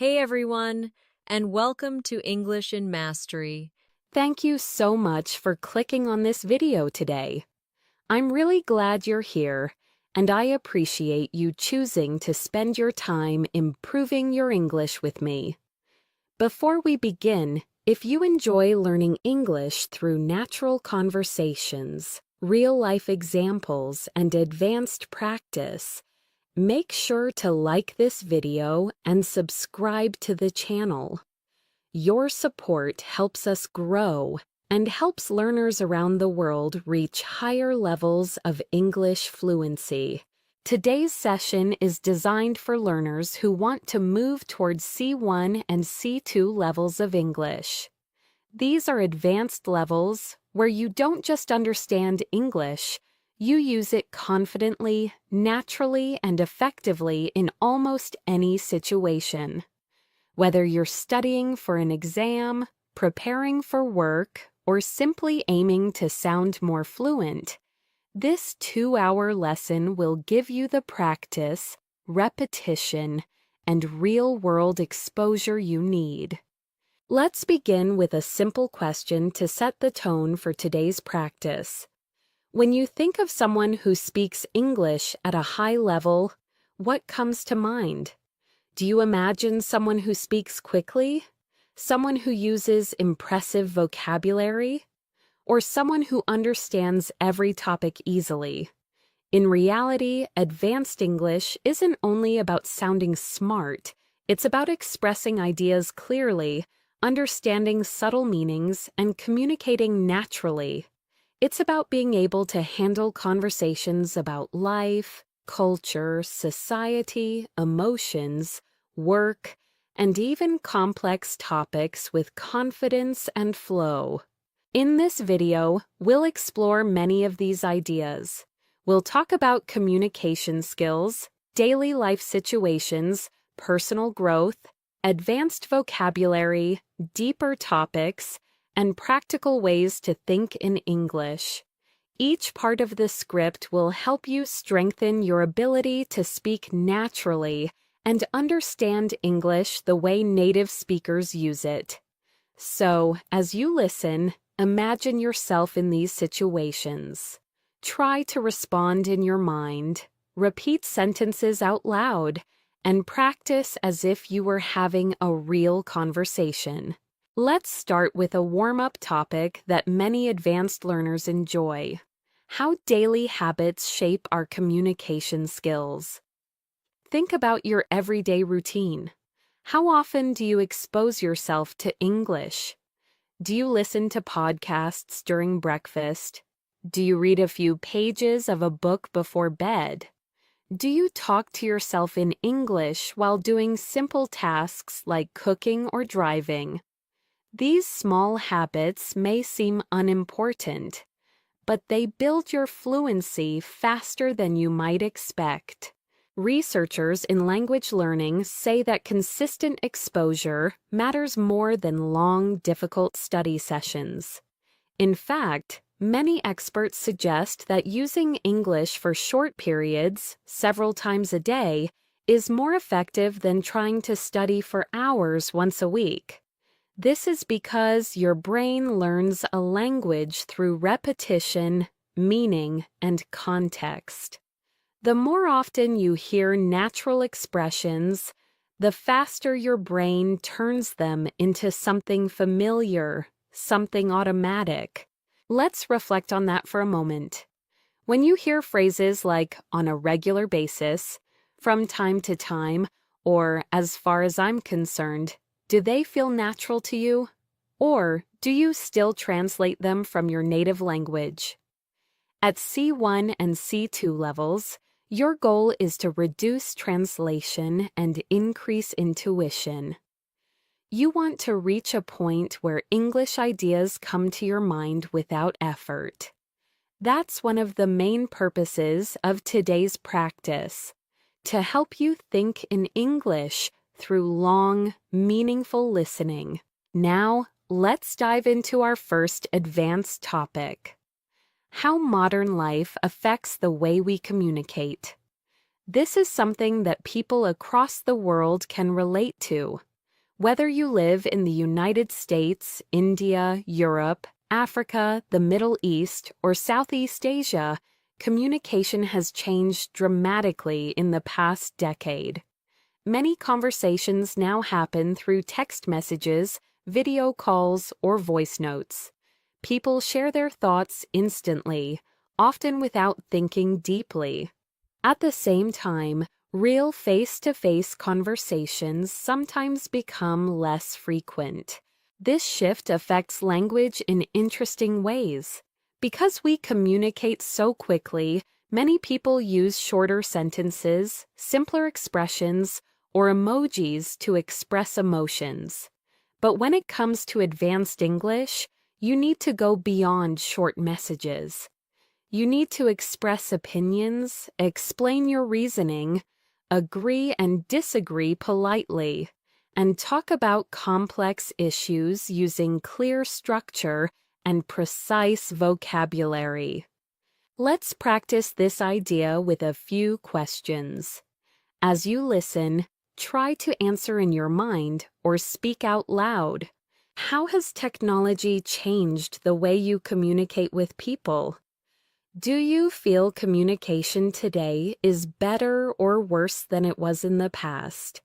Hey everyone, and welcome to English in Mastery. Thank you so much for clicking on this video today. I'm really glad you're here, and I appreciate you choosing to spend your time improving your English with me. Before we begin, if you enjoy learning English through natural conversations, real-life examples, and advanced practice, make sure to like this video and subscribe to the channel. Your support helps us grow and helps learners around the world reach higher levels of English fluency. Today's session is designed for learners who want to move towards C1 and C2 levels of English. These are advanced levels where you don't just understand English, you use it confidently, naturally, and effectively in almost any situation. Whether you're studying for an exam, preparing for work, or simply aiming to sound more fluent, this 2-hour lesson will give you the practice, repetition, and real-world exposure you need. Let's begin with a simple question to set the tone for today's practice. When you think of someone who speaks English at a high level, what comes to mind? Do you imagine someone who speaks quickly? Someone who uses impressive vocabulary? Or someone who understands every topic easily? In reality, advanced English isn't only about sounding smart, it's about expressing ideas clearly, understanding subtle meanings, and communicating naturally. It's about being able to handle conversations about life, culture, society, emotions, work, and even complex topics with confidence and flow. In this video, we'll explore many of these ideas. We'll talk about communication skills, daily life situations, personal growth, advanced vocabulary, deeper topics, and practical ways to think in English. Each part of the script will help you strengthen your ability to speak naturally and understand English the way native speakers use it. So, as you listen, imagine yourself in these situations. Try to respond in your mind, repeat sentences out loud, and practice as if you were having a real conversation. Let's start with a warm-up topic that many advanced learners enjoy: how daily habits shape our communication skills. Think about your everyday routine. How often do you expose yourself to English? Do you listen to podcasts during breakfast? Do you read a few pages of a book before bed? Do you talk to yourself in English while doing simple tasks like cooking or driving? These small habits may seem unimportant, but they build your fluency faster than you might expect. Researchers in language learning say that consistent exposure matters more than long, difficult study sessions. In fact, many experts suggest that using English for short periods, several times a day, is more effective than trying to study for hours once a week. This is because your brain learns a language through repetition, meaning, and context. The more often you hear natural expressions, the faster your brain turns them into something familiar, something automatic. Let's reflect on that for a moment. When you hear phrases like "on a regular basis," "from time to time," or "as far as I'm concerned," do they feel natural to you? Or do you still translate them from your native language? At C1 and C2 levels, your goal is to reduce translation and increase intuition. You want to reach a point where English ideas come to your mind without effort. That's one of the main purposes of today's practice, to help you think in English through long, meaningful listening. Now, let's dive into our first advanced topic: how modern life affects the way we communicate. This is something that people across the world can relate to. Whether you live in the United States, India, Europe, Africa, the Middle East, or Southeast Asia, communication has changed dramatically in the past decade. Many conversations now happen through text messages, video calls, or voice notes. People share their thoughts instantly, often without thinking deeply. At the same time, real face-to-face conversations sometimes become less frequent. This shift affects language in interesting ways. Because we communicate so quickly, many people use shorter sentences, simpler expressions, or emojis to express emotions. But when it comes to advanced English, you need to go beyond short messages. You need to express opinions, explain your reasoning, agree and disagree politely, and talk about complex issues using clear structure and precise vocabulary. Let's practice this idea with a few questions. As you listen, try to answer in your mind or speak out loud. How has technology changed the way you communicate with people? Do you feel communication today is better or worse than it was in the past?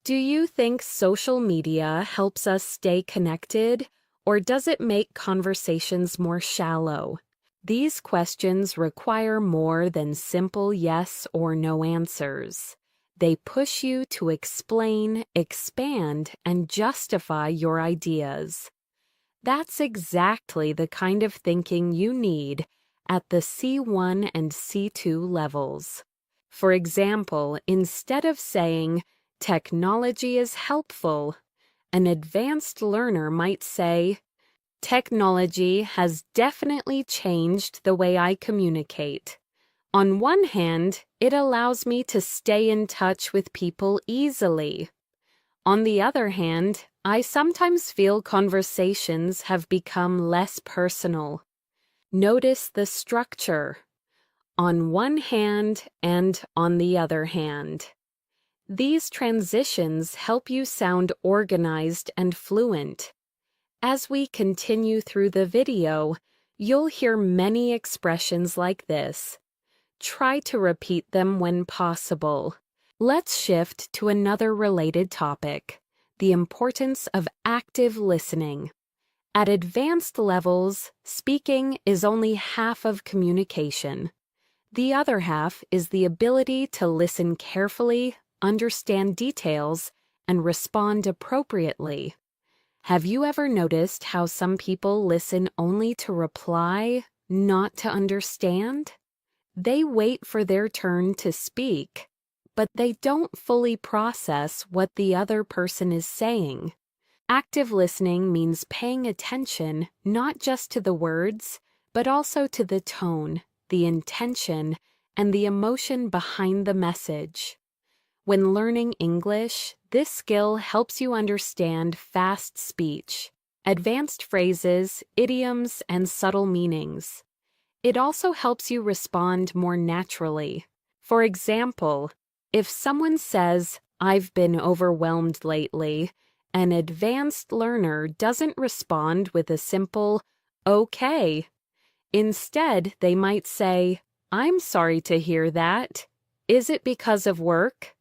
Do you think social media helps us stay connected, or does it make conversations more shallow? These questions require more than simple yes or no answers. They push you to explain, expand, and justify your ideas. That's exactly the kind of thinking you need at the C1 and C2 levels. For example, instead of saying, "Technology is helpful," an advanced learner might say, "Technology has definitely changed the way I communicate. On one hand, it allows me to stay in touch with people easily. On the other hand, I sometimes feel conversations have become less personal." Notice the structure. On one hand and on the other hand. These transitions help you sound organized and fluent. As we continue through the video, you'll hear many expressions like this. Try to repeat them when possible. Let's shift to another related topic, the importance of active listening. At advanced levels, speaking is only half of communication. The other half is the ability to listen carefully, understand details, and respond appropriately. Have you ever noticed how some people listen only to reply, not to understand? They wait for their turn to speak, but they don't fully process what the other person is saying. Active listening means paying attention not just to the words, but also to the tone, the intention, and the emotion behind the message. When learning English, this skill helps you understand fast speech, advanced phrases, idioms, and subtle meanings. It also helps you respond more naturally. For example, if someone says, "I've been overwhelmed lately," an advanced learner doesn't respond with a simple, "Okay." Instead, they might say, "I'm sorry to hear that. Is it because of work?"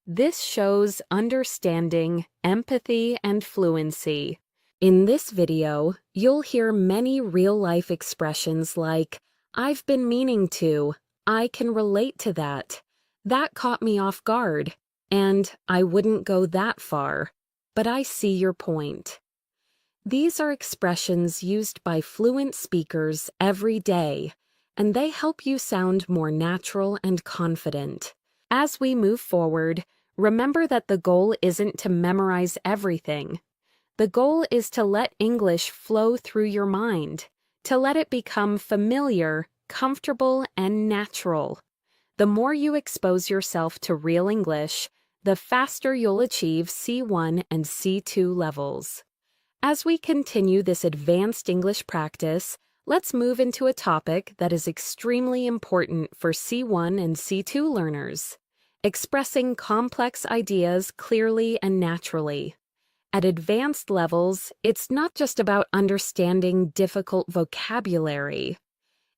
This shows understanding, empathy, and fluency. In this video, you'll hear many real-life expressions like, "I've been meaning to," "I can relate to that," "That caught me off guard," and "I wouldn't go that far, but I see your point." These are expressions used by fluent speakers every day, and they help you sound more natural and confident. As we move forward, remember that the goal isn't to memorize everything. The goal is to let English flow through your mind, to let it become familiar, comfortable, and natural. The more you expose yourself to real English, the faster you'll achieve C1 and C2 levels. As we continue this advanced English practice, let's move into a topic that is extremely important for C1 and C2 learners: expressing complex ideas clearly and naturally. At advanced levels, it's not just about understanding difficult vocabulary.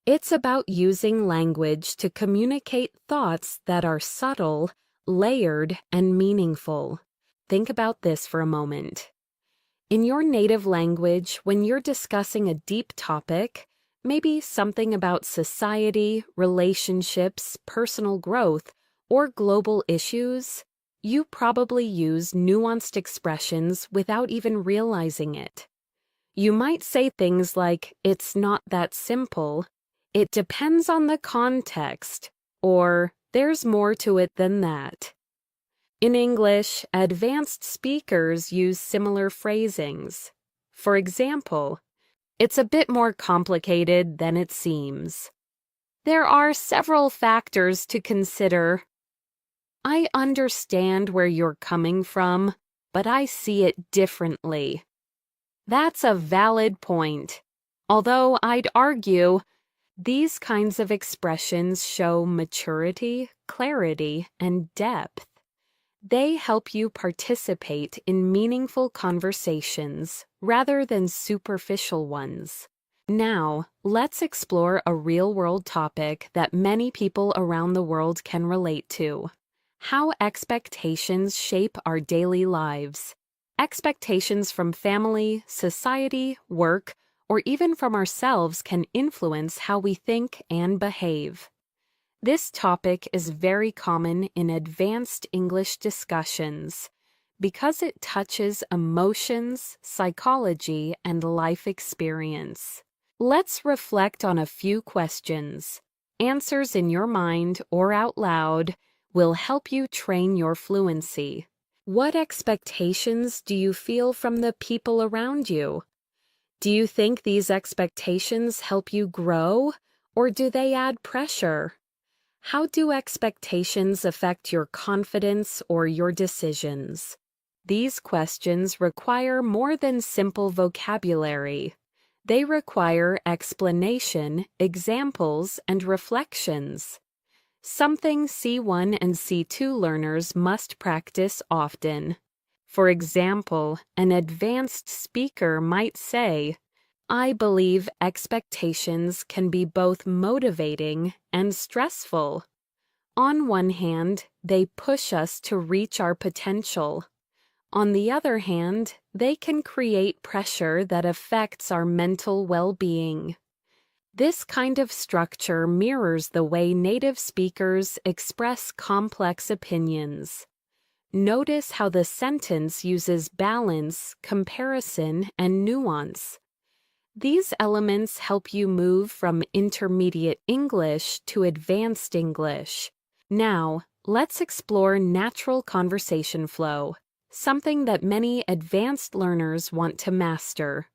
It's about using language to communicate thoughts that are subtle, layered, and meaningful. Think about this for a moment. In your native language, when you're discussing a deep topic, maybe something about society, relationships, personal growth, or global issues, you probably use nuanced expressions without even realizing it. You might say things like, "It's not that simple," "It depends on the context," or "There's more to it than that." In English, advanced speakers use similar phrasings. For example, "It's a bit more complicated than it seems." "There are several factors to consider." "I understand where you're coming from, but I see it differently." That's a valid point. Although I'd argue these kinds of expressions show maturity, clarity, and depth. They help you participate in meaningful conversations rather than superficial ones. Now, let's explore a real-world topic that many people around the world can relate to: how expectations shape our daily lives. Expectations from family, society, work, or even from ourselves can influence how we think and behave. This topic is very common in advanced English discussions because it touches emotions, psychology, and life experience. Let's reflect on a few questions. Answers in your mind or out loud will help you train your fluency. What expectations do you feel from the people around you? Do you think these expectations help you grow, or do they add pressure? How do expectations affect your confidence or your decisions? These questions require more than simple vocabulary. They require explanation, examples, and reflections. Something C1 and C2 learners must practice often. For example, an advanced speaker might say, "I believe expectations can be both motivating and stressful. On one hand, they push us to reach our potential. On the other hand, they can create pressure that affects our mental well-being." This kind of structure mirrors the way native speakers express complex opinions. Notice how the sentence uses balance, comparison, and nuance. These elements help you move from intermediate English to advanced English. Now, let's explore natural conversation flow, something that many advanced learners want to master.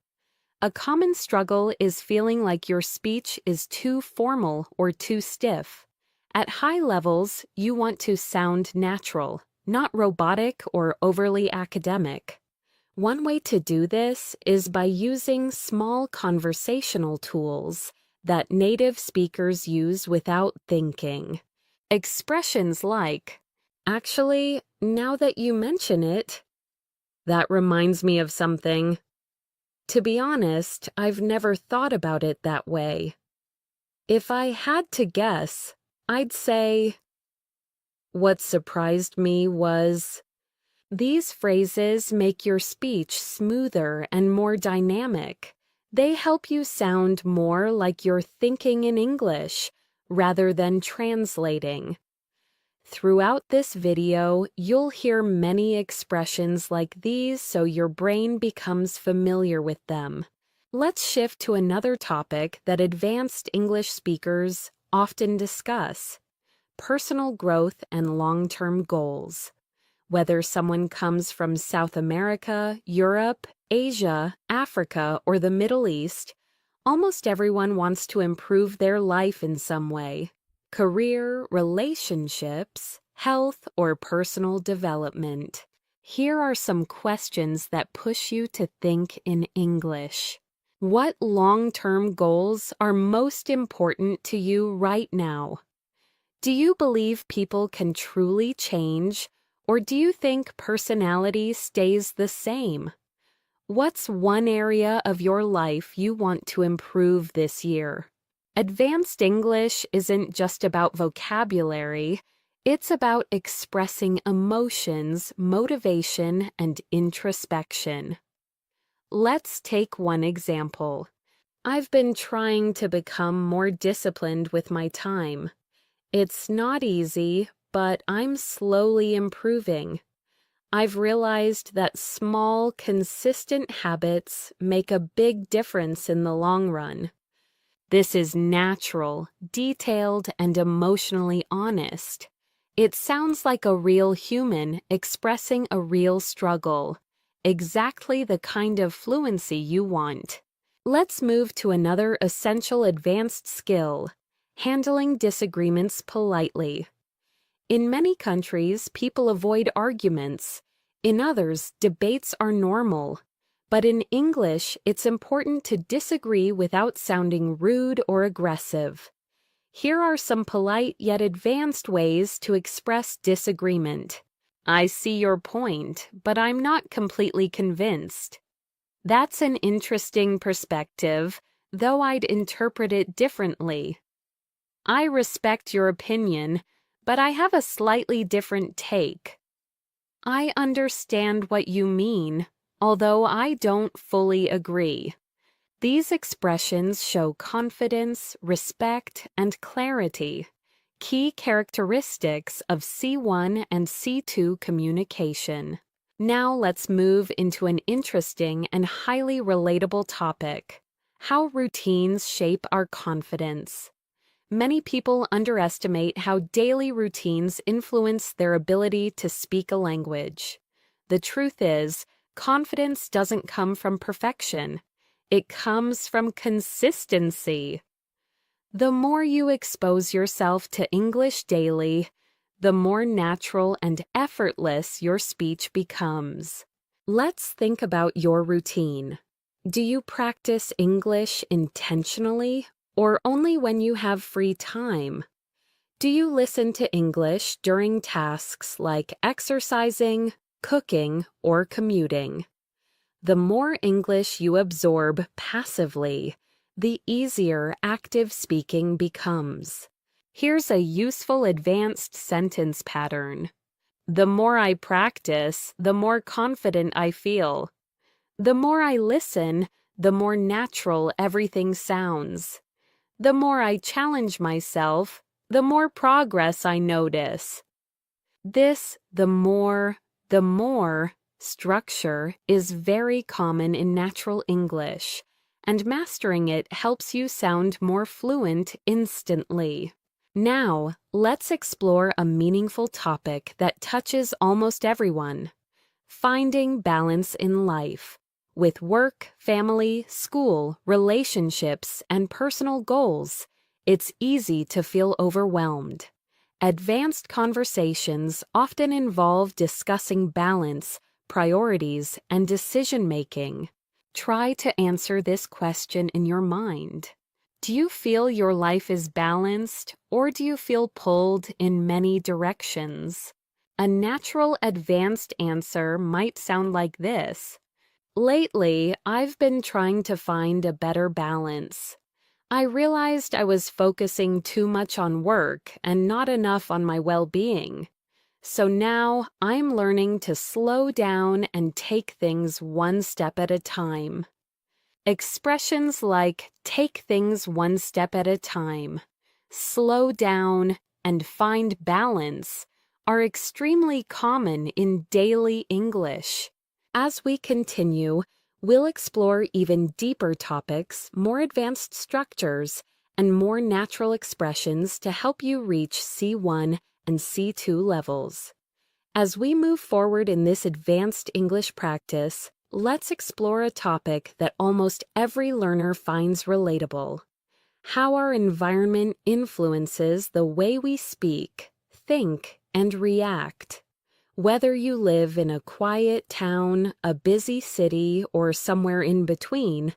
A common struggle is feeling like your speech is too formal or too stiff. At high levels, you want to sound natural, not robotic or overly academic. One way to do this is by using small conversational tools that native speakers use without thinking. Expressions like, "Actually, now that you mention it, that reminds me of something. To be honest, I've never thought about it that way. If I had to guess, I'd say, what surprised me was..." These phrases make your speech smoother and more dynamic. They help you sound more like you're thinking in English rather than translating. Throughout this video, you'll hear many expressions like these so your brain becomes familiar with them. Let's shift to another topic that advanced English speakers often discuss: personal growth and long-term goals. Whether someone comes from South America, Europe, Asia, Africa, or the Middle East, almost everyone wants to improve their life in some way: career, relationships, health, or personal development. Here are some questions that push you to think in English. What long-term goals are most important to you right now? Do you believe people can truly change, Or do you think personality stays the same? What's one area of your life you want to improve this year? Advanced English isn't just about vocabulary, it's about expressing emotions, motivation, and introspection. Let's take one example. I've been trying to become more disciplined with my time. It's not easy, but I'm slowly improving. I've realized that small, consistent habits make a big difference in the long run. This is natural, detailed, and emotionally honest. It sounds like a real human expressing a real struggle, exactly the kind of fluency you want. Let's move to another essential advanced skill: handling disagreements politely. In many countries, people avoid arguments. In others, debates are normal. But in English, it's important to disagree without sounding rude or aggressive. Here are some polite yet advanced ways to express disagreement. I see your point, but I'm not completely convinced. That's an interesting perspective, though I'd interpret it differently. I respect your opinion, but I have a slightly different take. I understand what you mean, although I don't fully agree. These expressions show confidence, respect, and clarity, key characteristics of C1 and C2 communication. Now let's move into an interesting and highly relatable topic: how routines shape our confidence. Many people underestimate how daily routines influence their ability to speak a language. The truth is, confidence doesn't come from perfection. It comes from consistency. The more you expose yourself to English daily, the more natural and effortless your speech becomes. Let's think about your routine. Do you practice English intentionally, or only when you have free time? Do you listen to English during tasks like exercising, cooking, or commuting? The more English you absorb passively, the easier active speaking becomes. Here's a useful advanced sentence pattern. The more I practice, the more confident I feel. The more I listen, the more natural everything sounds. The more I challenge myself, the more progress I notice. This the more structure is very common in natural English, and mastering it helps you sound more fluent instantly. Now, let's explore a meaningful topic that touches almost everyone: finding balance in life. With work, family, school, relationships, and personal goals, it's easy to feel overwhelmed. Advanced conversations often involve discussing balance, priorities, and decision-making. Try to answer this question in your mind. Do you feel your life is balanced, or do you feel pulled in many directions? A natural advanced answer might sound like this: lately, I've been trying to find a better balance. I realized I was focusing too much on work and not enough on my well-being. So now I'm learning to slow down and take things one step at a time. Expressions like "take things one step at a time," "slow down," and "find balance" are extremely common in daily English. As we continue, we'll explore even deeper topics, more advanced structures, and more natural expressions to help you reach C1 and C2 levels. As we move forward in this advanced English practice, let's explore a topic that almost every learner finds relatable: how our environment influences the way we speak, think, and react. Whether you live in a quiet town, a busy city, or somewhere in between,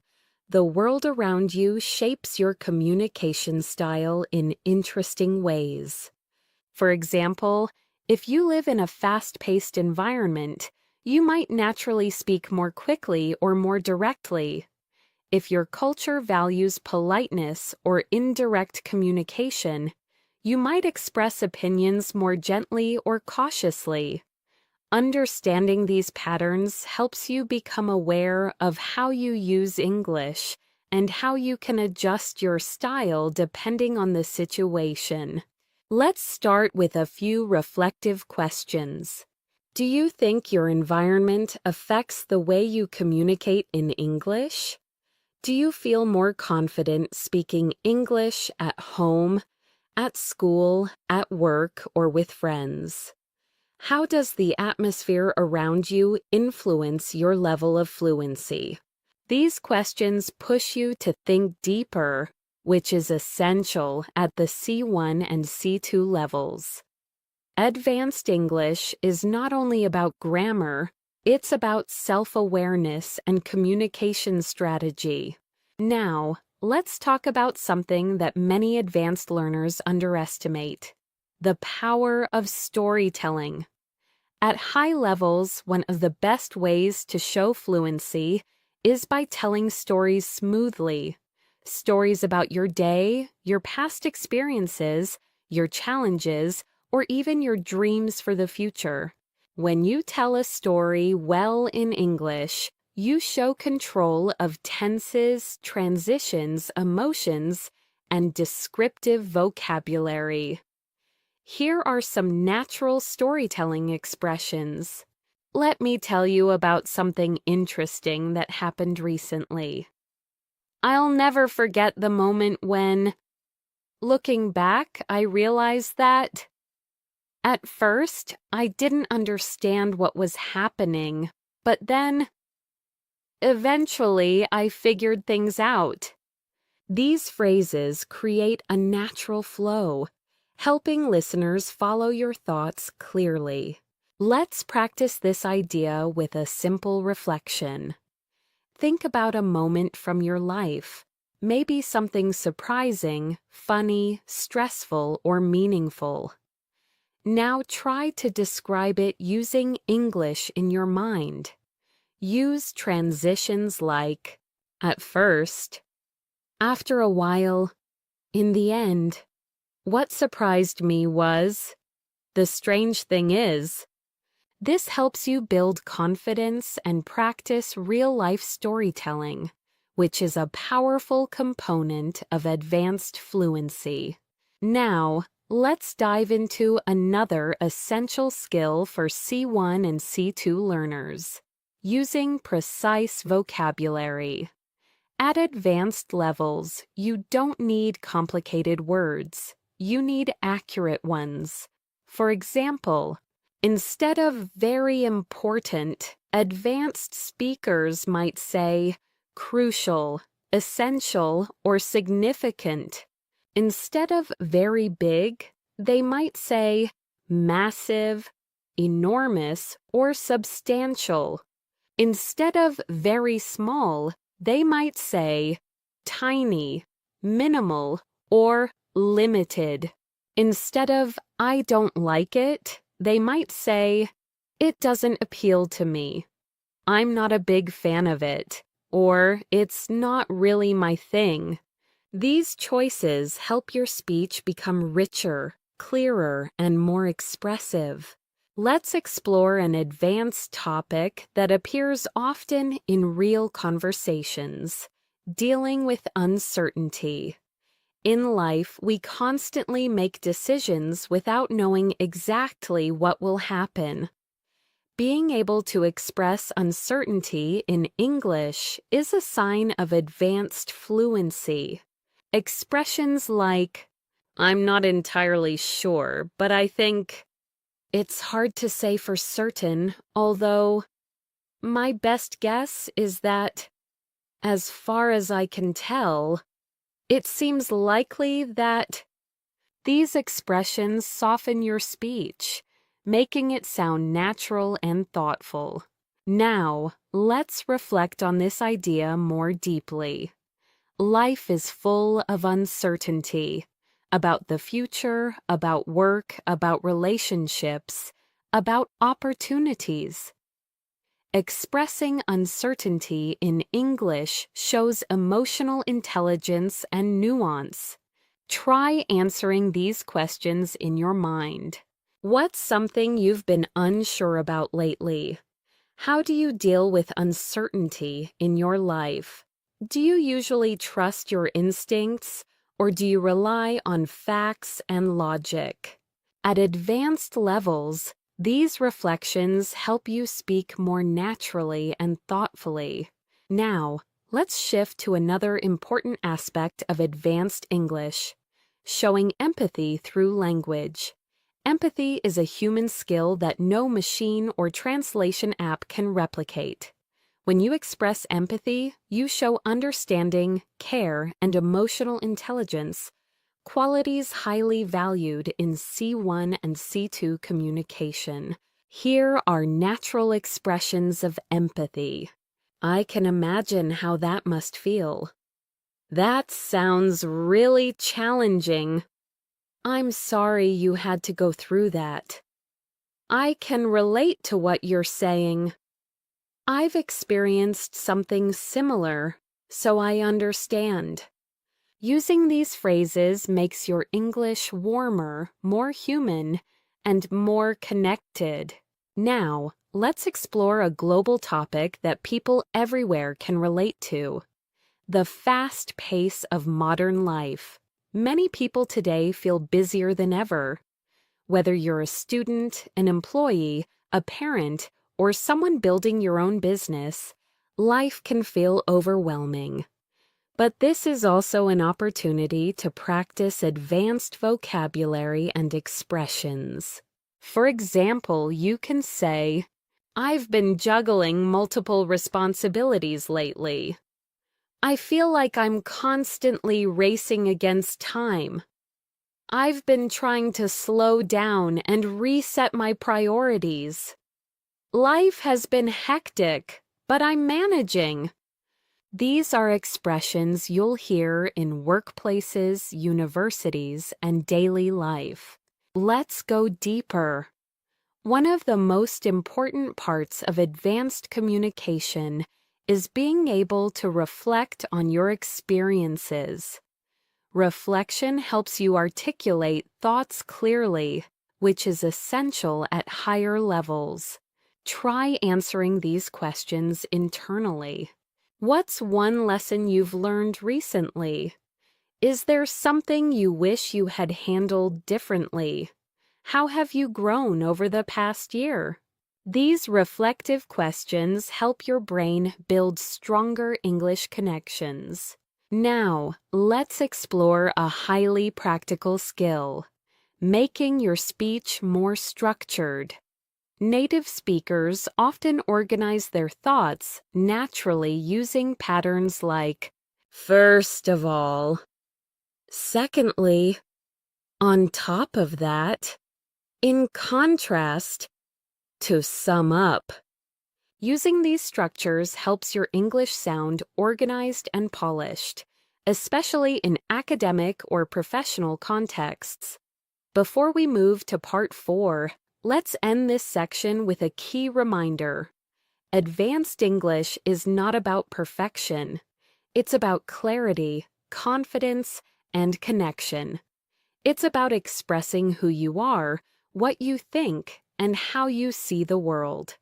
the world around you shapes your communication style in interesting ways. For example, If you live in a fast-paced environment, you might naturally speak more quickly or more directly. If your culture values politeness or indirect communication, you might express opinions more gently or cautiously. Understanding these patterns helps you become aware of how you use English and how you can adjust your style depending on the situation. Let's start with a few reflective questions. Do you think your environment affects the way you communicate in English? Do you feel more confident speaking English at home, at school, at work, or with friends? How does the atmosphere around you influence your level of fluency? These questions push you to think deeper, which is essential at the C1 and C2 levels. Advanced English is not only about grammar, it's about self-awareness and communication strategy. Now, let's talk about something that many advanced learners underestimate: the power of storytelling. At high levels, one of the best ways to show fluency is by telling stories smoothly. Stories about your day, your past experiences, your challenges, or even your dreams for the future. When you tell a story well in English, you show control of tenses, transitions, emotions, and descriptive vocabulary. Here are some natural storytelling expressions. Let me tell you about something interesting that happened recently. I'll never forget the moment when, looking back, I realized that at first I didn't understand what was happening, but then eventually I figured things out. These phrases create a natural flow, helping listeners follow your thoughts clearly. Let's practice this idea with a simple reflection. Think about a moment from your life, maybe something surprising, funny, stressful, or meaningful. Now try to describe it using English in your mind. Use transitions like, at first, after a while, in the end. What surprised me was, the strange thing is. This helps you build confidence and practice real-life storytelling, which is a powerful component of advanced fluency. Now, let's dive into another essential skill for C1 and C2 learners: using precise vocabulary. At advanced levels, you don't need complicated words. You need accurate ones. For example, instead of very important, advanced speakers might say crucial, essential, or significant. Instead of very big, they might say massive, enormous, or substantial. Instead of very small, they might say tiny, minimal, or limited. Instead of I don't like it, they might say it doesn't appeal to me. I'm not a big fan of it, or it's not really my thing. These choices help your speech become richer, clearer, and more expressive. Let's explore an advanced topic that appears often in real conversations: dealing with uncertainty. In life, we constantly make decisions without knowing exactly what will happen. Being able to express uncertainty in English is a sign of advanced fluency. Expressions like, I'm not entirely sure, but I think, it's hard to say for certain, although my best guess is that, as far as I can tell, it seems likely that. These expressions soften your speech, making it sound natural and thoughtful. Now, let's reflect on this idea more deeply. Life is full of uncertainty. about the future, about work, about relationships, about opportunities. Expressing uncertainty in English shows emotional intelligence and nuance. Try answering these questions in your mind. What's something you've been unsure about lately? How do you deal with uncertainty in your life? Do you usually trust your instincts, or do you rely on facts and logic? At advanced levels, these reflections help you speak more naturally and thoughtfully. Now, let's shift to another important aspect of advanced English: showing empathy through language. Empathy is a human skill that no machine or translation app can replicate. When you express empathy, you show understanding, care, and emotional intelligence, qualities highly valued in C1 and C2 communication. Here are natural expressions of empathy. I can imagine how that must feel. That sounds really challenging. I'm sorry you had to go through that. I can relate to what you're saying. I've experienced something similar, so I understand. Using these phrases makes your English warmer, more human, and more connected. Now, let's explore a global topic that people everywhere can relate to: the fast pace of modern life. Many people today feel busier than ever. Whether you're a student, an employee, a parent, or someone building your own business, life can feel overwhelming. But this is also an opportunity to practice advanced vocabulary and expressions. For example, you can say, "I've been juggling multiple responsibilities lately. I feel like I'm constantly racing against time. I've been trying to slow down and reset my priorities. Life has been hectic, but I'm managing." These are expressions you'll hear in workplaces, universities, and daily life. Let's go deeper. One of the most important parts of advanced communication is being able to reflect on your experiences. Reflection helps you articulate thoughts clearly, which is essential at higher levels. Try answering these questions internally. What's one lesson you've learned recently? Is there something you wish you had handled differently? How have you grown over the past year? These reflective questions help your brain build stronger English connections. Now, let's explore a highly practical skill: making your speech more structured. Native speakers often organize their thoughts naturally using patterns like "first of all," "secondly," "on top of that," "in contrast," "to sum up." Using these structures helps your English sound organized and polished, especially in academic or professional contexts. Before we move to part 4, let's end this section with a key reminder. Advanced English is not about perfection. It's about clarity, confidence, and connection. It's about expressing who you are, what you think, and how you see the world.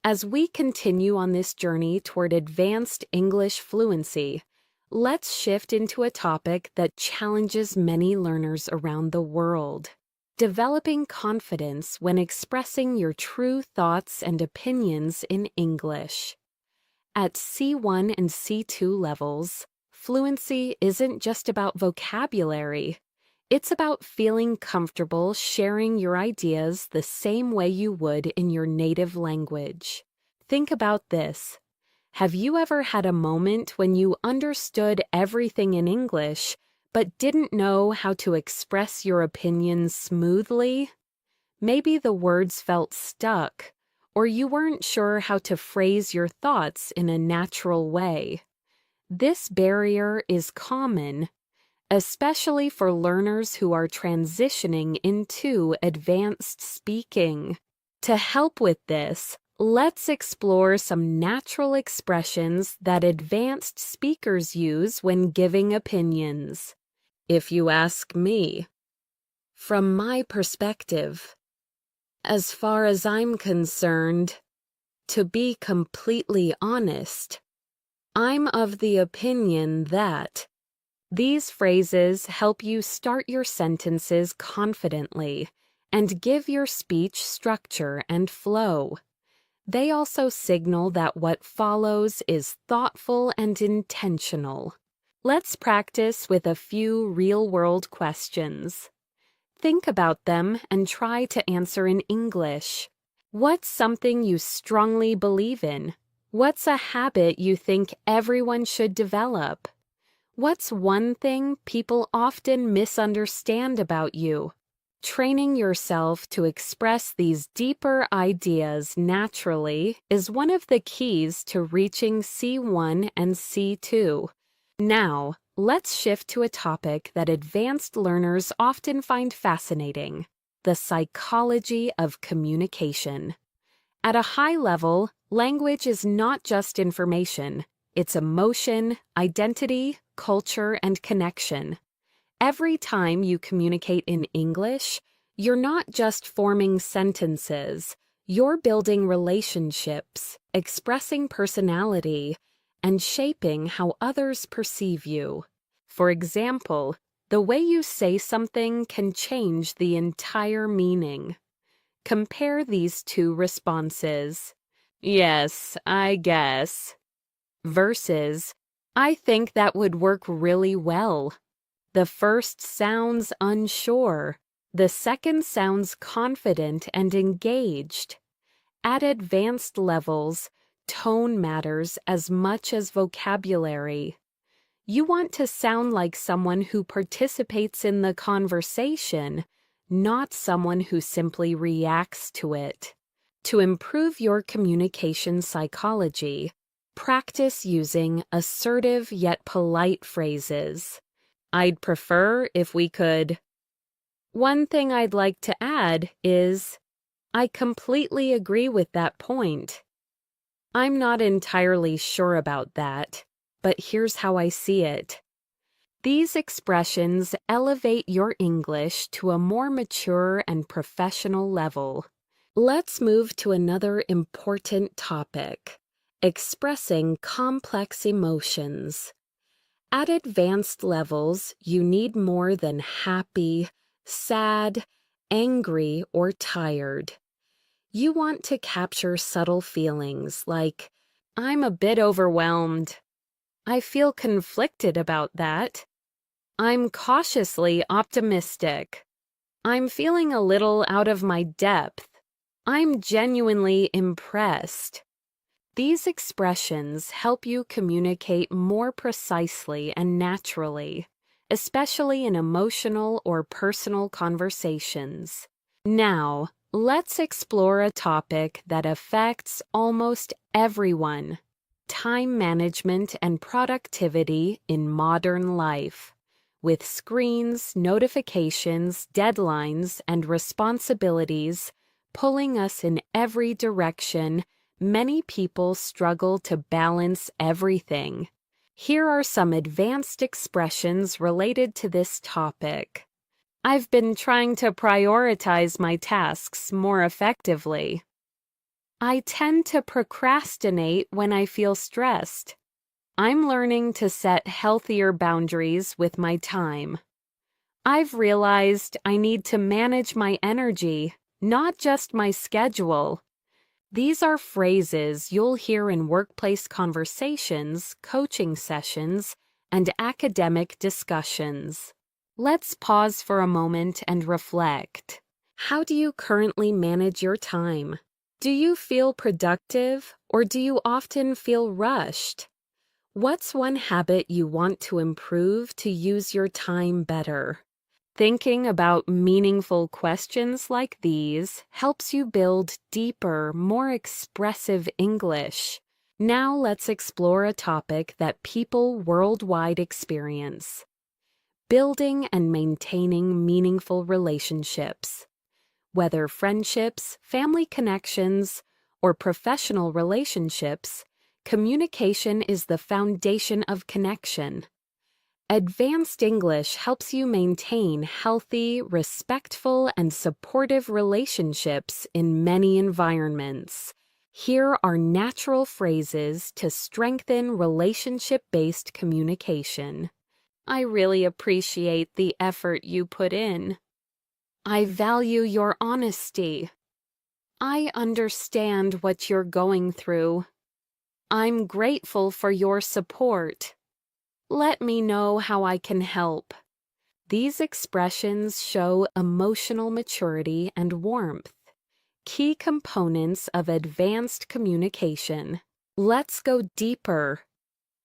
As we continue on this journey toward advanced English fluency, let's shift into a topic that challenges many learners around the world: developing confidence when expressing your true thoughts and opinions in English. At C1 and C2 levels, fluency isn't just about vocabulary. It's about feeling comfortable sharing your ideas the same way you would in your native language. Think about this. Have you ever had a moment when you understood everything in English, but didn't know how to express your opinions smoothly? Maybe the words felt stuck, or you weren't sure how to phrase your thoughts in a natural way. This barrier is common. especially for learners who are transitioning into advanced speaking. To help with this, let's explore some natural expressions that advanced speakers use when giving opinions. If you ask me, from my perspective, as far as I'm concerned, to be completely honest, I'm of the opinion that these phrases help you start your sentences confidently and give your speech structure and flow. They also signal that what follows is thoughtful and intentional. Let's practice with a few real-world questions. Think about them and try to answer in English. What's something you strongly believe in? What's a habit you think everyone should develop? What's one thing people often misunderstand about you? Training yourself to express these deeper ideas naturally is one of the keys to reaching C1 and C2. Now, let's shift to a topic that advanced learners often find fascinating: the psychology of communication. At a high level, language is not just information. It's emotion, identity, culture, and connection. Every time you communicate in English, you're not just forming sentences. You're building relationships, expressing personality, and shaping how others perceive you. For example, the way you say something can change the entire meaning. Compare these two responses. Yes, I guess. Versus, I think that would work really well. The first sounds unsure. The second sounds confident and engaged. At advanced levels, tone matters as much as vocabulary. You want to sound like someone who participates in the conversation, not someone who simply reacts to it. To improve your communication psychology, practice using assertive yet polite phrases. I'd prefer if we could. One thing I'd like to add is, I completely agree with that point. I'm not entirely sure about that, but here's how I see it. These expressions elevate your English to a more mature and professional level. Let's move to another important topic: expressing complex emotions. At advanced levels, you need more than happy, sad, angry, or tired. You want to capture subtle feelings like, I'm a bit overwhelmed. I feel conflicted about that. I'm cautiously optimistic. I'm feeling a little out of my depth. I'm genuinely impressed. These expressions help you communicate more precisely and naturally, especially in emotional or personal conversations. Now, let's explore a topic that affects almost everyone: time management and productivity in modern life. With screens, notifications, deadlines, and responsibilities pulling us in every direction, many people struggle to balance everything. Here are some advanced expressions related to this topic. I've been trying to prioritize my tasks more effectively. I tend to procrastinate when I feel stressed. I'm learning to set healthier boundaries with my time. I've realized I need to manage my energy, not just my schedule. These are phrases you'll hear in workplace conversations, coaching sessions, and academic discussions. Let's pause for a moment and reflect. How do you currently manage your time? Do you feel productive, or do you often feel rushed? What's one habit you want to improve to use your time better? Thinking about meaningful questions like these helps you build deeper, more expressive English. Now let's explore a topic that people worldwide experience: building and maintaining meaningful relationships. Whether friendships, family connections, or professional relationships, communication is the foundation of connection. Advanced English helps you maintain healthy, respectful, and supportive relationships in many environments. Here are natural phrases to strengthen relationship-based communication. I really appreciate the effort you put in. I value your honesty. I understand what you're going through. I'm grateful for your support. Let me know how I can help. These expressions show emotional maturity and warmth, key components of advanced communication. Let's go deeper.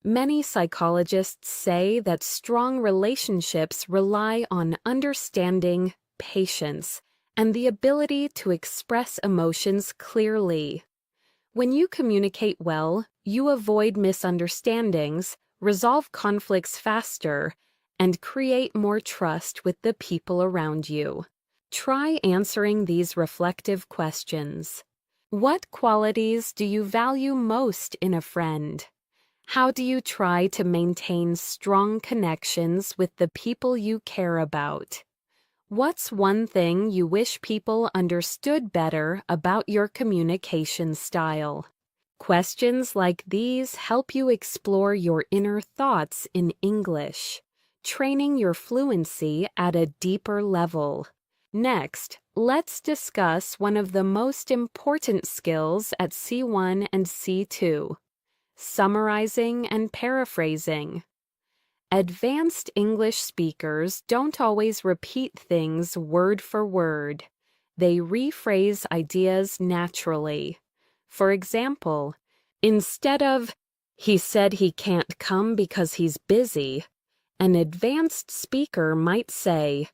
Many psychologists say that strong relationships rely on understanding, patience, and the ability to express emotions clearly. When you communicate well, you avoid misunderstandings, resolve conflicts faster, and create more trust with the people around you. Try answering these reflective questions. What qualities do you value most in a friend? How do you try to maintain strong connections with the people you care about? What's one thing you wish people understood better about your communication style? Questions like these help you explore your inner thoughts in English, training your fluency at a deeper level. Next, let's discuss one of the most important skills at C1 and C2: summarizing and paraphrasing. Advanced English speakers don't always repeat things word for word. They rephrase ideas naturally. For example, instead of, "He said he can't come because he's busy," an advanced speaker might say,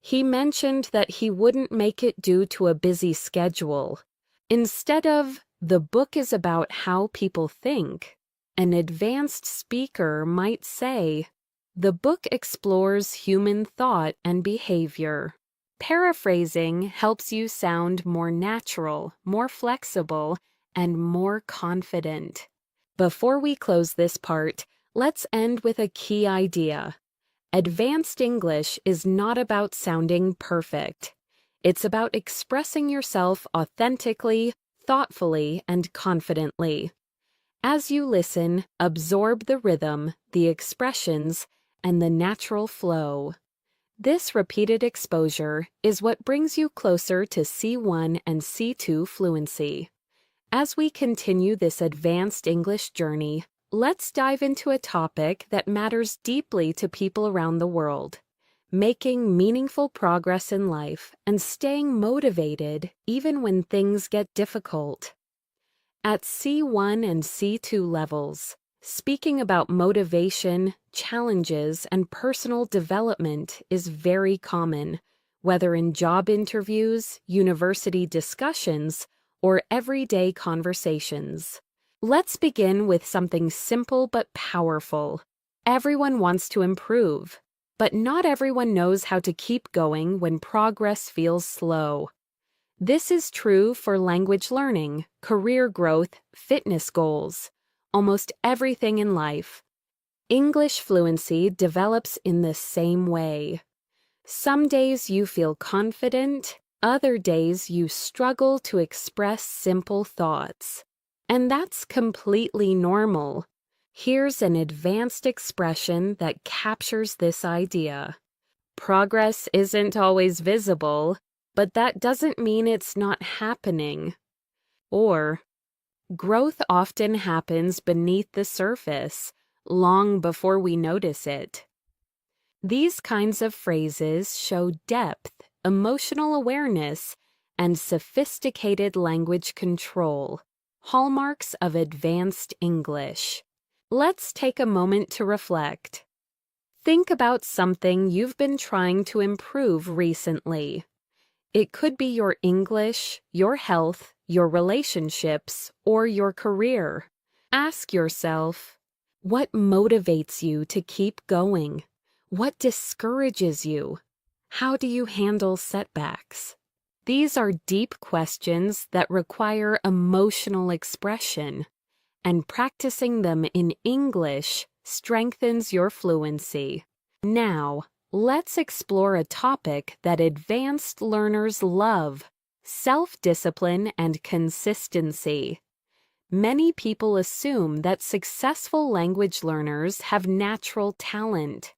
"He mentioned that he wouldn't make it due to a busy schedule." Instead of, "The book is about how people think," an advanced speaker might say, "The book explores human thought and behavior." Paraphrasing helps you sound more natural, more flexible, and more confident. Before we close this part, let's end with a key idea. Advanced English is not about sounding perfect. It's about expressing yourself authentically, thoughtfully, and confidently. As you listen, absorb the rhythm, the expressions, and the natural flow. This repeated exposure is what brings you closer to C1 and C2 fluency. As we continue this advanced English journey, let's dive into a topic that matters deeply to people around the world: making meaningful progress in life and staying motivated even when things get difficult. At C1 and C2 levels, speaking about motivation, challenges, and personal development is very common, whether in job interviews, university discussions, or everyday conversations. Let's begin with something simple but powerful. Everyone wants to improve, but not everyone knows how to keep going when progress feels slow. This is true for language learning, career growth, fitness goals, almost everything in life. English fluency develops in the same way. Some days you feel confident, other days you struggle to express simple thoughts. And that's completely normal. Here's an advanced expression that captures this idea. Progress isn't always visible, but that doesn't mean it's not happening. Or, growth often happens beneath the surface, long before we notice it. These kinds of phrases show depth, emotional awareness, and sophisticated language control, hallmarks of advanced English. Let's take a moment to reflect. Think about something you've been trying to improve recently. It could be your English, your health, your relationships, or your career. Ask yourself, what motivates you to keep going? What discourages you? How do you handle setbacks? These are deep questions that require emotional expression, and practicing them in English strengthens your fluency. Now, let's explore a topic that advanced learners love: self-discipline and consistency. Many people assume that successful language learners have natural talent.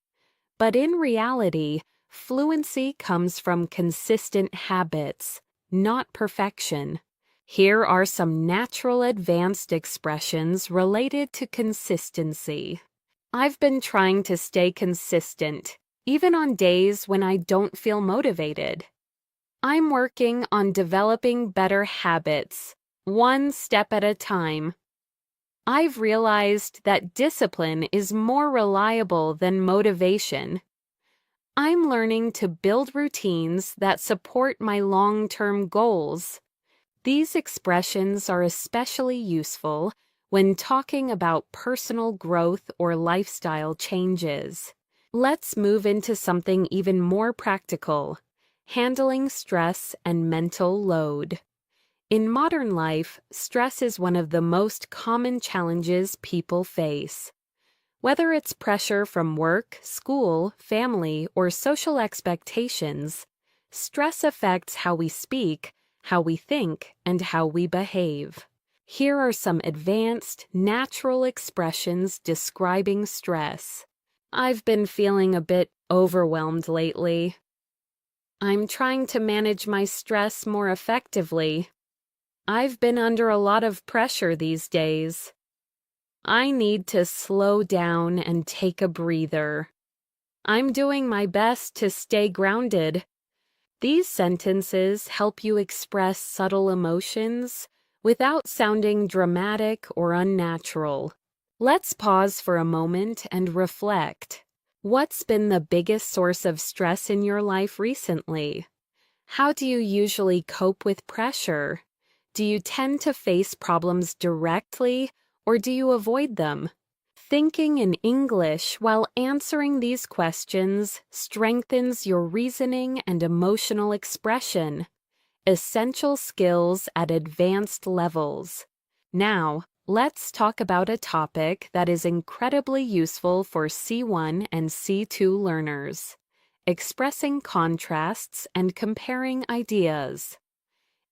But in reality, fluency comes from consistent habits, not perfection. Here are some natural advanced expressions related to consistency. I've been trying to stay consistent, even on days when I don't feel motivated. I'm working on developing better habits, one step at a time. I've realized that discipline is more reliable than motivation. I'm learning to build routines that support my long-term goals. These expressions are especially useful when talking about personal growth or lifestyle changes. Let's move into something even more practical: handling stress and mental load. In modern life, stress is one of the most common challenges people face. Whether it's pressure from work, school, family, or social expectations, stress affects how we speak, how we think, and how we behave. Here are some advanced, natural expressions describing stress. I've been feeling a bit overwhelmed lately. I'm trying to manage my stress more effectively. I've been under a lot of pressure these days. I need to slow down and take a breather. I'm doing my best to stay grounded. These sentences help you express subtle emotions without sounding dramatic or unnatural. Let's pause for a moment and reflect. What's been the biggest source of stress in your life recently? How do you usually cope with pressure? Do you tend to face problems directly, or do you avoid them? Thinking in English while answering these questions strengthens your reasoning and emotional expression, essential skills at advanced levels. Now, let's talk about a topic that is incredibly useful for C1 and C2 learners: expressing contrasts and comparing ideas.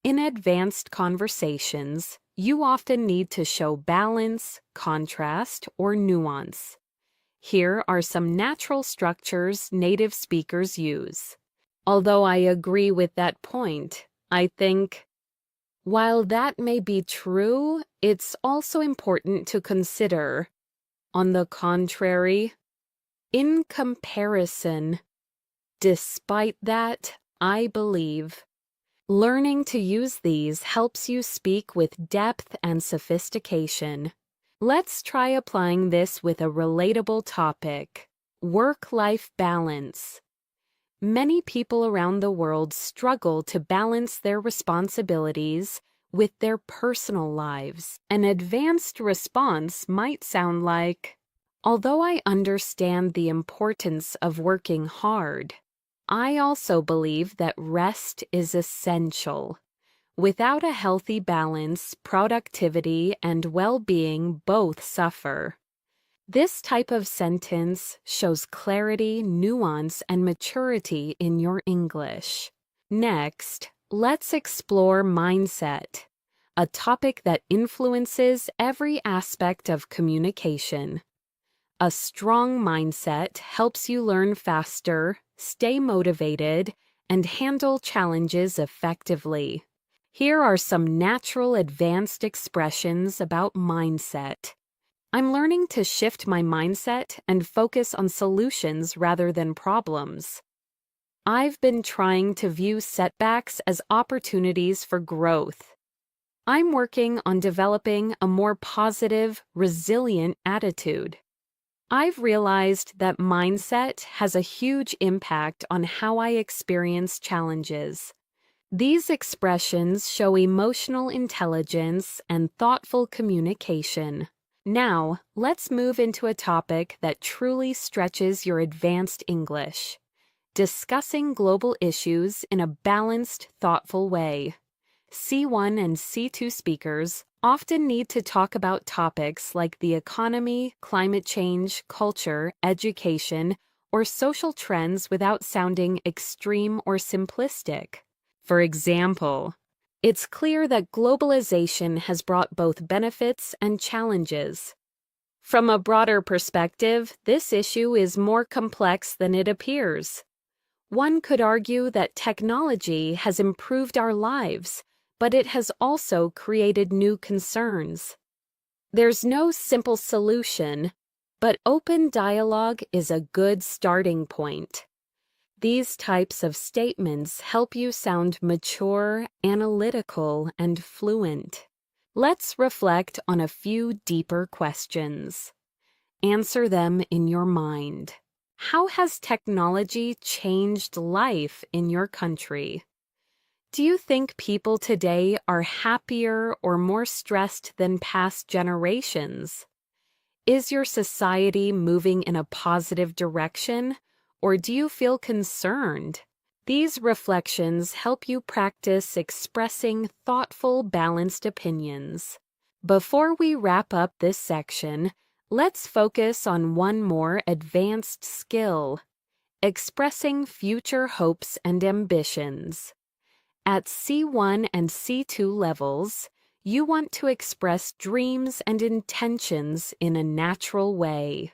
In advanced conversations, you often need to show balance, contrast, or nuance. Here are some natural structures native speakers use. Although I agree with that point, I think, while that may be true, it's also important to consider, on the contrary, in comparison. Despite that, I believe, learning to use these helps you speak with depth and sophistication. Let's try applying this with a relatable topic: work-life balance. Many people around the world struggle to balance their responsibilities with their personal lives. An advanced response might sound like, although I understand the importance of working hard, I also believe that rest is essential. Without a healthy balance, productivity and well-being both suffer. This type of sentence shows clarity, nuance, and maturity in your English. Next, let's explore mindset, a topic that influences every aspect of communication. A strong mindset helps you learn faster, stay motivated, and handle challenges effectively. Here are some natural advanced expressions about mindset. I'm learning to shift my mindset and focus on solutions rather than problems. I've been trying to view setbacks as opportunities for growth. I'm working on developing a more positive, resilient attitude. I've realized that mindset has a huge impact on how I experience challenges. These expressions show emotional intelligence and thoughtful communication. Now, let's move into a topic that truly stretches your advanced English: discussing global issues in a balanced, thoughtful way. C1 and C2 speakers often need to talk about topics like the economy, climate change, culture, education, or social trends without sounding extreme or simplistic. For example, it's clear that globalization has brought both benefits and challenges. From a broader perspective, this issue is more complex than it appears. One could argue that technology has improved our lives, but it has also created new concerns. There's no simple solution, but open dialogue is a good starting point. These types of statements help you sound mature, analytical, and fluent. Let's reflect on a few deeper questions. Answer them in your mind. How has technology changed life in your country? Do you think people today are happier or more stressed than past generations? Is your society moving in a positive direction, or do you feel concerned? These reflections help you practice expressing thoughtful, balanced opinions. Before we wrap up this section, let's focus on one more advanced skill: expressing future hopes and ambitions. At C1 and C2 levels, you want to express dreams and intentions in a natural way.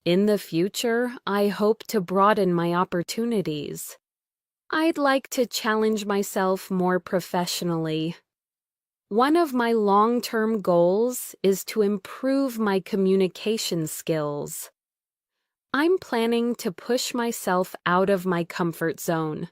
In the future, I hope to broaden my opportunities. I'd like to challenge myself more professionally. One of my long-term goals is to improve my communication skills. I'm planning to push myself out of my comfort zone.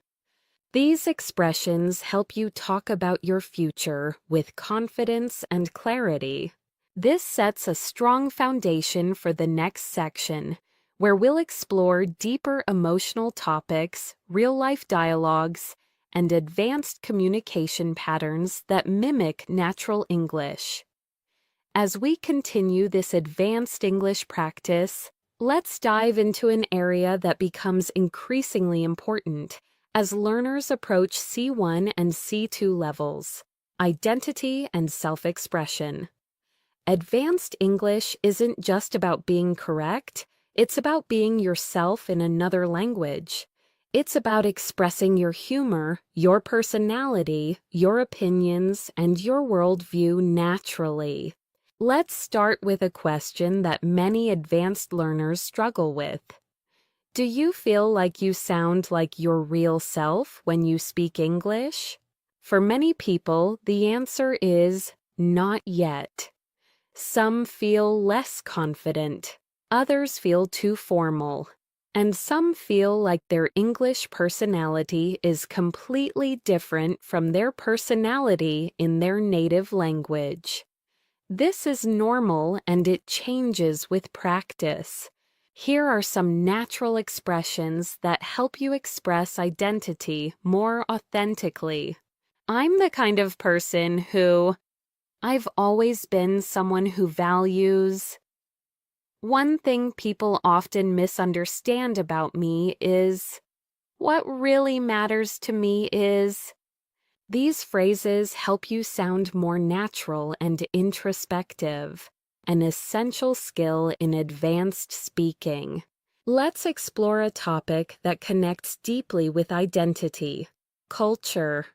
These expressions help you talk about your future with confidence and clarity. This sets a strong foundation for the next section, where we'll explore deeper emotional topics, real-life dialogues, and advanced communication patterns that mimic natural English. As we continue this advanced English practice, let's dive into an area that becomes increasingly important as learners approach C1 and C2 levels: identity and self-expression. Advanced English isn't just about being correct, it's about being yourself in another language. It's about expressing your humor, your personality, your opinions, and your worldview naturally. Let's start with a question that many advanced learners struggle with. Do you feel like you sound like your real self when you speak English? For many people, the answer is not yet. Some feel less confident, others feel too formal, and some feel like their English personality is completely different from their personality in their native language. This is normal and it changes with practice. Here are some natural expressions that help you express identity more authentically. I'm the kind of person who... I've always been someone who values... One thing people often misunderstand about me is... What really matters to me is... These phrases help you sound more natural and introspective, an essential skill in advanced speaking. Let's explore a topic that connects deeply with identity: culture.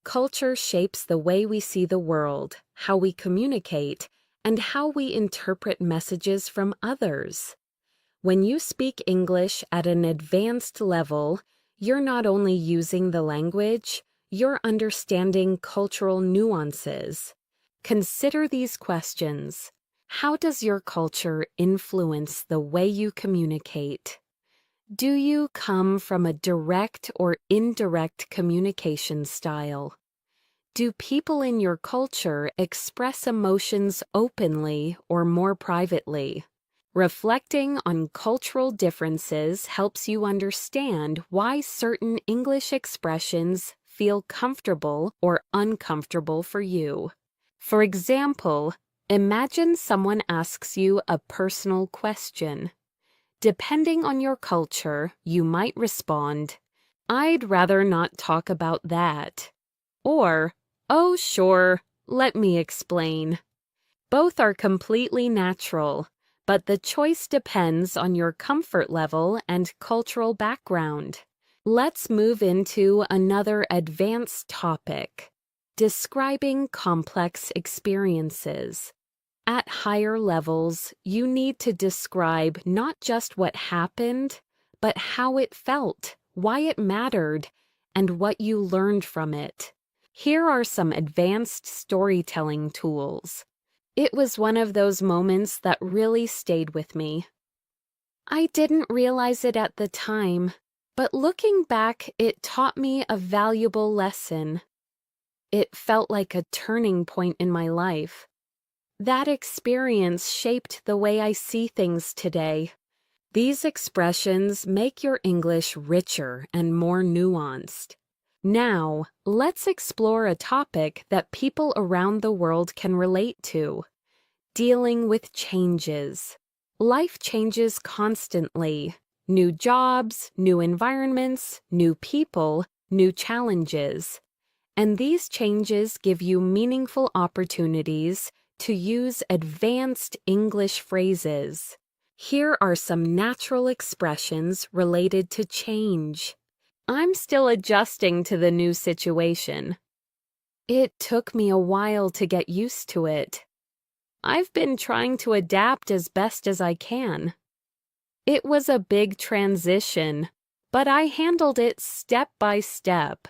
Culture shapes the way we see the world, how we communicate, and how we interpret messages from others. When you speak English at an advanced level, you're not only using the language, you're understanding cultural nuances. Consider these questions. How does your culture influence the way you communicate? Do you come from a direct or indirect communication style? Do people in your culture express emotions openly or more privately? Reflecting on cultural differences helps you understand why certain English expressions feel comfortable or uncomfortable for you. For example, Imagine someone asks you a personal question. Depending on your culture, you might respond, "I'd rather not talk about that." Or, "Oh, sure, let me explain." Both are completely natural, but the choice depends on your comfort level and cultural background. Let's move into another advanced topic: describing complex experiences. At higher levels, you need to describe not just what happened, but how it felt, why it mattered, and what you learned from it. Here are some advanced storytelling tools. It was one of those moments that really stayed with me. I didn't realize it at the time, but looking back, it taught me a valuable lesson. It felt like a turning point in my life. That experience shaped the way I see things today. These expressions make your English richer and more nuanced. Now, let's explore a topic that people around the world can relate to: dealing with changes. Life changes constantly. New jobs, new environments, new people, new challenges. And these changes give you meaningful opportunities to use advanced English phrases. Here are some natural expressions related to change. I'm still adjusting to the new situation. It took me a while to get used to it. I've been trying to adapt as best as I can. It was a big transition, but I handled it step by step.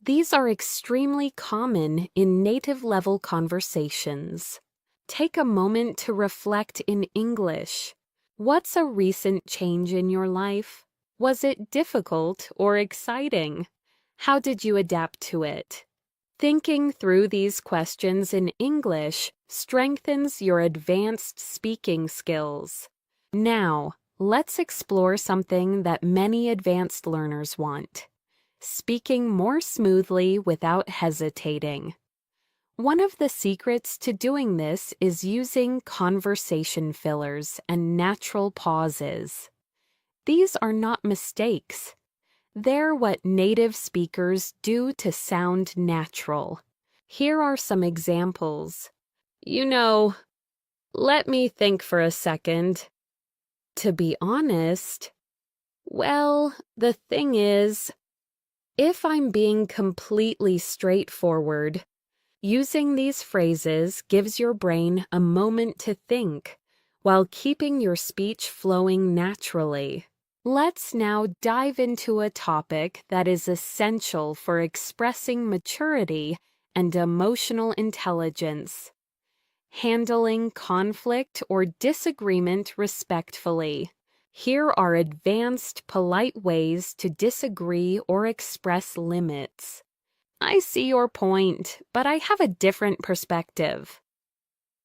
These are extremely common in native-level conversations. Take a moment to reflect in English. What's a recent change in your life? Was it difficult or exciting? How did you adapt to it? Thinking through these questions in English strengthens your advanced speaking skills. Now, let's explore something that many advanced learners want: speaking more smoothly without hesitating. One of the secrets to doing this is using conversation fillers and natural pauses. These are not mistakes. They're what native speakers do to sound natural. Here are some examples. Let me think for a second. To be honest, well, the thing is, if I'm being completely straightforward, using these phrases gives your brain a moment to think, while keeping your speech flowing naturally. Let's now dive into a topic that is essential for expressing maturity and emotional intelligence: handling conflict or disagreement respectfully. Here are advanced, polite ways to disagree or express limits. I see your point, but I have a different perspective.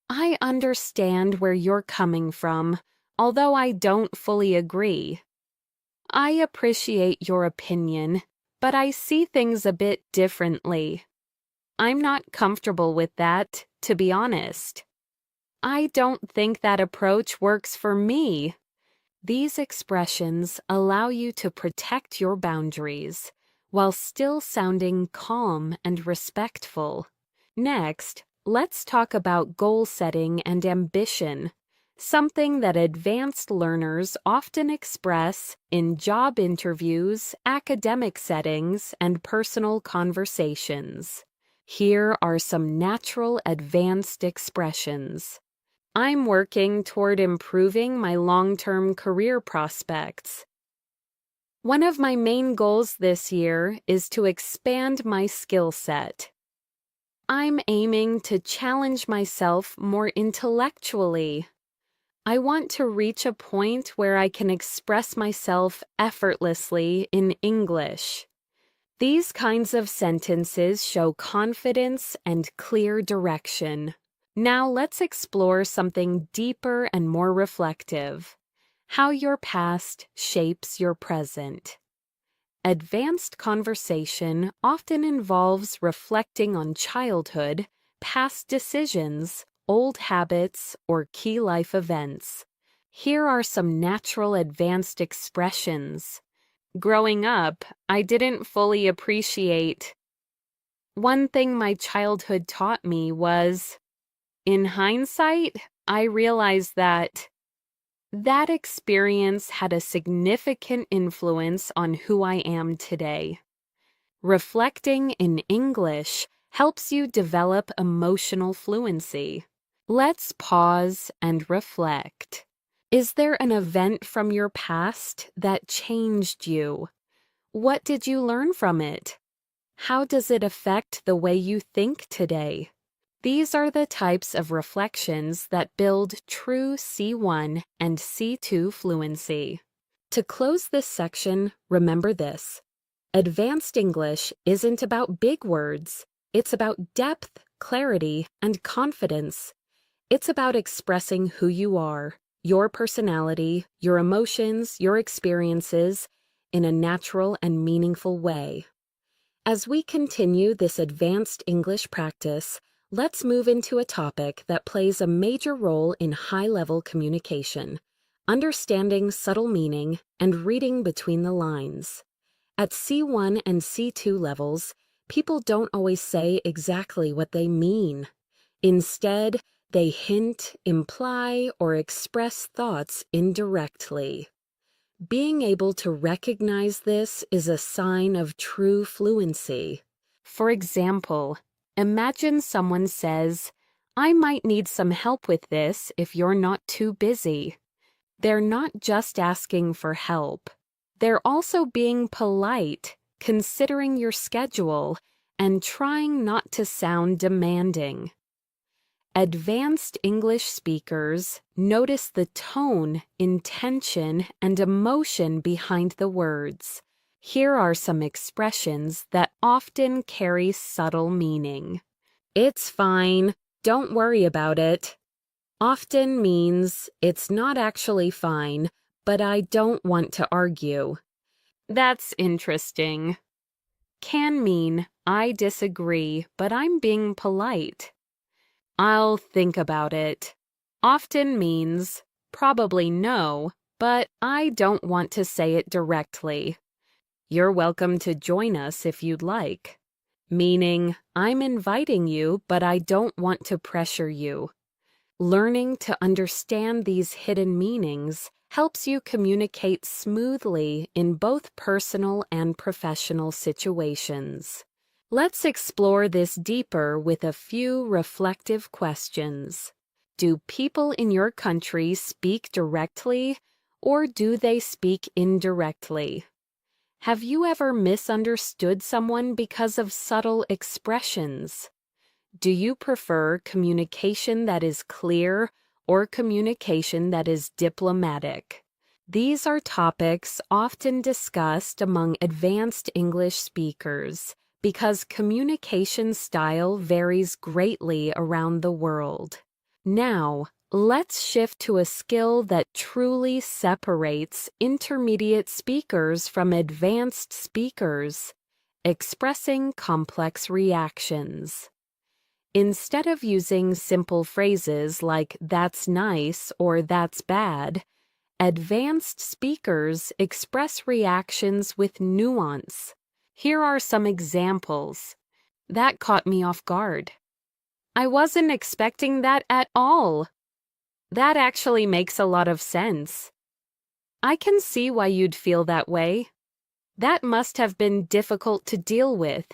I understand where you're coming from, although I don't fully agree. I appreciate your opinion, but I see things a bit differently. I'm not comfortable with that, to be honest. I don't think that approach works for me. These expressions allow you to protect your boundaries while still sounding calm and respectful. Next, let's talk about goal setting and ambition, something that advanced learners often express in job interviews, academic settings, and personal conversations. Here are some natural advanced expressions. I'm working toward improving my long-term career prospects. One of my main goals this year is to expand my skill set. I'm aiming to challenge myself more intellectually. I want to reach a point where I can express myself effortlessly in English. These kinds of sentences show confidence and clear direction. Now let's explore something deeper and more reflective: how your past shapes your present. Advanced conversation often involves reflecting on childhood, past decisions, old habits or key life events. Here are some natural advanced expressions. Growing up, I didn't fully appreciate. One thing my childhood taught me was, in hindsight, I realized that experience had a significant influence on who I am today. Reflecting in English helps you develop emotional fluency. Let's pause and reflect. Is there an event from your past that changed you? What did you learn from it? How does it affect the way you think today? These are the types of reflections that build true C1 and C2 fluency. To close this section, remember this. Advanced English isn't about big words. It's about depth, clarity, and confidence. It's about expressing who you are, your personality, your emotions, your experiences, in a natural and meaningful way. As we continue this advanced English practice, let's move into a topic that plays a major role in high-level communication, understanding subtle meaning and reading between the lines. At C1 and C2 levels, people don't always say exactly what they mean. Instead, they hint, imply, or express thoughts indirectly. Being able to recognize this is a sign of true fluency. For example, imagine someone says, "I might need some help with this if you're not too busy." They're not just asking for help. They're also being polite, considering your schedule, and trying not to sound demanding. Advanced English speakers notice the tone, intention, and emotion behind the words. Here are some expressions that often carry subtle meaning. "It's fine. Don't worry about it." Often means, "It's not actually fine, but I don't want to argue." That's interesting. Can mean, "I disagree, but I'm being polite." "I'll think about it." Often means, "Probably no, but I don't want to say it directly." "You're welcome to join us if you'd like." Meaning, "I'm inviting you, but I don't want to pressure you." Learning to understand these hidden meanings helps you communicate smoothly in both personal and professional situations. Let's explore this deeper with a few reflective questions. Do people in your country speak directly, or do they speak indirectly? Have you ever misunderstood someone because of subtle expressions? Do you prefer communication that is clear or communication that is diplomatic? These are topics often discussed among advanced English speakers because communication style varies greatly around the world. Now, let's shift to a skill that truly separates intermediate speakers from advanced speakers: expressing complex reactions. Instead of using simple phrases like "that's nice" or "that's bad," advanced speakers express reactions with nuance. Here are some examples. "That caught me off guard." "I wasn't expecting that at all." "That actually makes a lot of sense." "I can see why you'd feel that way." "That must have been difficult to deal with."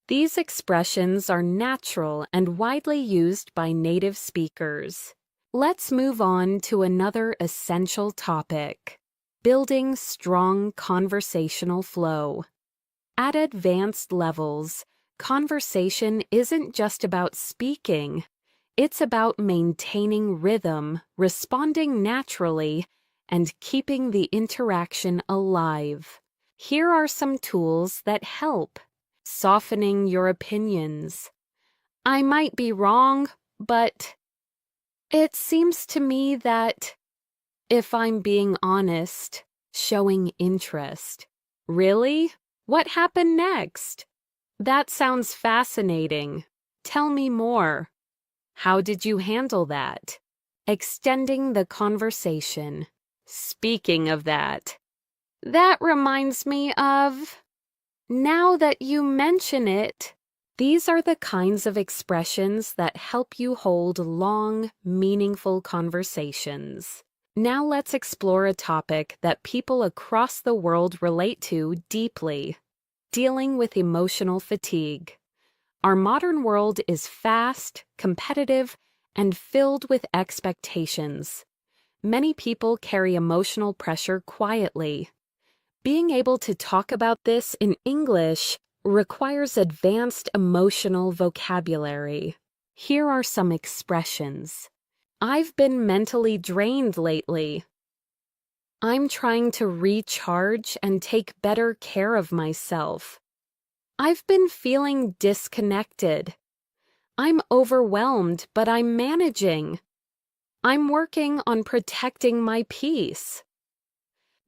These expressions are natural and widely used by native speakers. Let's move on to another essential topic: building strong conversational flow. At advanced levels, conversation isn't just about speaking. It's about maintaining rhythm, responding naturally, and keeping the interaction alive. Here are some tools that help. Softening your opinions. "I might be wrong, but it seems to me that..." If I'm being honest. Showing interest. "Really? What happened next?" "That sounds fascinating. Tell me more." How did you handle that? Extending the conversation. Speaking of that reminds me of, now that you mention it. These are the kinds of expressions that help you hold long, meaningful conversations. Now let's explore a topic that people across the world relate to deeply: dealing with emotional fatigue. Our modern world is fast, competitive, and filled with expectations. Many people carry emotional pressure quietly. Being able to talk about this in English requires advanced emotional vocabulary. Here are some expressions. I've been mentally drained lately. I'm trying to recharge and take better care of myself. I've been feeling disconnected. I'm overwhelmed, but I'm managing. I'm working on protecting my peace.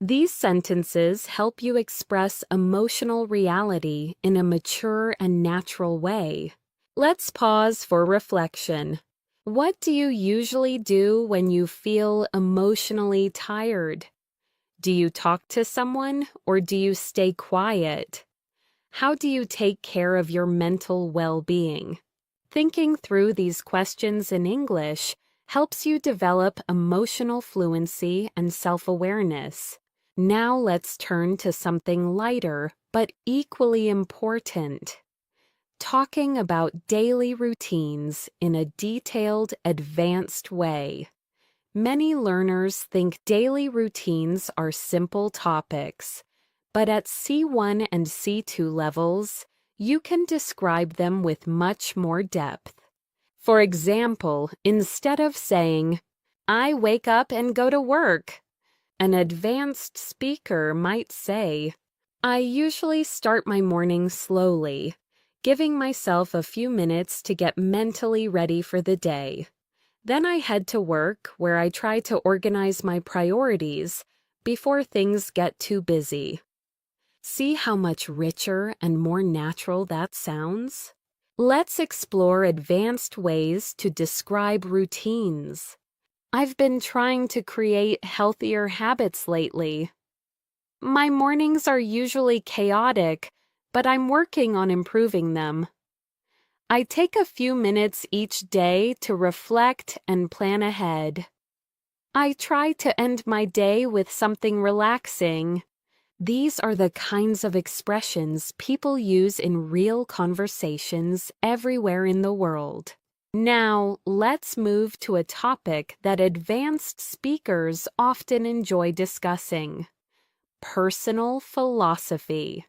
These sentences help you express emotional reality in a mature and natural way. Let's pause for reflection. What do you usually do when you feel emotionally tired? Do you talk to someone, or do you stay quiet? How do you take care of your mental well-being? Thinking through these questions in English helps you develop emotional fluency and self-awareness. Now let's turn to something lighter but equally important: talking about daily routines in a detailed, advanced way. Many learners think daily routines are simple topics, but at C1 and C2 levels, you can describe them with much more depth. For example, instead of saying, "I wake up and go to work," an advanced speaker might say, "I usually start my morning slowly, giving myself a few minutes to get mentally ready for the day. Then I head to work, where I try to organize my priorities before things get too busy." See how much richer and more natural that sounds? Let's explore advanced ways to describe routines. I've been trying to create healthier habits lately. My mornings are usually chaotic, but I'm working on improving them. I take a few minutes each day to reflect and plan ahead. I try to end my day with something relaxing. These are the kinds of expressions people use in real conversations everywhere in the world. Now, let's move to a topic that advanced speakers often enjoy discussing: personal philosophy.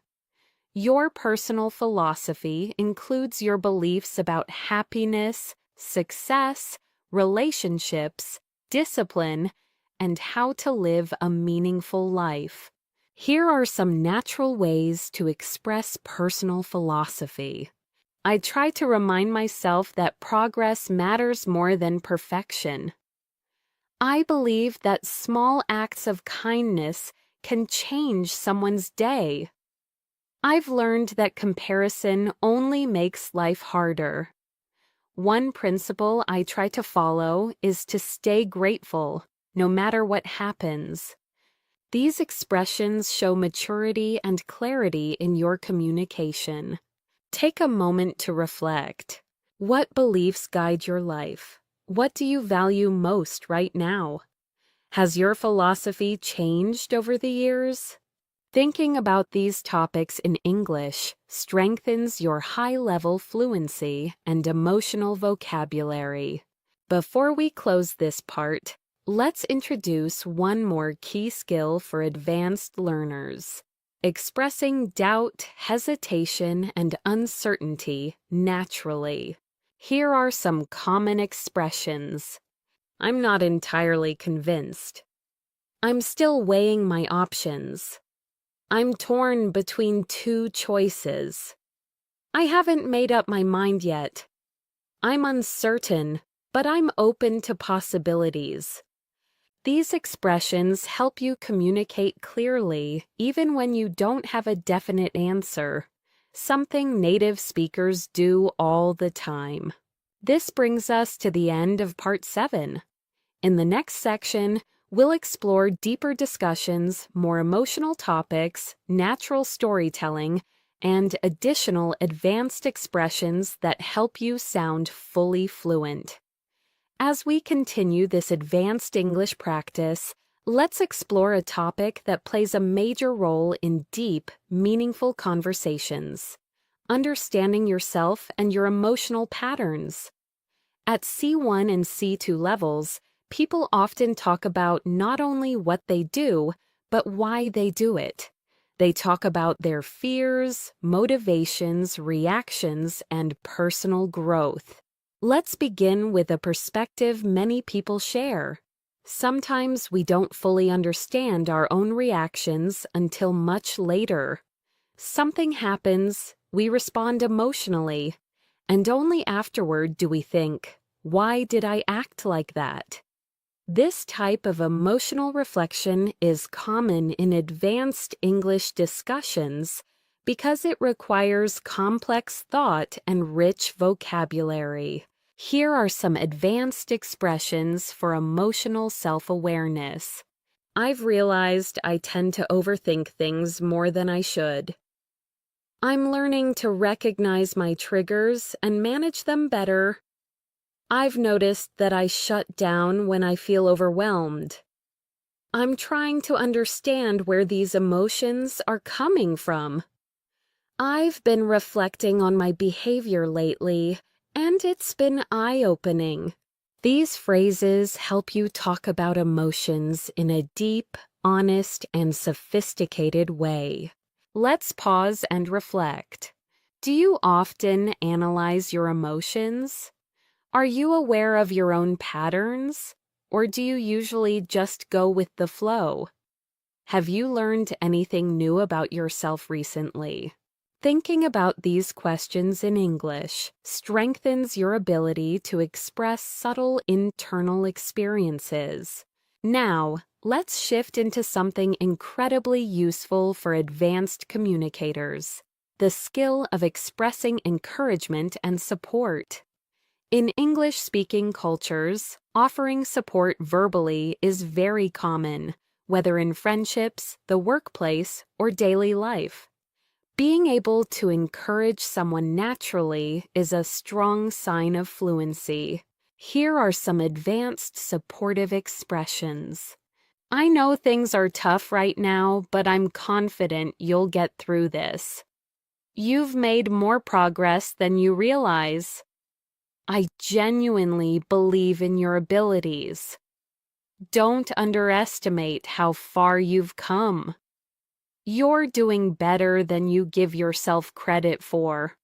Your personal philosophy includes your beliefs about happiness, success, relationships, discipline, and how to live a meaningful life. Here are some natural ways to express personal philosophy. I try to remind myself that progress matters more than perfection. I believe that small acts of kindness can change someone's day. I've learned that comparison only makes life harder. One principle I try to follow is to stay grateful, no matter what happens. These expressions show maturity and clarity in your communication. Take a moment to reflect. What beliefs guide your life? What do you value most right now? Has your philosophy changed over the years? Thinking about these topics in English strengthens your high-level fluency and emotional vocabulary. Before we close this part, let's introduce one more key skill for advanced learners: expressing doubt, hesitation, and uncertainty naturally. Here are some common expressions. I'm not entirely convinced. I'm still weighing my options. I'm torn between two choices. I haven't made up my mind yet. I'm uncertain, but I'm open to possibilities. These expressions help you communicate clearly even when you don't have a definite answer, something native speakers do all the time. This brings us to the end of Part 7. In the next section, we'll explore deeper discussions, more emotional topics, natural storytelling, and additional advanced expressions that help you sound fully fluent. As we continue this advanced English practice, let's explore a topic that plays a major role in deep, meaningful conversations: understanding yourself and your emotional patterns. At C1 and C2 levels, people often talk about not only what they do, but why they do it. They talk about their fears, motivations, reactions, and personal growth. Let's begin with a perspective many people share. Sometimes we don't fully understand our own reactions until much later. Something happens, we respond emotionally, and only afterward do we think, "Why did I act like that?" This type of emotional reflection is common in advanced English discussions because it requires complex thought and rich vocabulary. Here are some advanced expressions for emotional self-awareness. I've realized I tend to overthink things more than I should. I'm learning to recognize my triggers and manage them better. I've noticed that I shut down when I feel overwhelmed. I'm trying to understand where these emotions are coming from. I've been reflecting on my behavior lately, and it's been eye-opening. These phrases help you talk about emotions in a deep, honest, and sophisticated way. Let's pause and reflect. Do you often analyze your emotions? Are you aware of your own patterns? Or do you usually just go with the flow? Have you learned anything new about yourself recently? Thinking about these questions in English strengthens your ability to express subtle internal experiences. Now, let's shift into something incredibly useful for advanced communicators: the skill of expressing encouragement and support. In English-speaking cultures, offering support verbally is very common, whether in friendships, the workplace, or daily life. Being able to encourage someone naturally is a strong sign of fluency. Here are some advanced supportive expressions. I know things are tough right now, but I'm confident you'll get through this. You've made more progress than you realize. I genuinely believe in your abilities. Don't underestimate how far you've come. You're doing better than you give yourself credit for.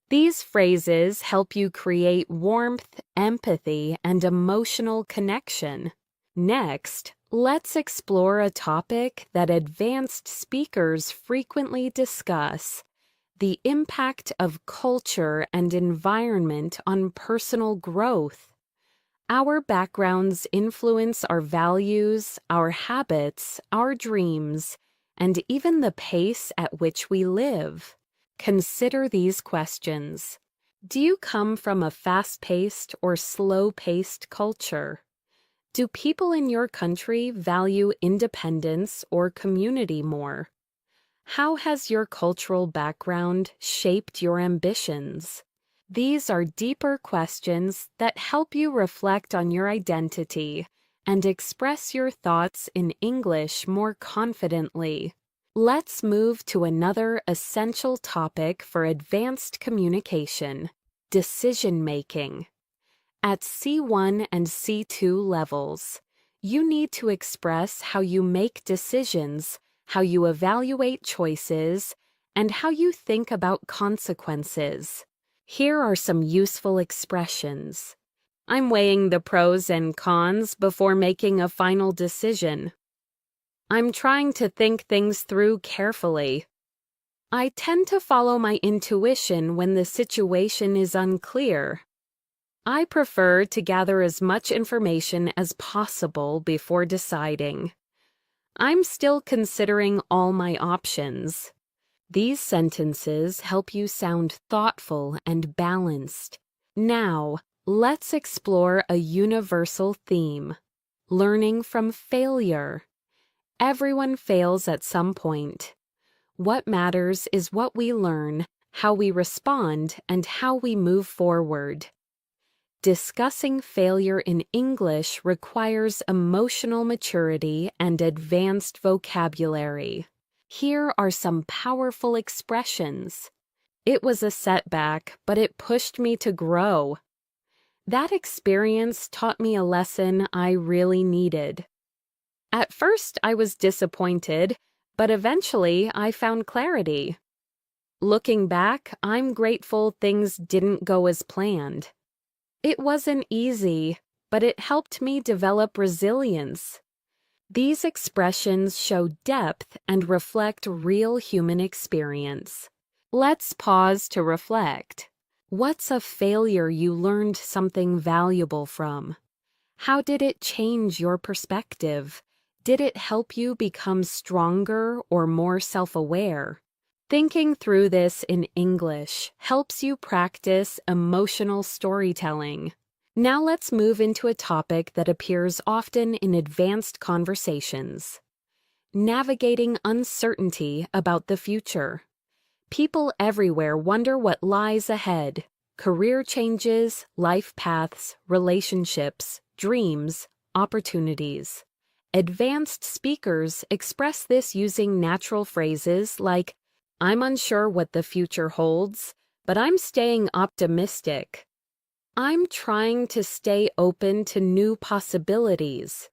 These phrases help you create warmth, empathy, and emotional connection. Next, let's explore a topic that advanced speakers frequently discuss: the impact of culture and environment on personal growth. Our backgrounds influence our values, our habits, our dreams, and even the pace at which we live. Consider these questions. Do you come from a fast-paced or slow-paced culture? Do people in your country value independence or community more? How has your cultural background shaped your ambitions? These are deeper questions that help you reflect on your identity and express your thoughts in English more confidently. Let's move to another essential topic for advanced communication: decision-making. At C1 and C2 levels, you need to express how you make decisions, how you evaluate choices, and how you think about consequences. Here are some useful expressions. I'm weighing the pros and cons before making a final decision. I'm trying to think things through carefully. I tend to follow my intuition when the situation is unclear. I prefer to gather as much information as possible before deciding. I'm still considering all my options. These sentences help you sound thoughtful and balanced. Now, let's explore a universal theme: learning from failure. Everyone fails at some point. What matters is what we learn, how we respond, and how we move forward. Discussing failure in English requires emotional maturity and advanced vocabulary. Here are some powerful expressions. It was a setback, but it pushed me to grow. That experience taught me a lesson I really needed. At first, I was disappointed, but eventually I found clarity. Looking back, I'm grateful things didn't go as planned. It wasn't easy, but it helped me develop resilience. These expressions show depth and reflect real human experience. Let's pause to reflect. What's a failure you learned something valuable from? How did it change your perspective? Did it help you become stronger or more self-aware? Thinking through this in English helps you practice emotional storytelling. Now let's move into a topic that appears often in advanced conversations: navigating uncertainty about the future. People everywhere wonder what lies ahead: career changes, life paths, relationships, dreams, opportunities. Advanced speakers express this using natural phrases like, "I'm unsure what the future holds, but I'm staying optimistic." "I'm trying to stay open to new possibilities."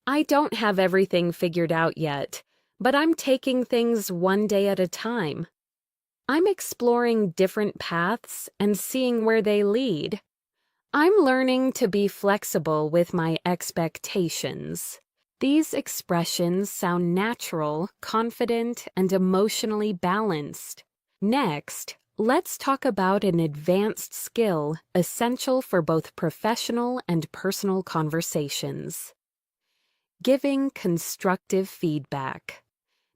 "I don't have everything figured out yet, but I'm taking things one day at a time." "I'm exploring different paths and seeing where they lead." "I'm learning to be flexible with my expectations." These expressions sound natural, confident, and emotionally balanced. Next, let's talk about an advanced skill essential for both professional and personal conversations: giving constructive feedback.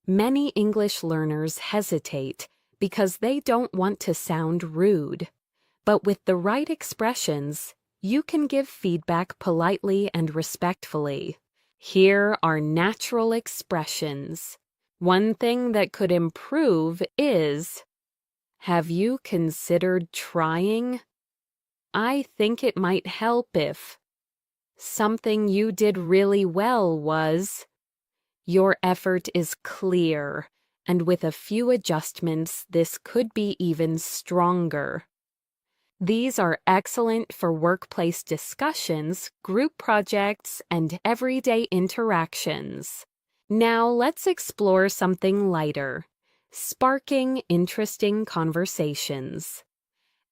Many English learners hesitate because they don't want to sound rude. But with the right expressions, you can give feedback politely and respectfully. Here are natural expressions. One thing that could improve is, "Have you considered trying?" "I think it might help if." "Something you did really well was." Your effort is clear, and with a few adjustments, this could be even stronger. These are excellent for workplace discussions, group projects, and everyday interactions. Now let's explore something lighter: sparking interesting conversations.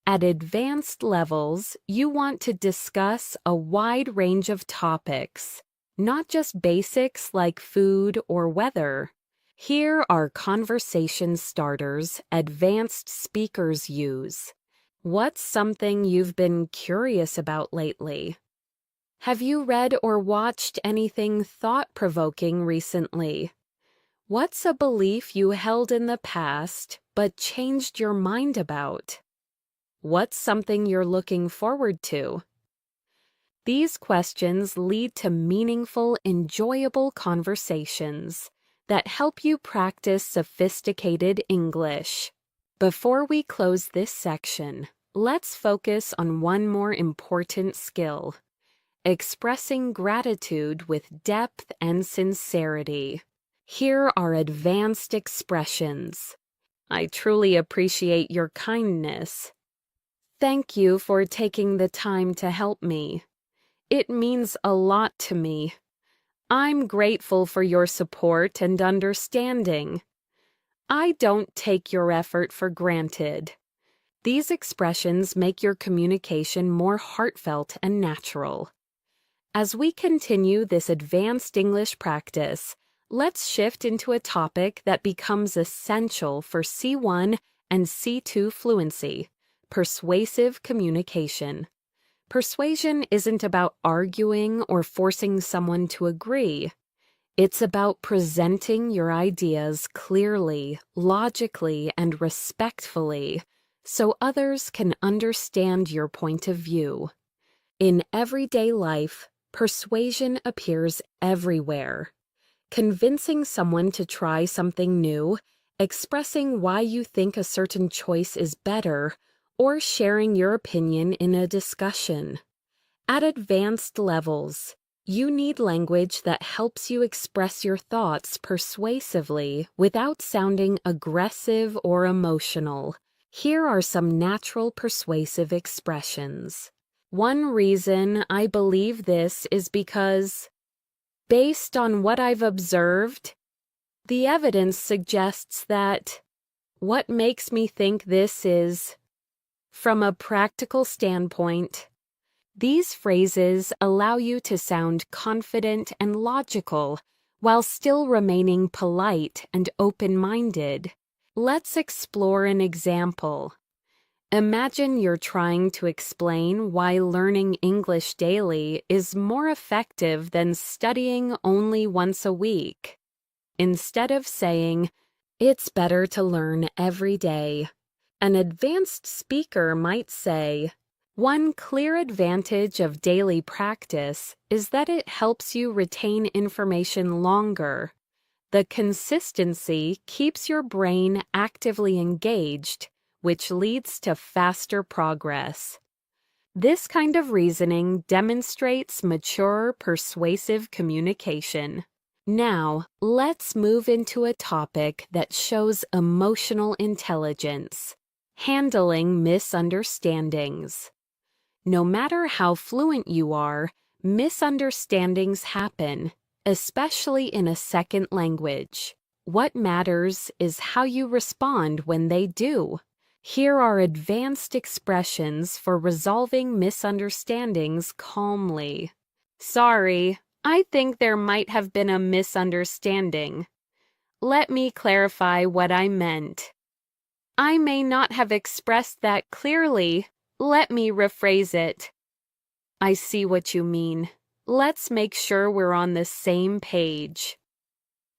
At advanced levels, you want to discuss a wide range of topics, not just basics like food or weather. Here are conversation starters advanced speakers use. What's something you've been curious about lately? Have you read or watched anything thought-provoking recently? What's a belief you held in the past but changed your mind about? What's something you're looking forward to? These questions lead to meaningful, enjoyable conversations that help you practice sophisticated English. Before we close this section, let's focus on one more important skill: expressing gratitude with depth and sincerity. Here are advanced expressions. "I truly appreciate your kindness." "Thank you for taking the time to help me. It means a lot to me." "I'm grateful for your support and understanding." "I don't take your effort for granted." These expressions make your communication more heartfelt and natural. As we continue this advanced English practice, let's shift into a topic that becomes essential for C1 and C2 fluency: persuasive communication. Persuasion isn't about arguing or forcing someone to agree. It's about presenting your ideas clearly, logically, and respectfully, so others can understand your point of view. In everyday life, persuasion appears everywhere. Convincing someone to try something new, expressing why you think a certain choice is better, or sharing your opinion in a discussion. At advanced levels, you need language that helps you express your thoughts persuasively without sounding aggressive or emotional. Here are some natural persuasive expressions. One reason I believe this is because, based on what I've observed, the evidence suggests that. What makes me think this is, from a practical standpoint. These phrases allow you to sound confident and logical while still remaining polite and open-minded. Let's explore an example. Imagine you're trying to explain why learning English daily is more effective than studying only once a week. Instead of saying, "It's better to learn every day," an advanced speaker might say, "One clear advantage of daily practice is that it helps you retain information longer. The consistency keeps your brain actively engaged, which leads to faster progress." This kind of reasoning demonstrates mature, persuasive communication. Now, let's move into a topic that shows emotional intelligence: handling misunderstandings. No matter how fluent you are, misunderstandings happen, especially in a second language. What matters is how you respond when they do. Here are advanced expressions for resolving misunderstandings calmly. "Sorry, I think there might have been a misunderstanding. Let me clarify what I meant. I may not have expressed that clearly. Let me rephrase it. I see what you mean. Let's make sure we're on the same page.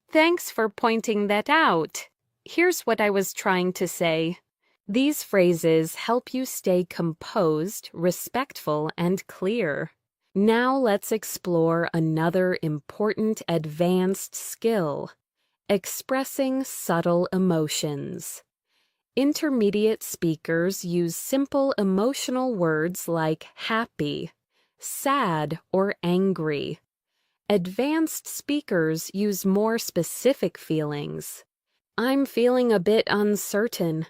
Thanks for pointing that out. Here's what I was trying to say." These phrases help you stay composed, respectful, and clear. Now let's explore another important advanced skill: expressing subtle emotions. Intermediate speakers use simple emotional words like happy, sad, or angry. Advanced speakers use more specific feelings. "I'm feeling a bit uncertain."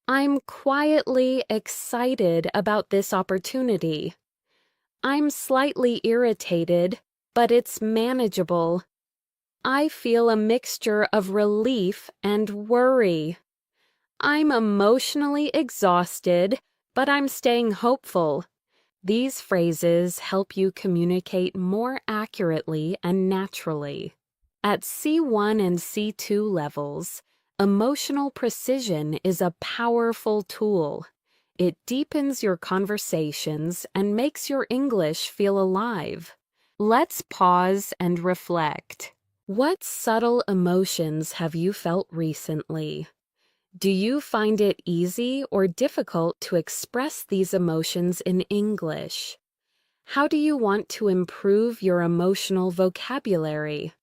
"I'm quietly excited about this opportunity." "I'm slightly irritated, but it's manageable." "I feel a mixture of relief and worry." "I'm emotionally exhausted, but I'm staying hopeful." These phrases help you communicate more accurately and naturally. At C1 and C2 levels, emotional precision is a powerful tool. It deepens your conversations and makes your English feel alive. Let's pause and reflect. What subtle emotions have you felt recently? Do you find it easy or difficult to express these emotions in English? How do you want to improve your emotional vocabulary?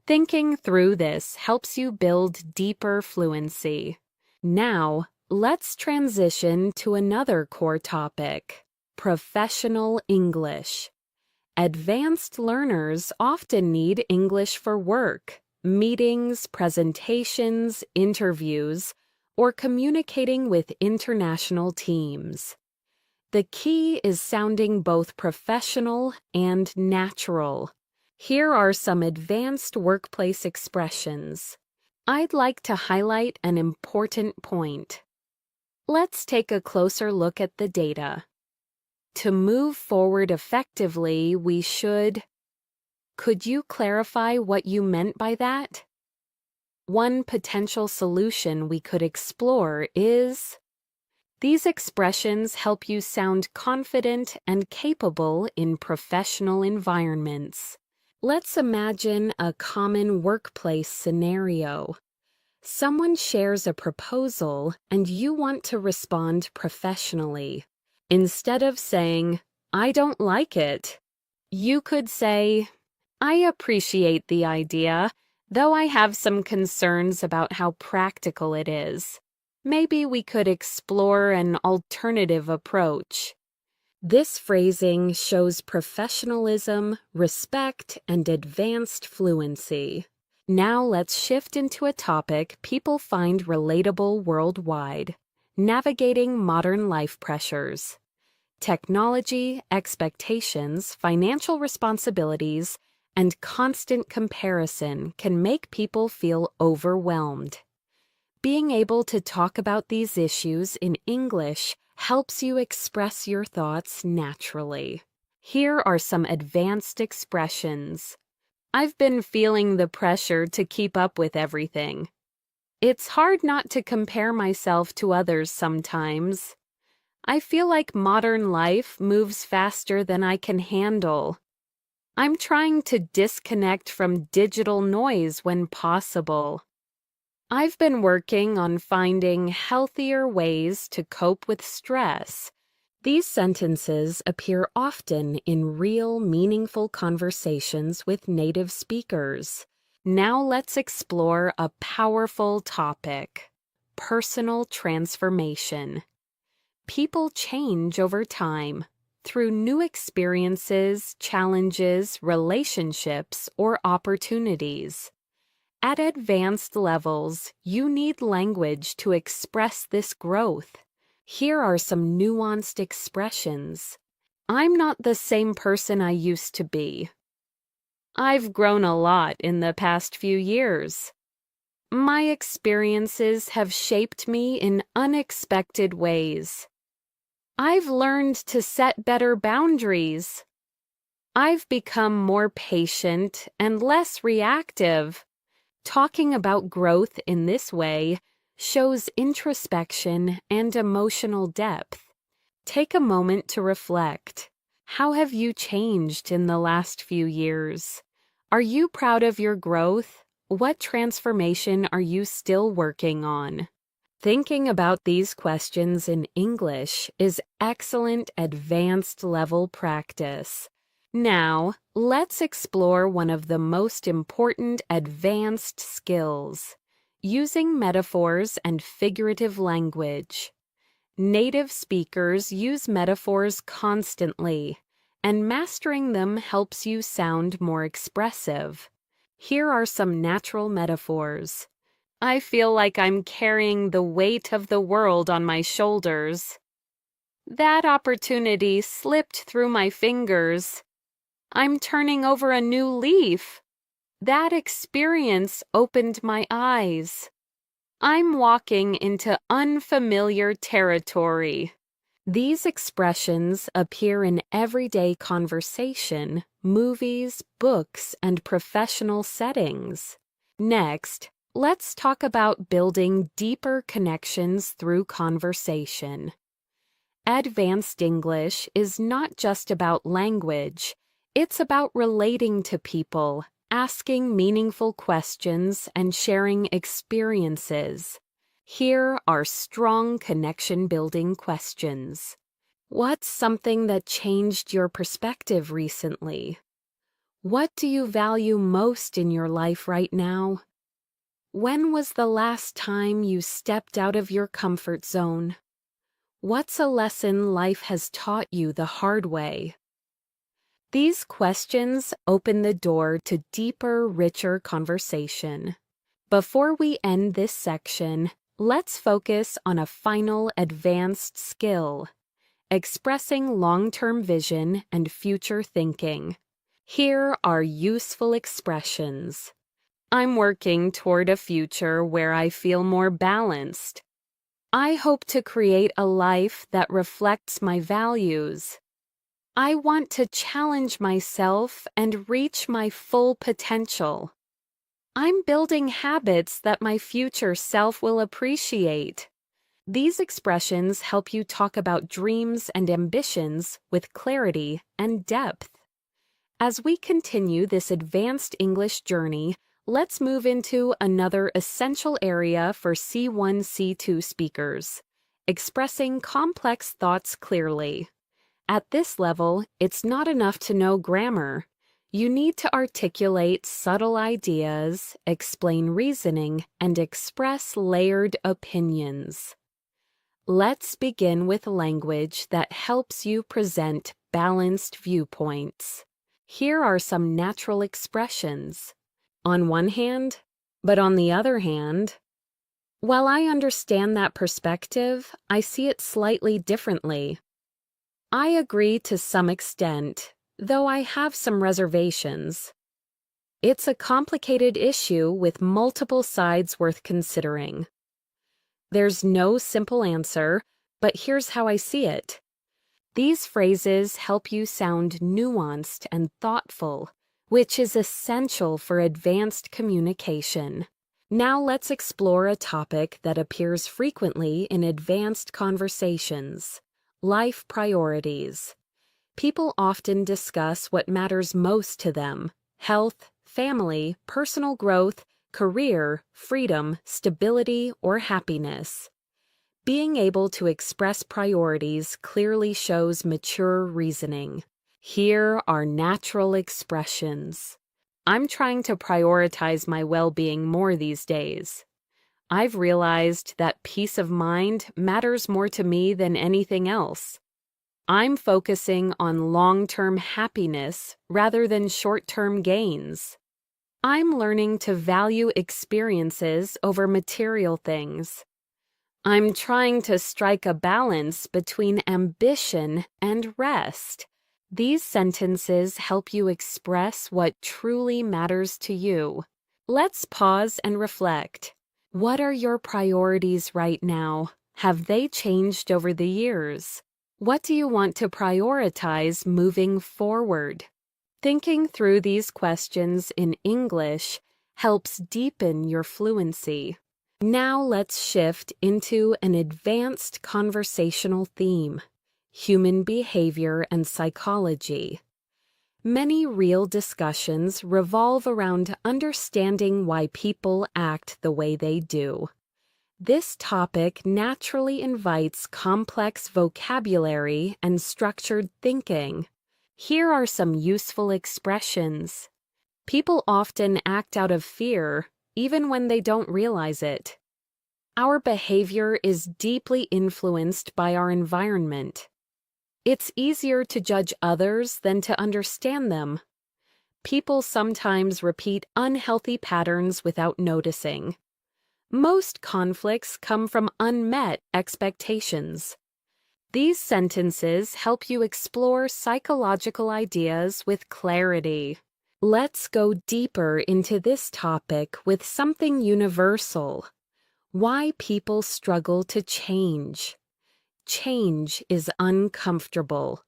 Thinking through this helps you build deeper fluency. Now, let's transition to another core topic: professional English. Advanced learners often need English for work, meetings, presentations, interviews, or communicating with international teams. The key is sounding both professional and natural. Here are some advanced workplace expressions. I'd like to highlight an important point. Let's take a closer look at the data. To move forward effectively, we should... Could you clarify what you meant by that? One potential solution we could explore is... These expressions help you sound confident and capable in professional environments. Let's imagine a common workplace scenario. Someone shares a proposal and you want to respond professionally. Instead of saying, "I don't like it," you could say, "I appreciate the idea, though I have some concerns about how practical it is. Maybe we could explore an alternative approach." This phrasing shows professionalism, respect, and advanced fluency. Now let's shift into a topic people find relatable worldwide: navigating modern life pressures. Technology, expectations, financial responsibilities, and constant comparison can make people feel overwhelmed. Being able to talk about these issues in English helps you express your thoughts naturally. Here are some advanced expressions. I've been feeling the pressure to keep up with everything. It's hard not to compare myself to others sometimes. I feel like modern life moves faster than I can handle. I'm trying to disconnect from digital noise when possible. I've been working on finding healthier ways to cope with stress. These sentences appear often in real, meaningful conversations with native speakers. Now let's explore a powerful topic: personal transformation. People change over time through new experiences, challenges, relationships, or opportunities. At advanced levels, you need language to express this growth. Here are some nuanced expressions. I'm not the same person I used to be. I've grown a lot in the past few years. My experiences have shaped me in unexpected ways. I've learned to set better boundaries. I've become more patient and less reactive. Talking about growth in this way shows introspection and emotional depth. Take a moment to reflect. How have you changed in the last few years? Are you proud of your growth? What transformation are you still working on? Thinking about these questions in English is excellent advanced level practice. Now, let's explore one of the most important advanced skills: using metaphors and figurative language. Native speakers use metaphors constantly, and mastering them helps you sound more expressive. Here are some natural metaphors. I feel like I'm carrying the weight of the world on my shoulders. That opportunity slipped through my fingers. I'm turning over a new leaf. That experience opened my eyes. I'm walking into unfamiliar territory. These expressions appear in everyday conversation, movies, books, and professional settings. Next, let's talk about building deeper connections through conversation. Advanced English is not just about language. It's about relating to people, asking meaningful questions, and sharing experiences. Here are strong connection-building questions. What's something that changed your perspective recently? What do you value most in your life right now? When was the last time you stepped out of your comfort zone? What's a lesson life has taught you the hard way? These questions open the door to deeper, richer conversation. Before we end this section, let's focus on a final advanced skill: expressing long-term vision and future thinking. Here are useful expressions. I'm working toward a future where I feel more balanced. I hope to create a life that reflects my values. I want to challenge myself and reach my full potential. I'm building habits that my future self will appreciate. These expressions help you talk about dreams and ambitions with clarity and depth. As we continue this advanced English journey, let's move into another essential area for C1, C2 speakers: expressing complex thoughts clearly. At this level, it's not enough to know grammar. You need to articulate subtle ideas, explain reasoning, and express layered opinions. Let's begin with language that helps you present balanced viewpoints. Here are some natural expressions. On one hand, but on the other hand. While I understand that perspective, I see it slightly differently. I agree to some extent, though I have some reservations. It's a complicated issue with multiple sides worth considering. There's no simple answer, but here's how I see it. These phrases help you sound nuanced and thoughtful, which is essential for advanced communication. Now let's explore a topic that appears frequently in advanced conversations: life priorities. People often discuss what matters most to them: health, family, personal growth, career, freedom, stability, or happiness. Being able to express priorities clearly shows mature reasoning. Here are natural expressions. I'm trying to prioritize my well-being more these days. I've realized that peace of mind matters more to me than anything else. I'm focusing on long-term happiness rather than short-term gains. I'm learning to value experiences over material things. I'm trying to strike a balance between ambition and rest. These sentences help you express what truly matters to you. Let's pause and reflect. What are your priorities right now? Have they changed over the years? What do you want to prioritize moving forward? Thinking through these questions in English helps deepen your fluency. Now let's shift into an advanced conversational theme: human behavior and psychology. Many real discussions revolve around understanding why people act the way they do. This topic naturally invites complex vocabulary and structured thinking. Here are some useful expressions. People often act out of fear, even when they don't realize it. Our behavior is deeply influenced by our environment. It's easier to judge others than to understand them. People sometimes repeat unhealthy patterns without noticing. Most conflicts come from unmet expectations. These sentences help you explore psychological ideas with clarity. Let's go deeper into this topic with something universal: why people struggle to change. Change is uncomfortable.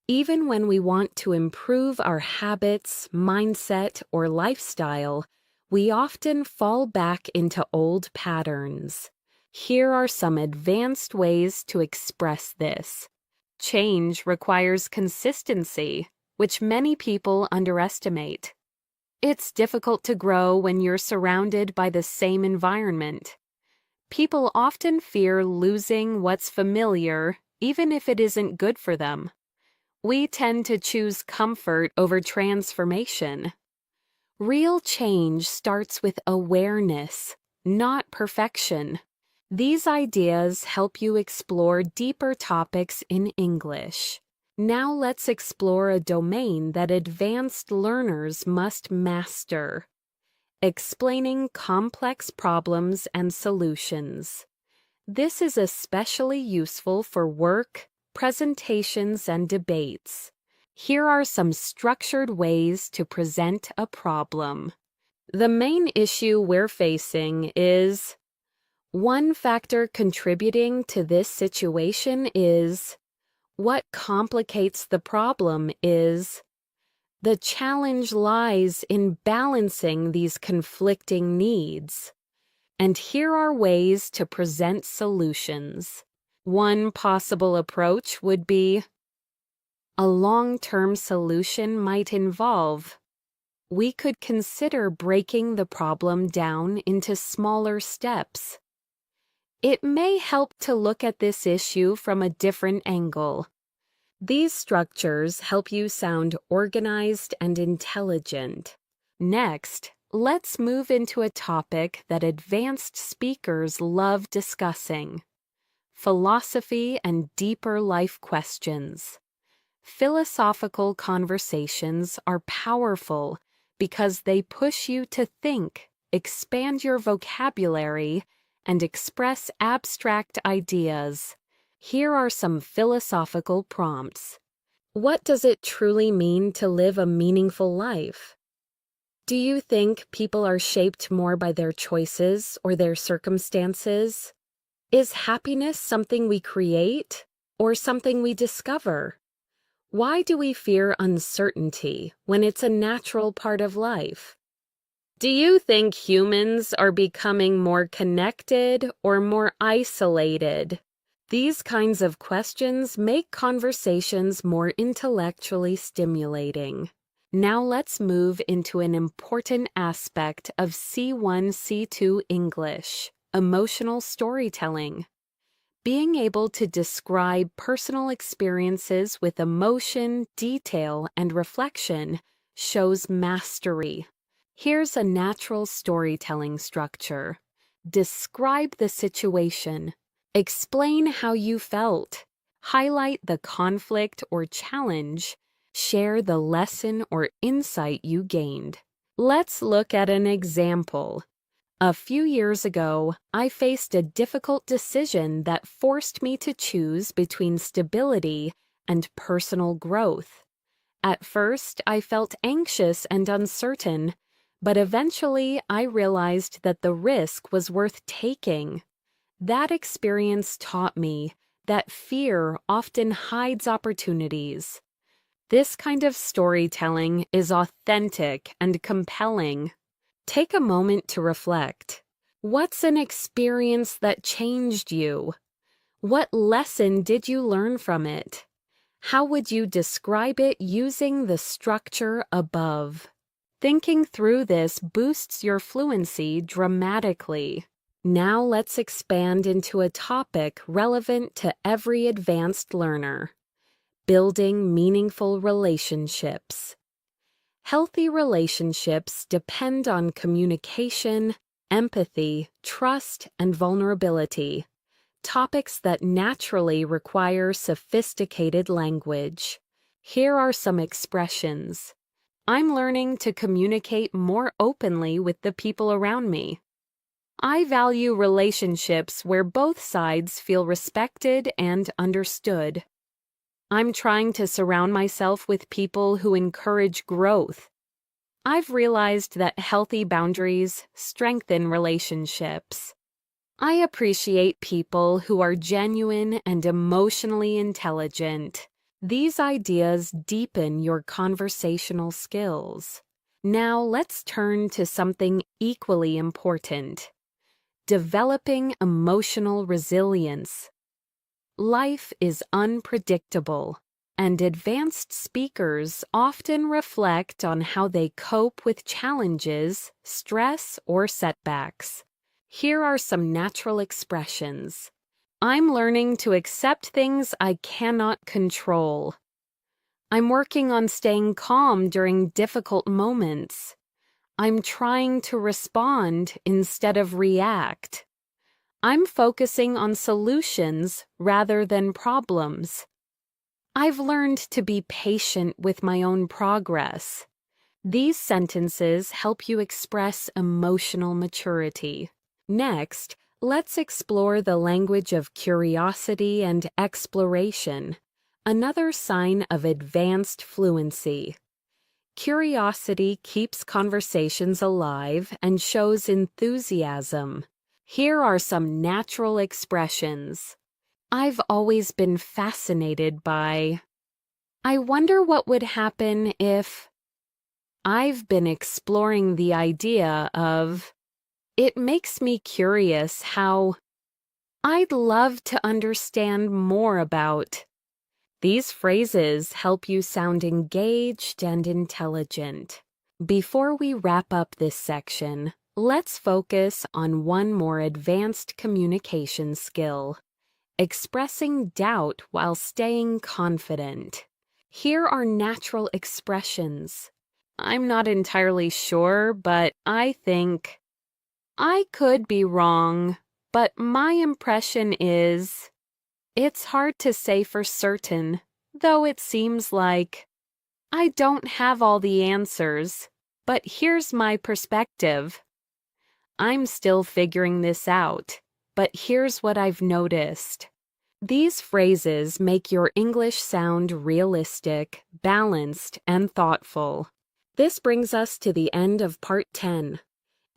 Even when we want to improve our habits, mindset, or lifestyle, we often fall back into old patterns. Here are some advanced ways to express this. Change requires consistency, which many people underestimate. It's difficult to grow when you're surrounded by the same environment. People often fear losing what's familiar, even if it isn't good for them. We tend to choose comfort over transformation. Real change starts with awareness, not perfection. These ideas help you explore deeper topics in English. Now let's explore a domain that advanced learners must master: explaining complex problems and solutions. This is especially useful for work, presentations, and debates. Here are some structured ways to present a problem. The main issue we're facing is: one factor contributing to this situation is. What complicates the problem is. The challenge lies in balancing these conflicting needs. And here are ways to present solutions. One possible approach would be: a long-term solution might involve. we could consider breaking the problem down into smaller steps. It may help to look at this issue from a different angle. These structures help you sound organized and intelligent. Next, let's move into a topic that advanced speakers love discussing: philosophy and deeper life questions. Philosophical conversations are powerful because they push you to think, expand your vocabulary, and express abstract ideas. Here are some philosophical prompts. What does it truly mean to live a meaningful life? Do you think people are shaped more by their choices or their circumstances? Is happiness something we create or something we discover? Why do we fear uncertainty when it's a natural part of life? Do you think humans are becoming more connected or more isolated? These kinds of questions make conversations more intellectually stimulating. Now let's move into an important aspect of C1, C2 English: emotional storytelling. Being able to describe personal experiences with emotion, detail, and reflection shows mastery. Here's a natural storytelling structure. Describe the situation. Explain how you felt. Highlight the conflict or challenge. Share the lesson or insight you gained. Let's look at an example. A few years ago, I faced a difficult decision that forced me to choose between stability and personal growth. At first, I felt anxious and uncertain, but eventually I realized that the risk was worth taking. That experience taught me that fear often hides opportunities. This kind of storytelling is authentic and compelling. Take a moment to reflect. What's an experience that changed you? What lesson did you learn from it? How would you describe it using the structure above? Thinking through this boosts your fluency dramatically. Now let's expand into a topic relevant to every advanced learner: building meaningful relationships. Healthy relationships depend on communication, empathy, trust, and vulnerability, topics that naturally require sophisticated language. Here are some expressions. I'm learning to communicate more openly with the people around me. I value relationships where both sides feel respected and understood. I'm trying to surround myself with people who encourage growth. I've realized that healthy boundaries strengthen relationships. I appreciate people who are genuine and emotionally intelligent. These ideas deepen your conversational skills. Now let's turn to something equally important: developing emotional resilience. Life is unpredictable, and advanced speakers often reflect on how they cope with challenges, stress, or setbacks. Here are some natural expressions. I'm learning to accept things I cannot control. I'm working on staying calm during difficult moments. I'm trying to respond instead of react. I'm focusing on solutions rather than problems. I've learned to be patient with my own progress. These sentences help you express emotional maturity. Next, let's explore the language of curiosity and exploration, another sign of advanced fluency. Curiosity keeps conversations alive and shows enthusiasm. Here are some natural expressions. I've always been fascinated by. I wonder what would happen if. I've been exploring the idea of. It makes me curious how. I'd love to understand more about. These phrases help you sound engaged and intelligent. Before we wrap up this section, let's focus on one more advanced communication skill: expressing doubt while staying confident. Here are natural expressions. I'm not entirely sure, but I think. I could be wrong, but my impression is. It's hard to say for certain, though it seems like. I don't have all the answers, but here's my perspective. I'm still figuring this out, but here's what I've noticed. These phrases make your English sound realistic, balanced, and thoughtful. This brings us to the end of Part 10.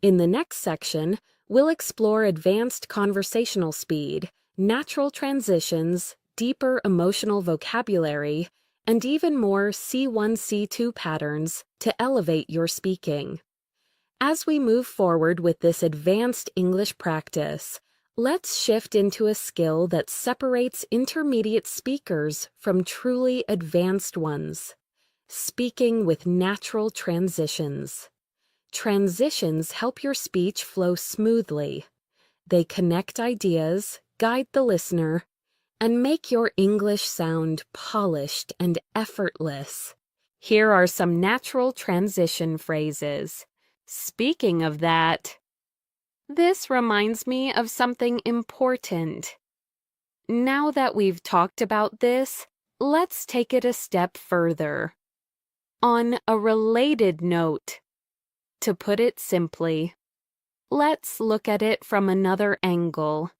In the next section, we'll explore advanced conversational speed, natural transitions, deeper emotional vocabulary, and even more C1, C2 patterns to elevate your speaking. As we move forward with this advanced English practice, let's shift into a skill that separates intermediate speakers from truly advanced ones: speaking with natural transitions. Transitions help your speech flow smoothly. They connect ideas, guide the listener, and make your English sound polished and effortless. Here are some natural transition phrases. Speaking of that, this reminds me of something important. Now that we've talked about this, let's take it a step further. On a related note, to put it simply, let's look at it from another angle.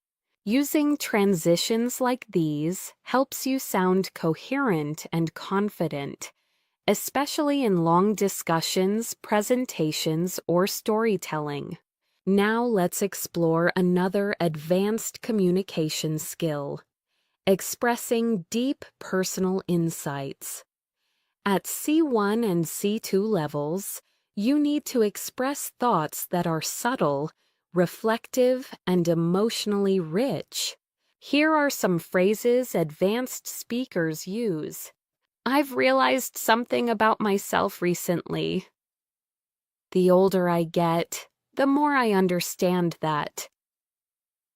Using transitions like these helps you sound coherent and confident, especially in long discussions, presentations, or storytelling. Now let's explore another advanced communication skill: expressing deep personal insights. At C1 and C2 levels, you need to express thoughts that are subtle, reflective, and emotionally rich. Here are some phrases advanced speakers use. I've realized something about myself recently. The older I get, the more I understand that.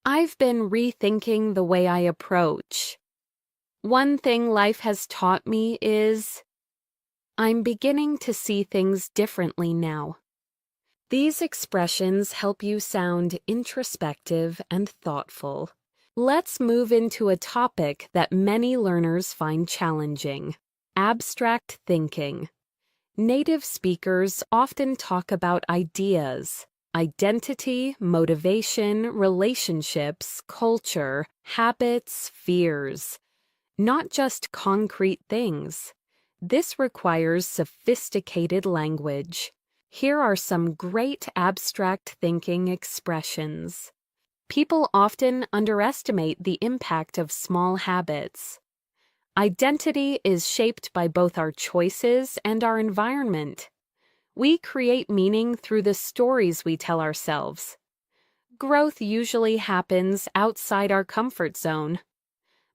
I've been rethinking the way I approach. One thing life has taught me is I'm beginning to see things differently now. These expressions help you sound introspective and thoughtful. Let's move into a topic that many learners find challenging: abstract thinking. Native speakers often talk about ideas, identity, motivation, relationships, culture, habits, fears, not just concrete things. This requires sophisticated language. Here are some great abstract thinking expressions. People often underestimate the impact of small habits. Identity is shaped by both our choices and our environment. We create meaning through the stories we tell ourselves. Growth usually happens outside our comfort zone.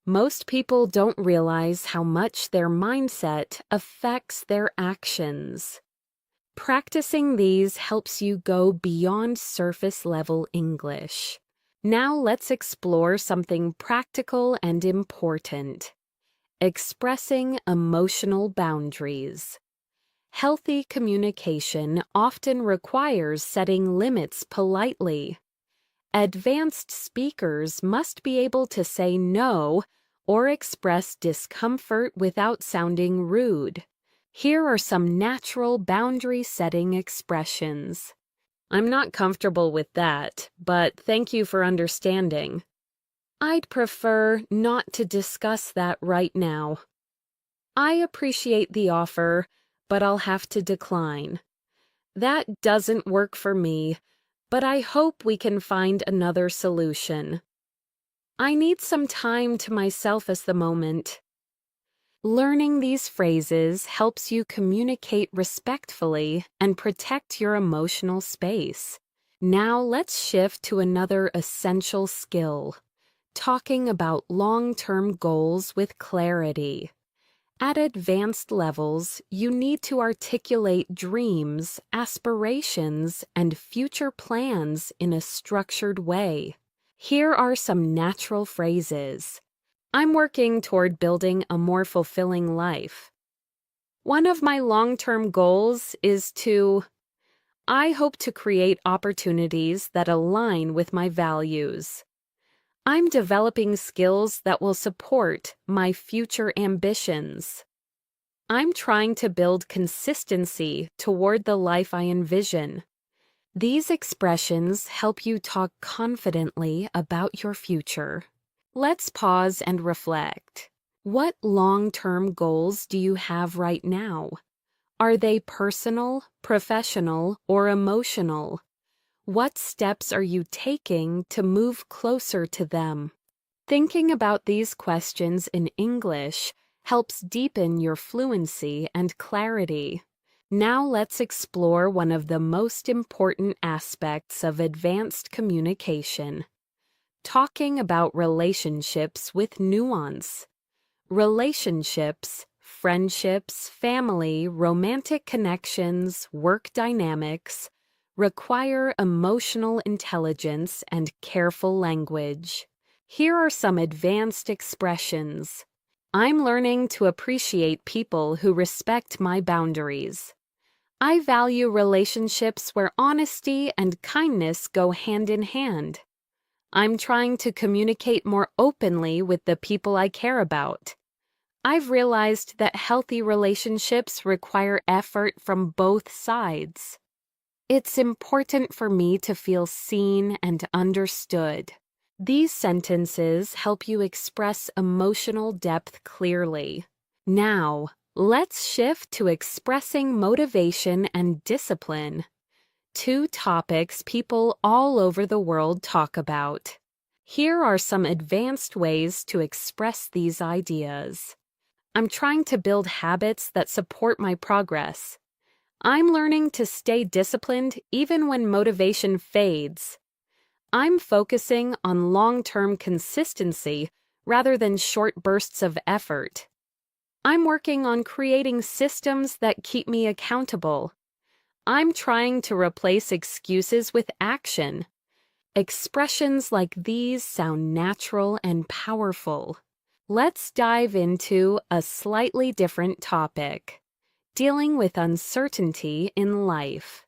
Most people don't realize how much their mindset affects their actions. Practicing these helps you go beyond surface-level English. Now let's explore something practical and important: expressing emotional boundaries. Healthy communication often requires setting limits politely. Advanced speakers must be able to say no or express discomfort without sounding rude. Here are some natural boundary-setting expressions. I'm not comfortable with that, but thank you for understanding. I'd prefer not to discuss that right now. I appreciate the offer, but I'll have to decline. That doesn't work for me, but I hope we can find another solution. I need some time to myself at the moment. Learning these phrases helps you communicate respectfully and protect your emotional space. Now let's shift to another essential skill: talking about long-term goals with clarity. At advanced levels, you need to articulate dreams, aspirations, and future plans in a structured way. Here are some natural phrases. I'm working toward building a more fulfilling life. One of my long-term goals is to... I hope to create opportunities that align with my values. I'm developing skills that will support my future ambitions. I'm trying to build consistency toward the life I envision. These expressions help you talk confidently about your future. Let's pause and reflect. What long-term goals do you have right now? Are they personal, professional, or emotional? What steps are you taking to move closer to them? Thinking about these questions in English helps deepen your fluency and clarity. Now let's explore one of the most important aspects of advanced communication: talking about relationships with nuance. Relationships, friendships, family, romantic connections, work dynamics require emotional intelligence and careful language. Here are some advanced expressions. I'm learning to appreciate people who respect my boundaries. I value relationships where honesty and kindness go hand in hand. I'm trying to communicate more openly with the people I care about. I've realized that healthy relationships require effort from both sides. It's important for me to feel seen and understood. These sentences help you express emotional depth clearly. Now, let's shift to expressing motivation and discipline, two topics people all over the world talk about. Here are some advanced ways to express these ideas. I'm trying to build habits that support my progress. I'm learning to stay disciplined even when motivation fades. I'm focusing on long-term consistency rather than short bursts of effort. I'm working on creating systems that keep me accountable. I'm trying to replace excuses with action. Expressions like these sound natural and powerful. Let's dive into a slightly different topic: dealing with uncertainty in life.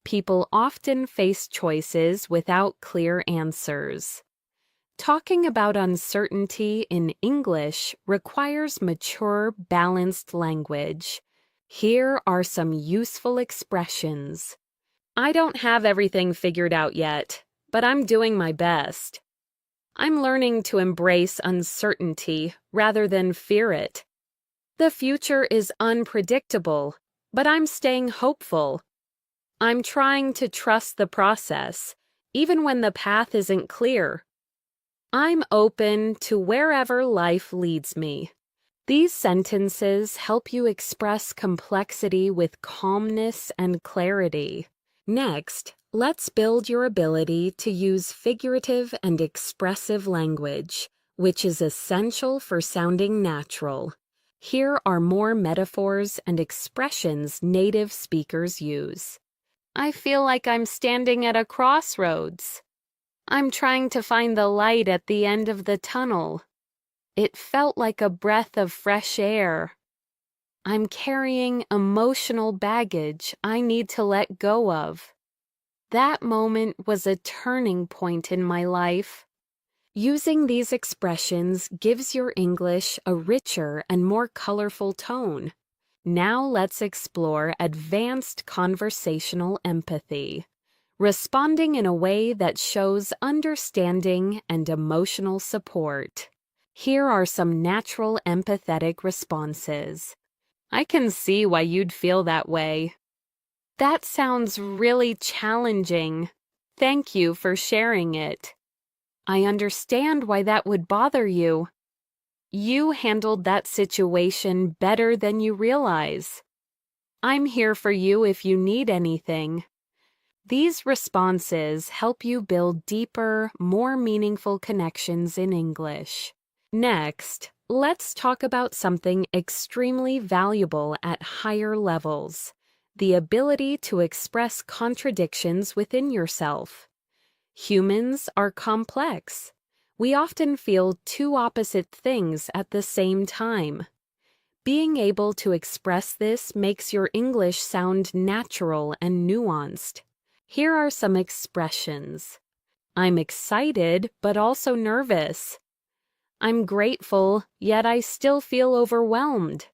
People often face choices without clear answers. Talking about uncertainty in English requires mature, balanced language. Here are some useful expressions. I don't have everything figured out yet, but I'm doing my best. I'm learning to embrace uncertainty rather than fear it. The future is unpredictable, but I'm staying hopeful. I'm trying to trust the process, even when the path isn't clear. I'm open to wherever life leads me. These sentences help you express complexity with calmness and clarity. Next, let's build your ability to use figurative and expressive language, which is essential for sounding natural. Here are more metaphors and expressions native speakers use. I feel like I'm standing at a crossroads. I'm trying to find the light at the end of the tunnel. It felt like a breath of fresh air. I'm carrying emotional baggage I need to let go of. That moment was a turning point in my life. Using these expressions gives your English a richer and more colorful tone. Now let's explore advanced conversational empathy, responding in a way that shows understanding and emotional support. Here are some natural empathetic responses. I can see why you'd feel that way. That sounds really challenging. Thank you for sharing it. I understand why that would bother you. You handled that situation better than you realize. I'm here for you if you need anything. These responses help you build deeper, more meaningful connections in English. Next, let's talk about something extremely valuable at higher levels: the ability to express contradictions within yourself. Humans are complex. We often feel two opposite things at the same time. Being able to express this makes your English sound natural and nuanced. Here are some expressions. I'm excited, but also nervous. I'm grateful, yet I still feel overwhelmed.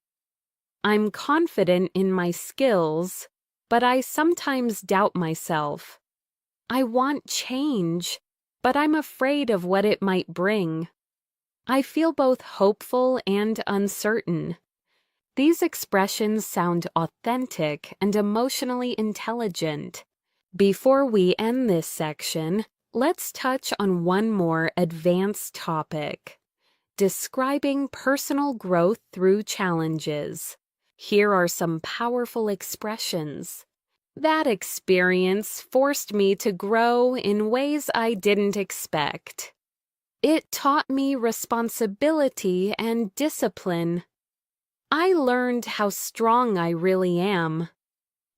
I'm confident in my skills, but I sometimes doubt myself. I want change, but I'm afraid of what it might bring. I feel both hopeful and uncertain. These expressions sound authentic and emotionally intelligent. Before we end this section, let's touch on one more advanced topic: describing personal growth through challenges. Here are some powerful expressions. That experience forced me to grow in ways I didn't expect. It taught me responsibility and discipline. I learned how strong I really am.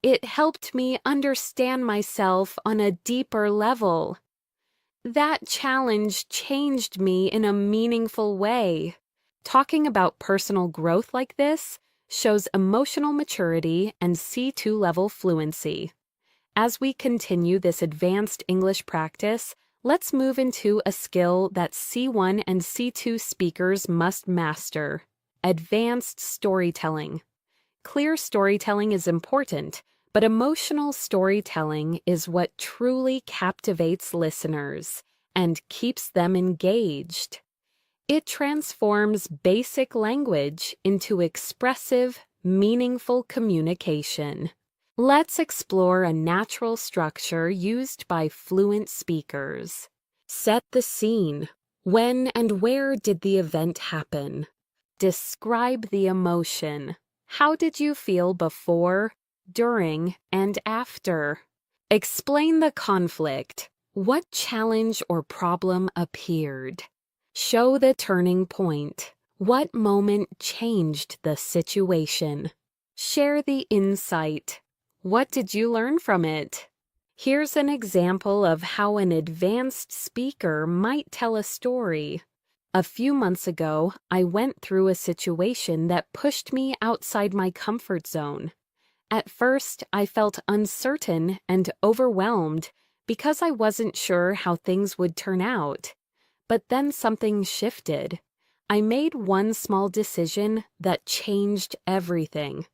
It helped me understand myself on a deeper level. That challenge changed me in a meaningful way. Talking about personal growth like this shows emotional maturity and C2 level fluency. As we continue this advanced English practice, let's move into a skill that C1 and C2 speakers must master: advanced storytelling. Clear storytelling is important, but emotional storytelling is what truly captivates listeners and keeps them engaged. It transforms basic language into expressive, meaningful communication. Let's explore a natural structure used by fluent speakers. Set the scene. When and where did the event happen? Describe the emotion. How did you feel before, during, and after? Explain the conflict. What challenge or problem appeared? Show the turning point. What moment changed the situation? Share the insight. What did you learn from it? Here's an example of how an advanced speaker might tell a story. A few months ago, I went through a situation that pushed me outside my comfort zone. At first, I felt uncertain and overwhelmed because I wasn't sure how things would turn out. But then something shifted. I made one small decision that changed everything.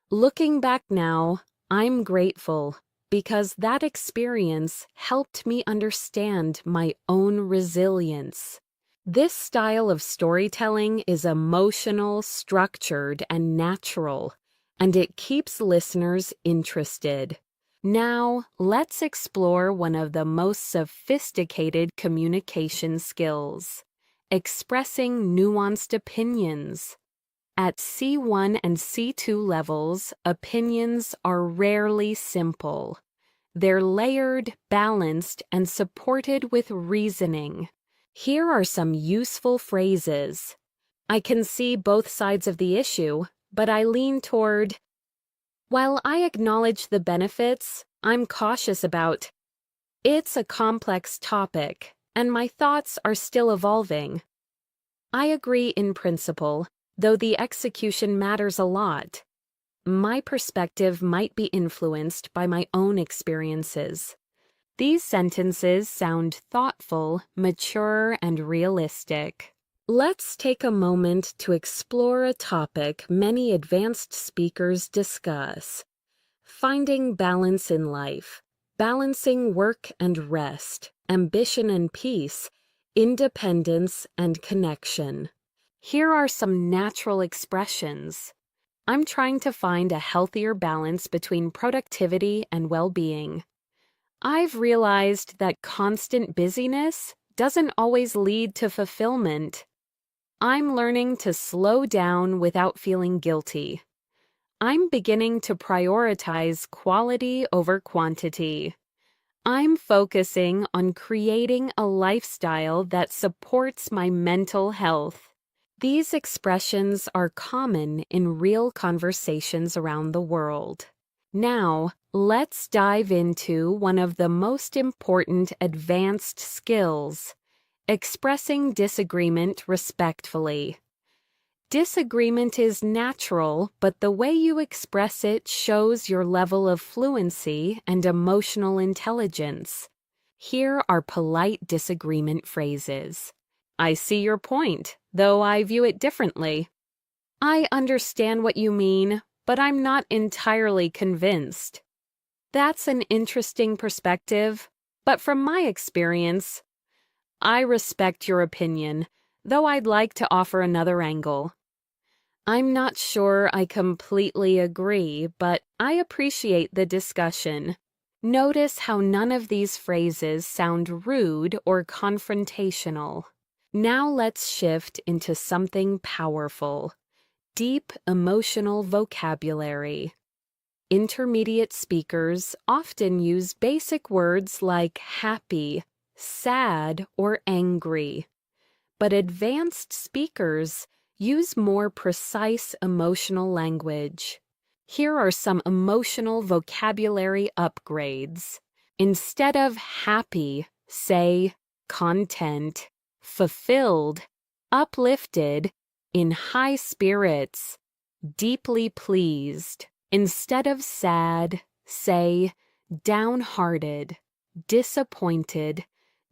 Looking back now, I'm grateful because that experience helped me understand my own resilience. This style of storytelling is emotional, structured, and natural, and it keeps listeners interested. Now, let's explore one of the most sophisticated communication skills: expressing nuanced opinions. At C1 and C2 levels, opinions are rarely simple. They're layered, balanced, and supported with reasoning. Here are some useful phrases. I can see both sides of the issue, but I lean toward. While I acknowledge the benefits, I'm cautious about. It's a complex topic, and my thoughts are still evolving. I agree in principle, though the execution matters a lot. My perspective might be influenced by my own experiences. These sentences sound thoughtful, mature, and realistic. Let's take a moment to explore a topic many advanced speakers discuss: finding balance in life, balancing work and rest, ambition and peace, independence and connection. Here are some natural expressions. I'm trying to find a healthier balance between productivity and well-being. I've realized that constant busyness doesn't always lead to fulfillment. I'm learning to slow down without feeling guilty. I'm beginning to prioritize quality over quantity. I'm focusing on creating a lifestyle that supports my mental health. These expressions are common in real conversations around the world. Now, let's dive into one of the most important advanced skills: expressing disagreement respectfully. Disagreement is natural, but the way you express it shows your level of fluency and emotional intelligence. Here are polite disagreement phrases. I see your point, though I view it differently. I understand what you mean, but I'm not entirely convinced. That's an interesting perspective, but from my experience, I respect your opinion, though I'd like to offer another angle. I'm not sure I completely agree, but I appreciate the discussion. Notice how none of these phrases sound rude or confrontational. Now let's shift into something powerful: deep emotional vocabulary. Intermediate speakers often use basic words like happy, sad, or angry. But advanced speakers use more precise emotional language. Here are some emotional vocabulary upgrades. Instead of happy, say content, fulfilled, uplifted, in high spirits, deeply pleased. Instead of sad, say downhearted, disappointed,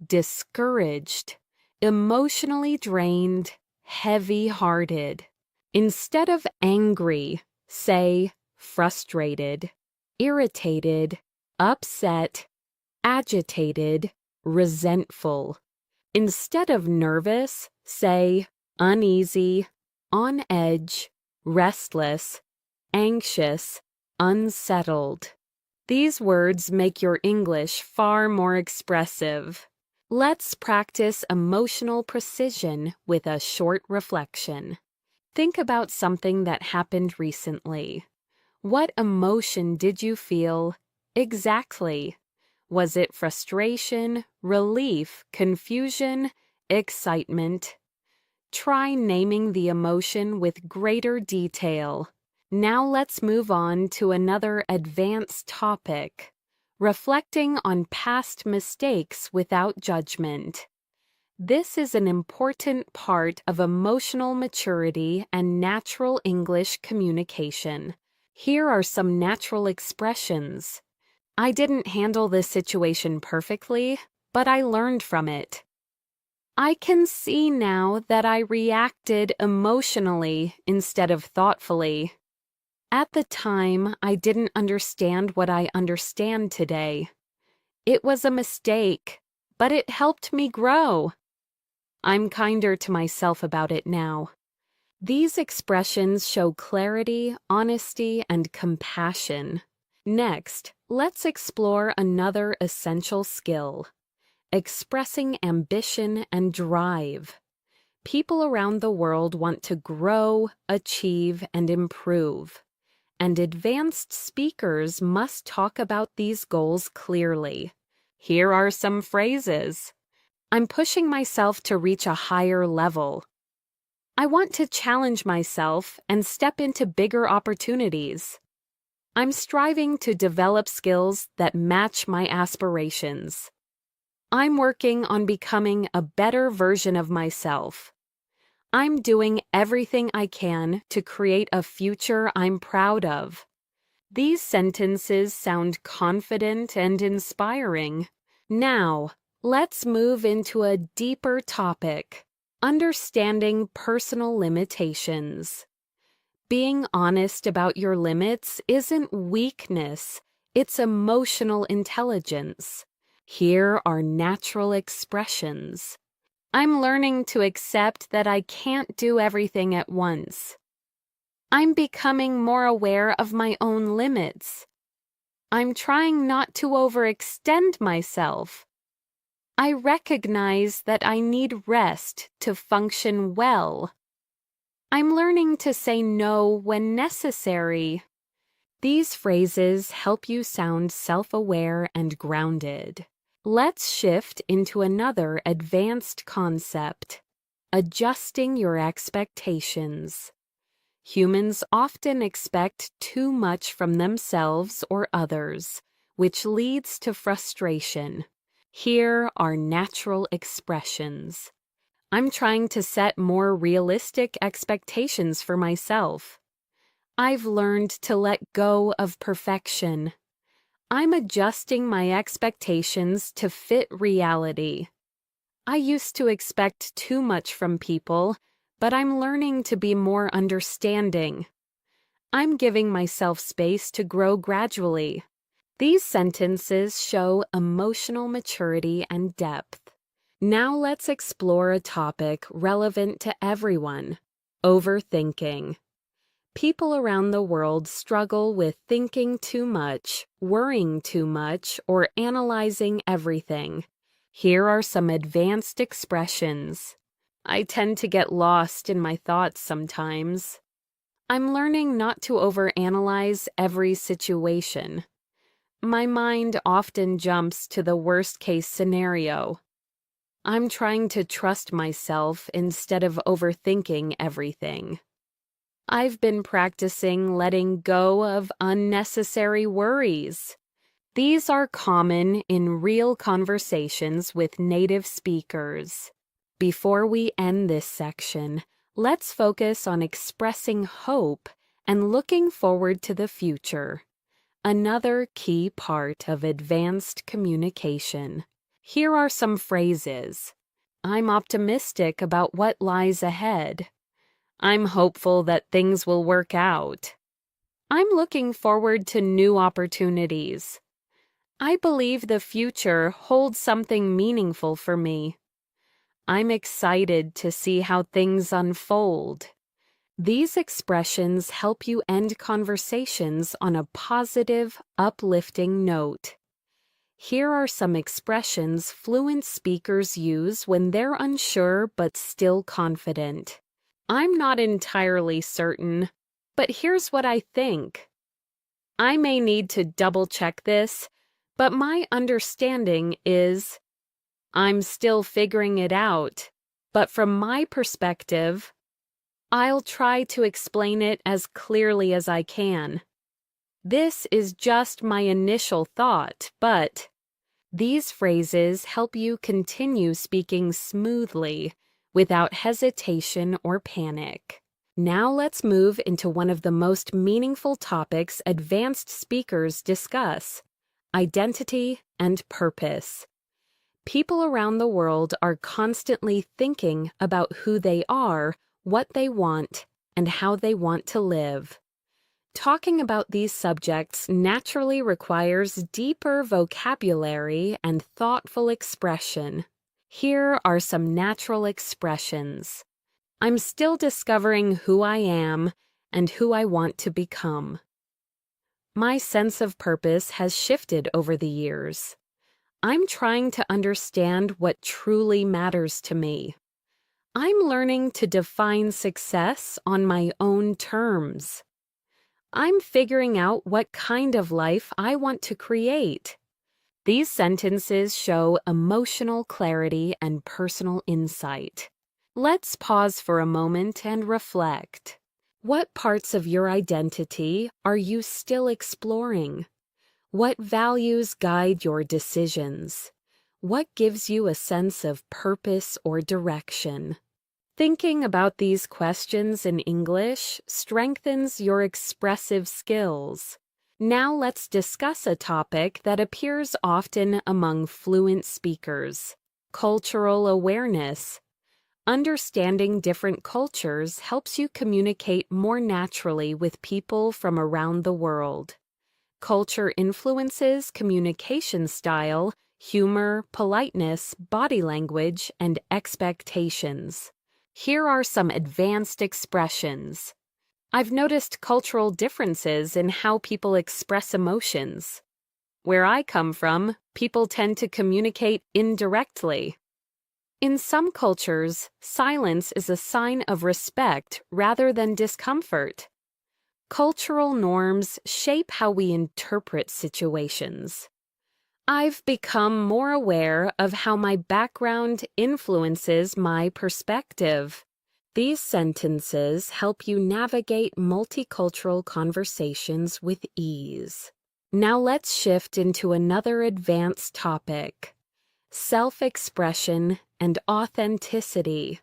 discouraged, emotionally drained, heavy-hearted. Instead of angry, say frustrated, irritated, upset, agitated, resentful. Instead of nervous, say uneasy, on edge, restless, anxious, unsettled. These words make your English far more expressive. Let's practice emotional precision with a short reflection. Think about something that happened recently. What emotion did you feel exactly? Was it frustration, relief, confusion, excitement? Try naming the emotion with greater detail. Now let's move on to another advanced topic: reflecting on past mistakes without judgment. This is an important part of emotional maturity and natural English communication. Here are some natural expressions. I didn't handle this situation perfectly, but I learned from it. I can see now that I reacted emotionally instead of thoughtfully. At the time, I didn't understand what I understand today. It was a mistake, but it helped me grow. I'm kinder to myself about it now. These expressions show clarity, honesty, and compassion. Next, let's explore another essential skill: expressing ambition and drive. People around the world want to grow, achieve, and improve. And advanced speakers must talk about these goals clearly. Here are some phrases. I'm pushing myself to reach a higher level. I want to challenge myself and step into bigger opportunities. I'm striving to develop skills that match my aspirations. I'm working on becoming a better version of myself. I'm doing everything I can to create a future I'm proud of. These sentences sound confident and inspiring. Now, let's move into a deeper topic: understanding personal limitations. Being honest about your limits isn't weakness, it's emotional intelligence. Here are natural expressions. I'm learning to accept that I can't do everything at once. I'm becoming more aware of my own limits. I'm trying not to overextend myself. I recognize that I need rest to function well. I'm learning to say no when necessary. These phrases help you sound self-aware and grounded. Let's shift into another advanced concept: adjusting your expectations. Humans often expect too much from themselves or others, which leads to frustration. Here are natural expressions. I'm trying to set more realistic expectations for myself. I've learned to let go of perfection. I'm adjusting my expectations to fit reality. I used to expect too much from people, but I'm learning to be more understanding. I'm giving myself space to grow gradually. These sentences show emotional maturity and depth. Now let's explore a topic relevant to everyone: overthinking. People around the world struggle with thinking too much, worrying too much, or analyzing everything. Here are some advanced expressions. I tend to get lost in my thoughts sometimes. I'm learning not to overanalyze every situation. My mind often jumps to the worst-case scenario. I'm trying to trust myself instead of overthinking everything. I've been practicing letting go of unnecessary worries. These are common in real conversations with native speakers. Before we end this section, let's focus on expressing hope and looking forward to the future. Another key part of advanced communication. Here are some phrases. I'm optimistic about what lies ahead. I'm hopeful that things will work out. I'm looking forward to new opportunities. I believe the future holds something meaningful for me. I'm excited to see how things unfold. These expressions help you end conversations on a positive, uplifting note. Here are some expressions fluent speakers use when they're unsure but still confident. I'm not entirely certain, but here's what I think. I may need to double-check this, but my understanding is I'm still figuring it out, but from my perspective, I'll try to explain it as clearly as I can. This is just my initial thought, but these phrases help you continue speaking smoothly without hesitation or panic. Now let's move into one of the most meaningful topics advanced speakers discuss: identity and purpose. People around the world are constantly thinking about who they are, what they want, and how they want to live. Talking about these subjects naturally requires deeper vocabulary and thoughtful expression. Here are some natural expressions. I'm still discovering who I am and who I want to become. My sense of purpose has shifted over the years. I'm trying to understand what truly matters to me. I'm learning to define success on my own terms. I'm figuring out what kind of life I want to create. These sentences show emotional clarity and personal insight. Let's pause for a moment and reflect. What parts of your identity are you still exploring? What values guide your decisions? What gives you a sense of purpose or direction? Thinking about these questions in English strengthens your expressive skills. Now let's discuss a topic that appears often among fluent speakers: cultural awareness. Understanding different cultures helps you communicate more naturally with people from around the world. Culture influences communication style, humor, politeness, body language, and expectations. Here are some advanced expressions. I've noticed cultural differences in how people express emotions. Where I come from, people tend to communicate indirectly. In some cultures, silence is a sign of respect rather than discomfort. Cultural norms shape how we interpret situations. I've become more aware of how my background influences my perspective. These sentences help you navigate multicultural conversations with ease. Now let's shift into another advanced topic: self-expression and authenticity.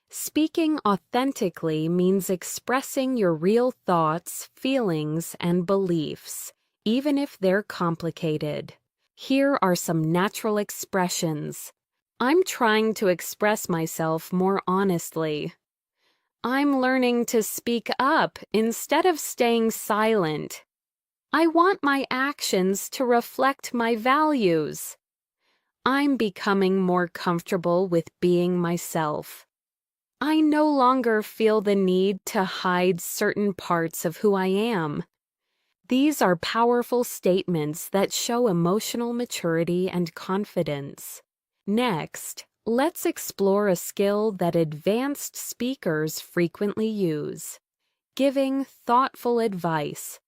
Speaking authentically means expressing your real thoughts, feelings, and beliefs, even if they're complicated. Here are some natural expressions. I'm trying to express myself more honestly. I'm learning to speak up instead of staying silent. I want my actions to reflect my values. I'm becoming more comfortable with being myself. I no longer feel the need to hide certain parts of who I am. These are powerful statements that show emotional maturity and confidence. Next, let's explore a skill that advanced speakers frequently use: giving thoughtful advice.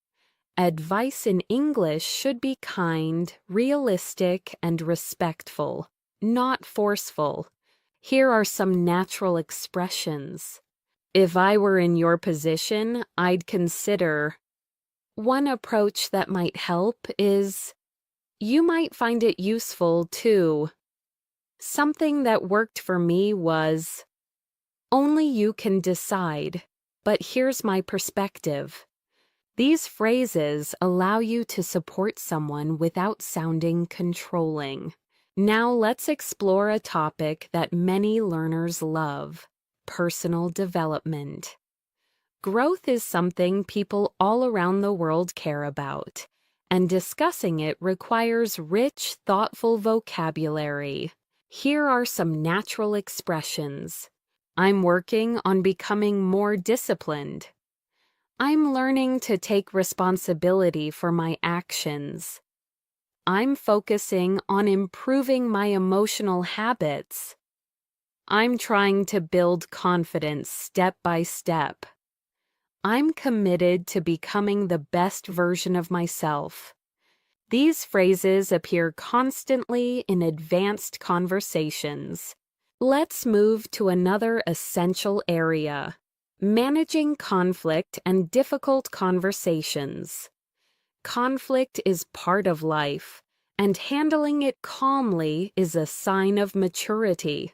Advice in English should be kind, realistic, and respectful, not forceful. Here are some natural expressions. If I were in your position, I'd consider. One approach that might help is, you might find it useful too. Something that worked for me was, only you can decide, but here's my perspective. These phrases allow you to support someone without sounding controlling. Now let's explore a topic that many learners love: personal development. Growth is something people all around the world care about, and discussing it requires rich, thoughtful vocabulary. Here are some natural expressions. I'm working on becoming more disciplined. I'm learning to take responsibility for my actions. I'm focusing on improving my emotional habits. I'm trying to build confidence step by step. I'm committed to becoming the best version of myself. These phrases appear constantly in advanced conversations. Let's move to another essential area: managing conflict and difficult conversations. Conflict is part of life, and handling it calmly is a sign of maturity.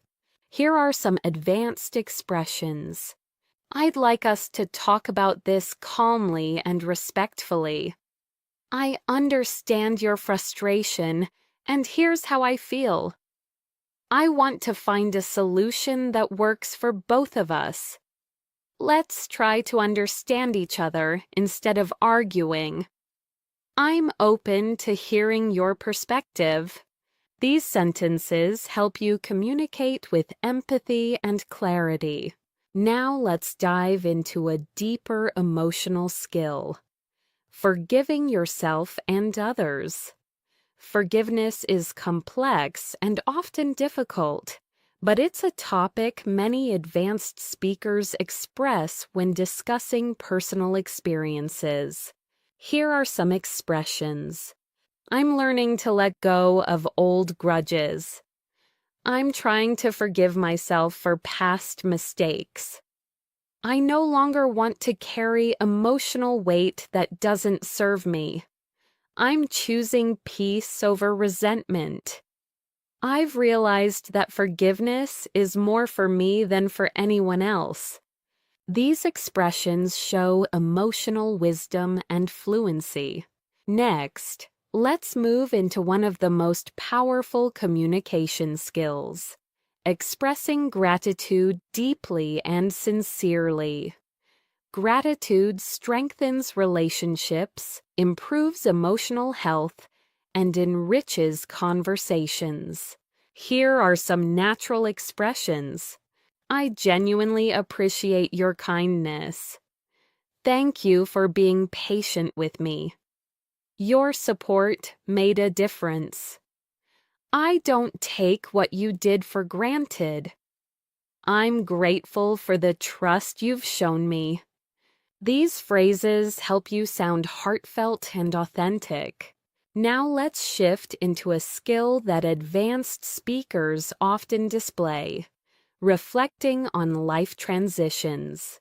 Here are some advanced expressions. I'd like us to talk about this calmly and respectfully. I understand your frustration, and here's how I feel. I want to find a solution that works for both of us. Let's try to understand each other instead of arguing. I'm open to hearing your perspective. These sentences help you communicate with empathy and clarity. Now let's dive into a deeper emotional skill: forgiving yourself and others. Forgiveness is complex and often difficult, but it's a topic many advanced speakers express when discussing personal experiences. Here are some expressions. I'm learning to let go of old grudges. I'm trying to forgive myself for past mistakes. I no longer want to carry emotional weight that doesn't serve me. I'm choosing peace over resentment. I've realized that forgiveness is more for me than for anyone else. These expressions show emotional wisdom and fluency. Next, let's move into one of the most powerful communication skills: expressing gratitude deeply and sincerely. Gratitude strengthens relationships, improves emotional health, and enriches conversations. Here are some natural expressions. I genuinely appreciate your kindness. Thank you for being patient with me. Your support made a difference. I don't take what you did for granted. I'm grateful for the trust you've shown me. These phrases help you sound heartfelt and authentic. Now let's shift into a skill that advanced speakers often display: reflecting on life transitions.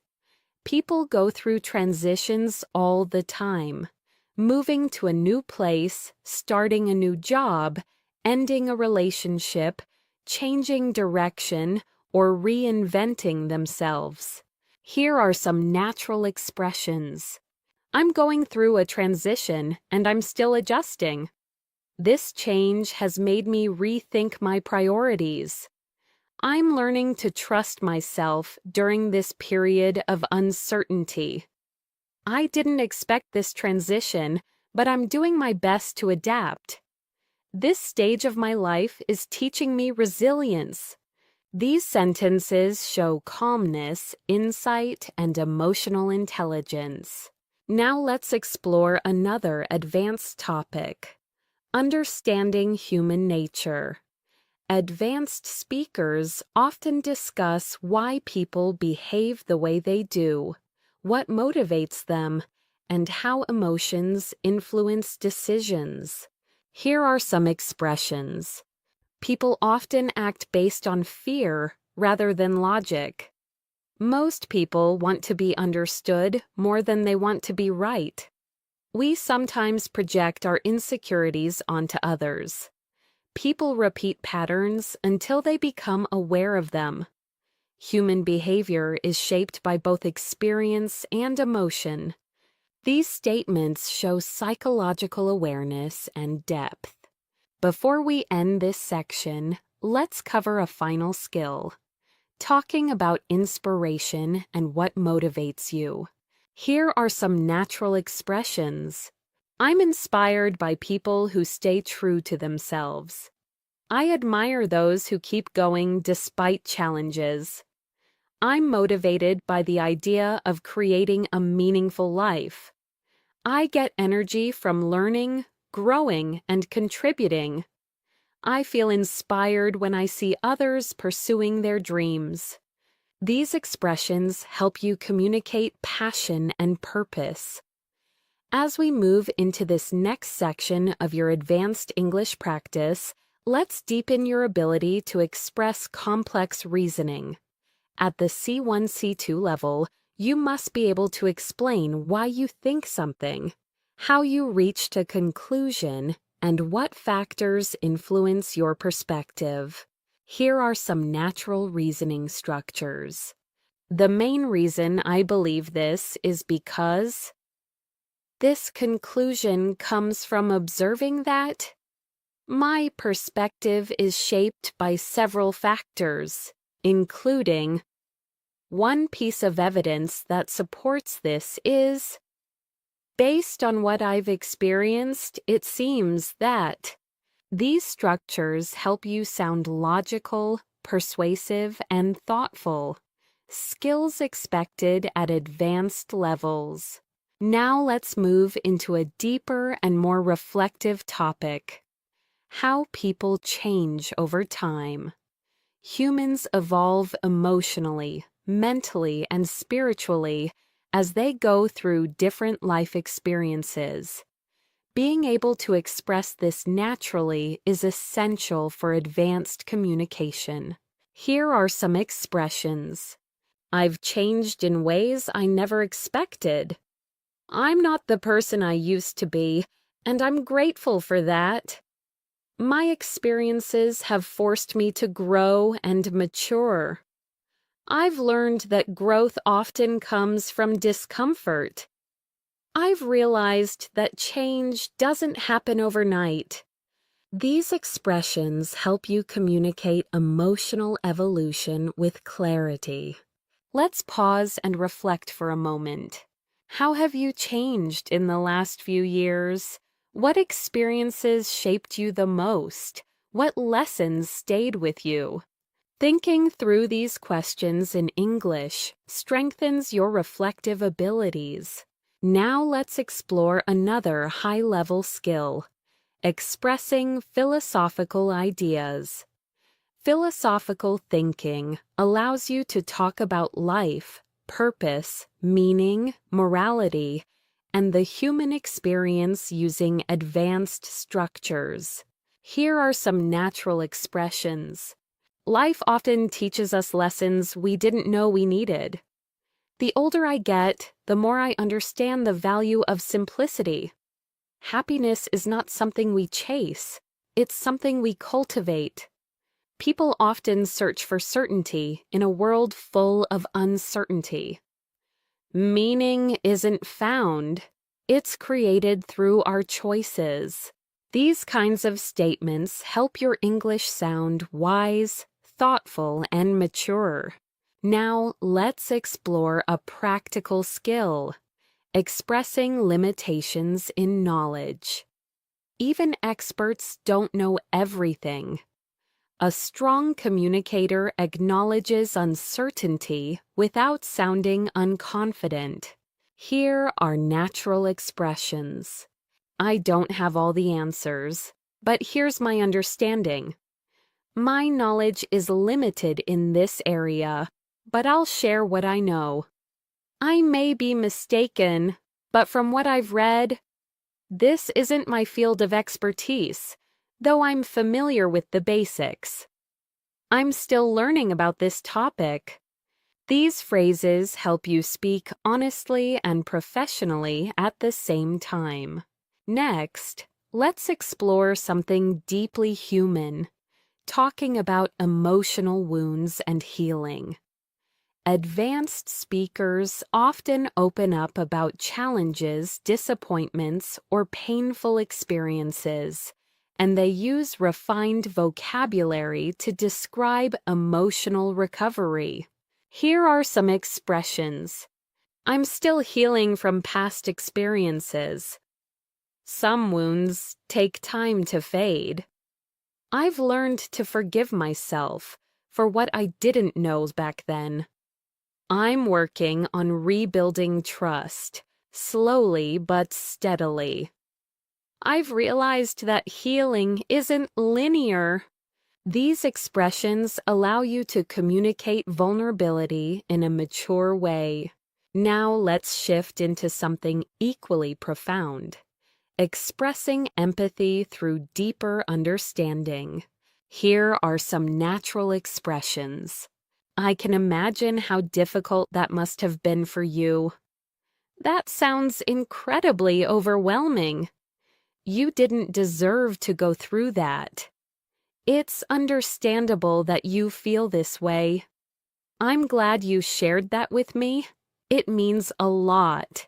People go through transitions all the time. Moving to a new place, starting a new job, ending a relationship, changing direction, or reinventing themselves. Here are some natural expressions. I'm going through a transition and I'm still adjusting. This change has made me rethink my priorities. I'm learning to trust myself during this period of uncertainty. I didn't expect this transition, but I'm doing my best to adapt. This stage of my life is teaching me resilience. These sentences show calmness, insight, and emotional intelligence. Now let's explore another advanced topic: understanding human nature. Advanced speakers often discuss why people behave the way they do, what motivates them, and how emotions influence decisions. Here are some expressions. People often act based on fear rather than logic. Most people want to be understood more than they want to be right. We sometimes project our insecurities onto others. People repeat patterns until they become aware of them. Human behavior is shaped by both experience and emotion. These statements show psychological awareness and depth. Before we end this section, let's cover a final skill: talking about inspiration and what motivates you. Here are some natural expressions. I'm inspired by people who stay true to themselves. I admire those who keep going despite challenges. I'm motivated by the idea of creating a meaningful life. I get energy from learning, growing, and contributing. I feel inspired when I see others pursuing their dreams. These expressions help you communicate passion and purpose. As we move into this next section of your advanced English practice, let's deepen your ability to express complex reasoning. At the C1, C2 level, you must be able to explain why you think something, how you reached a conclusion, and what factors influence your perspective. Here are some natural reasoning structures. The main reason I believe this is because this conclusion comes from observing that my perspective is shaped by several factors, including one piece of evidence that supports this is, based on what I've experienced, it seems that. These structures help you sound logical, persuasive, and thoughtful. Skills expected at advanced levels. Now let's move into a deeper and more reflective topic: how people change over time. Humans evolve emotionally, mentally, and spiritually as they go through different life experiences. Being able to express this naturally is essential for advanced communication. Here are some expressions. I've changed in ways I never expected. I'm not the person I used to be, and I'm grateful for that. My experiences have forced me to grow and mature. I've learned that growth often comes from discomfort. I've realized that change doesn't happen overnight. These expressions help you communicate emotional evolution with clarity. Let's pause and reflect for a moment. How have you changed in the last few years? What experiences shaped you the most? What lessons stayed with you? Thinking through these questions in English strengthens your reflective abilities. Now let's explore another high-level skill: expressing philosophical ideas. Philosophical thinking allows you to talk about life, purpose, meaning, morality, and the human experience using advanced structures. Here are some natural expressions. Life often teaches us lessons we didn't know we needed. The older I get, the more I understand the value of simplicity. Happiness is not something we chase, it's something we cultivate. People often search for certainty in a world full of uncertainty. Meaning isn't found, it's created through our choices. These kinds of statements help your English sound wise, thoughtful, and mature. Now let's explore a practical skill, expressing limitations in knowledge. Even experts don't know everything. A strong communicator acknowledges uncertainty without sounding unconfident. Here are natural expressions. I don't have all the answers, but here's my understanding. My knowledge is limited in this area, but I'll share what I know. I may be mistaken, but from what I've read, this isn't my field of expertise, though I'm familiar with the basics. I'm still learning about this topic. These phrases help you speak honestly and professionally at the same time. Next, let's explore something deeply human, talking about emotional wounds and healing. Advanced speakers often open up about challenges, disappointments, or painful experiences, and they use refined vocabulary to describe emotional recovery. Here are some expressions. I'm still healing from past experiences. Some wounds take time to fade. I've learned to forgive myself for what I didn't know back then. I'm working on rebuilding trust, slowly but steadily. I've realized that healing isn't linear. These expressions allow you to communicate vulnerability in a mature way. Now let's shift into something equally profound, expressing empathy through deeper understanding. Here are some natural expressions. I can imagine how difficult that must have been for you. That sounds incredibly overwhelming. You didn't deserve to go through that. It's understandable that you feel this way. I'm glad you shared that with me. It means a lot.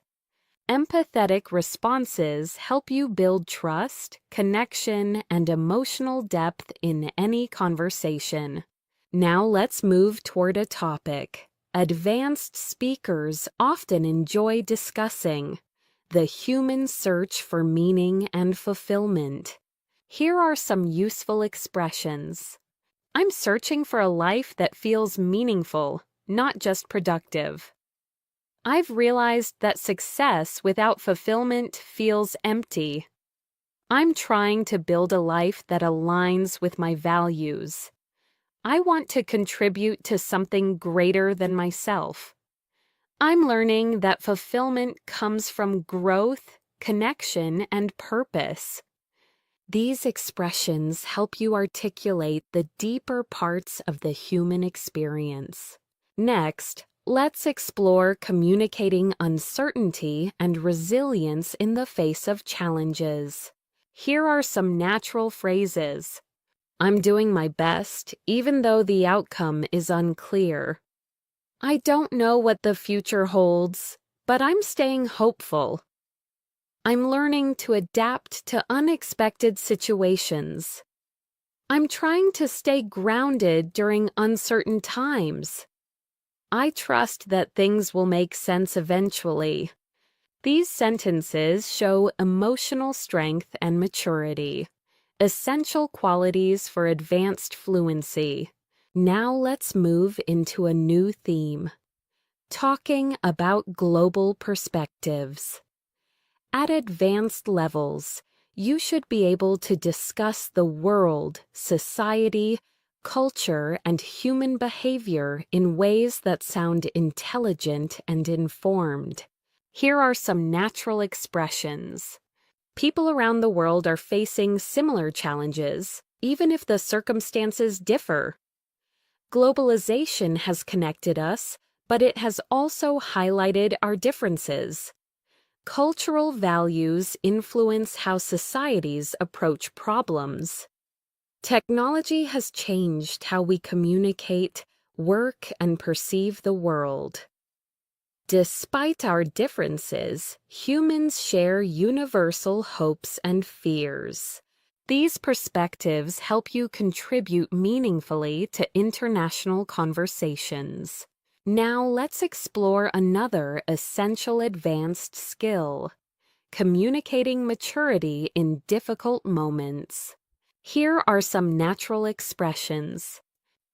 Empathetic responses help you build trust, connection, and emotional depth in any conversation. Now let's move toward a topic advanced speakers often enjoy discussing: the human search for meaning and fulfillment. Here are some useful expressions. I'm searching for a life that feels meaningful, not just productive. I've realized that success without fulfillment feels empty. I'm trying to build a life that aligns with my values. I want to contribute to something greater than myself. I'm learning that fulfillment comes from growth, connection, and purpose. These expressions help you articulate the deeper parts of the human experience. Next, let's explore communicating uncertainty and resilience in the face of challenges. Here are some natural phrases. I'm doing my best, even though the outcome is unclear. I don't know what the future holds, but I'm staying hopeful. I'm learning to adapt to unexpected situations. I'm trying to stay grounded during uncertain times. I trust that things will make sense eventually. These sentences show emotional strength and maturity, essential qualities for advanced fluency. Now let's move into a new theme, talking about global perspectives. At advanced levels, you should be able to discuss the world, society, culture, and human behavior in ways that sound intelligent and informed. Here are some natural expressions. People around the world are facing similar challenges, even if the circumstances differ. Globalization has connected us, but it has also highlighted our differences. Cultural values influence how societies approach problems. Technology has changed how we communicate, work, and perceive the world. Despite our differences, humans share universal hopes and fears. These perspectives help you contribute meaningfully to international conversations. Now let's explore another essential advanced skill: communicating maturity in difficult moments. Here are some natural expressions.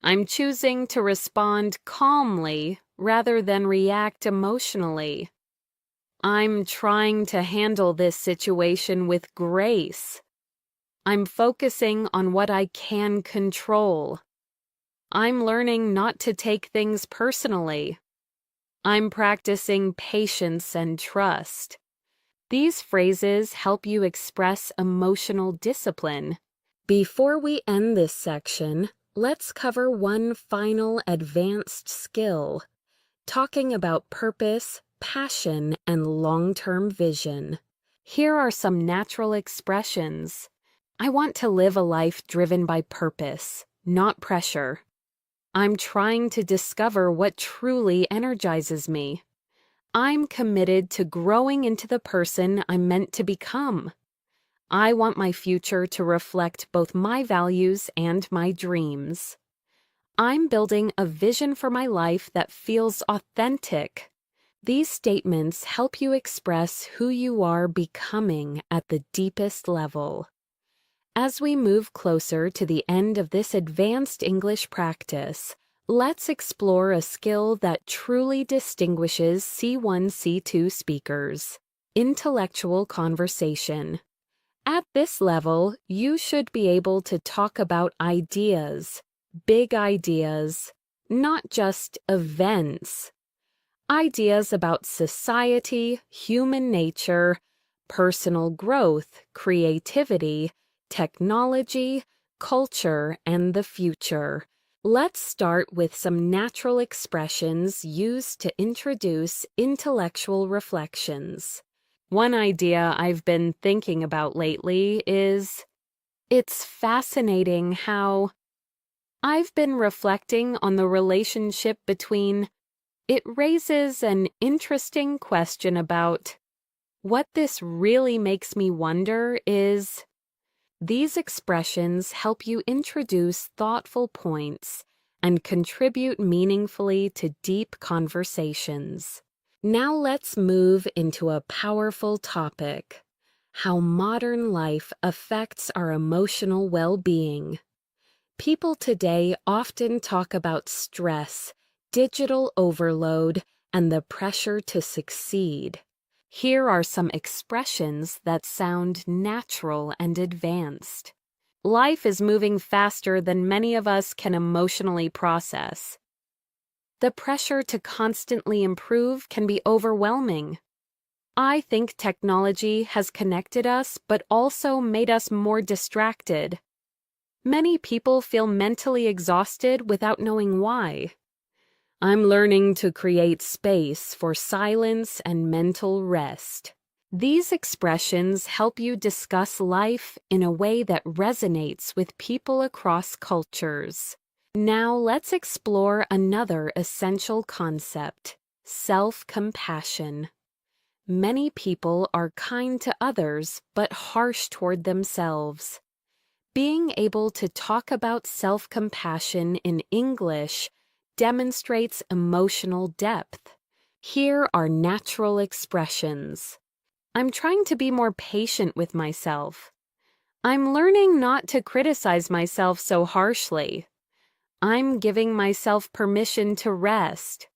I'm choosing to respond calmly rather than react emotionally. I'm trying to handle this situation with grace. I'm focusing on what I can control. I'm learning not to take things personally. I'm practicing patience and trust. These phrases help you express emotional discipline. Before we end this section, let's cover one final advanced skill: talking about purpose, passion, and long-term vision. Here are some natural expressions. I want to live a life driven by purpose, not pressure. I'm trying to discover what truly energizes me. I'm committed to growing into the person I'm meant to become. I want my future to reflect both my values and my dreams. I'm building a vision for my life that feels authentic. These statements help you express who you are becoming at the deepest level. As we move closer to the end of this advanced English practice, let's explore a skill that truly distinguishes C1, C2 speakers: intellectual conversation. At this level, you should be able to talk about ideas, big ideas, not just events. Ideas about society, human nature, personal growth, creativity, technology, culture, and the future. Let's start with some natural expressions used to introduce intellectual reflections. One idea I've been thinking about lately is, it's fascinating how I've been reflecting on the relationship between. It raises an interesting question about what this really makes me wonder is. These expressions help you introduce thoughtful points and contribute meaningfully to deep conversations. Now let's move into a powerful topic: how modern life affects our emotional well-being. People today often talk about stress, digital overload, and the pressure to succeed. Here are some expressions that sound natural and advanced. Life is moving faster than many of us can emotionally process. The pressure to constantly improve can be overwhelming. I think technology has connected us but also made us more distracted. Many people feel mentally exhausted without knowing why. I'm learning to create space for silence and mental rest. These expressions help you discuss life in a way that resonates with people across cultures. Now let's explore another essential concept: self-compassion. Many people are kind to others but harsh toward themselves. Being able to talk about self-compassion in English demonstrates emotional depth. Here are natural expressions. I'm trying to be more patient with myself. I'm learning not to criticize myself so harshly. I'm giving myself permission to rest.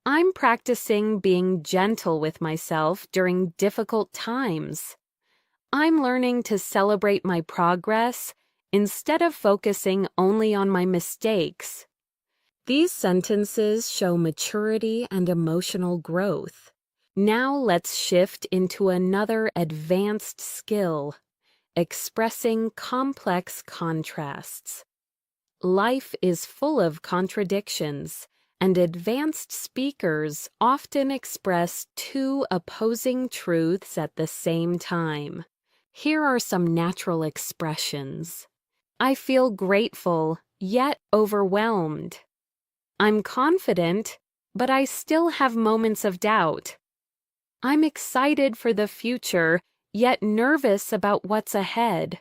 I'm practicing being gentle with myself during difficult times. I'm learning to celebrate my progress instead of focusing only on my mistakes. These sentences show maturity and emotional growth. Now let's shift into another advanced skill, expressing complex contrasts. Life is full of contradictions, and advanced speakers often express two opposing truths at the same time. Here are some natural expressions. I feel grateful, yet overwhelmed. I'm confident, but I still have moments of doubt. I'm excited for the future, yet nervous about what's ahead.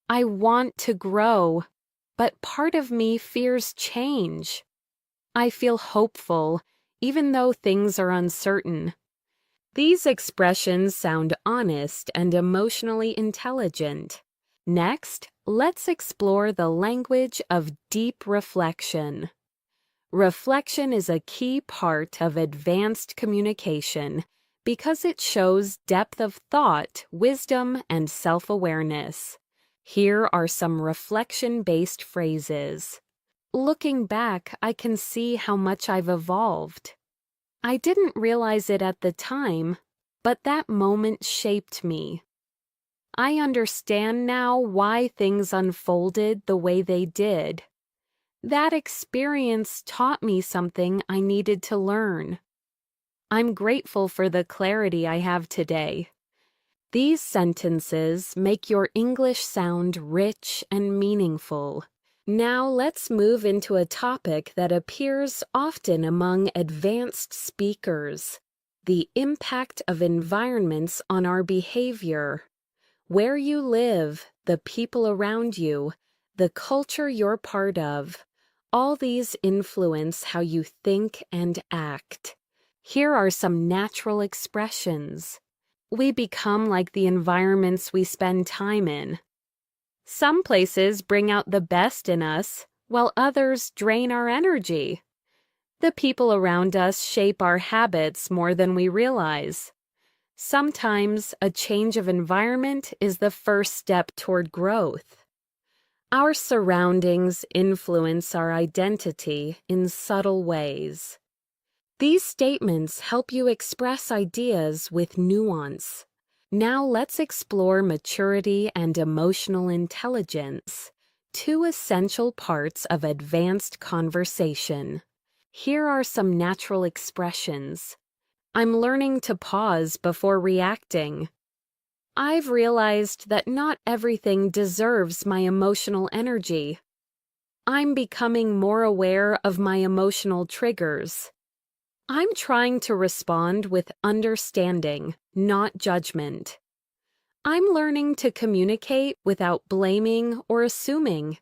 I want to grow, but part of me fears change. I feel hopeful, even though things are uncertain. These expressions sound honest and emotionally intelligent. Next, let's explore the language of deep reflection. Reflection is a key part of advanced communication because it shows depth of thought, wisdom, and self-awareness. Here are some reflection-based phrases. Looking back, I can see how much I've evolved. I didn't realize it at the time, but that moment shaped me. I understand now why things unfolded the way they did. That experience taught me something I needed to learn. I'm grateful for the clarity I have today. These sentences make your English sound rich and meaningful. Now let's move into a topic that appears often among advanced speakers: the impact of environments on our behavior. Where you live, the people around you, the culture you're part of, all these influence how you think and act. Here are some natural expressions. We become like the environments we spend time in. Some places bring out the best in us, while others drain our energy. The people around us shape our habits more than we realize. Sometimes a change of environment is the first step toward growth. Our surroundings influence our identity in subtle ways. These statements help you express ideas with nuance. Now let's explore maturity and emotional intelligence, two essential parts of advanced conversation. Here are some natural expressions. I'm learning to pause before reacting. I've realized that not everything deserves my emotional energy. I'm becoming more aware of my emotional triggers. I'm trying to respond with understanding, not judgment. I'm learning to communicate without blaming or assuming.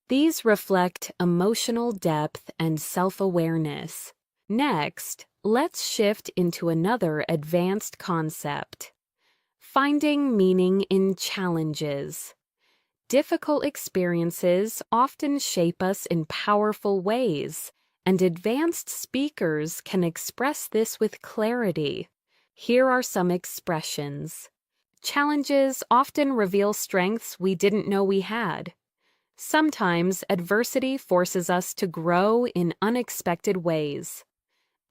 These reflect emotional depth and self-awareness. Next, let's shift into another advanced concept: finding meaning in challenges. Difficult experiences often shape us in powerful ways, and advanced speakers can express this with clarity. Here are some expressions. Challenges often reveal strengths we didn't know we had. Sometimes adversity forces us to grow in unexpected ways.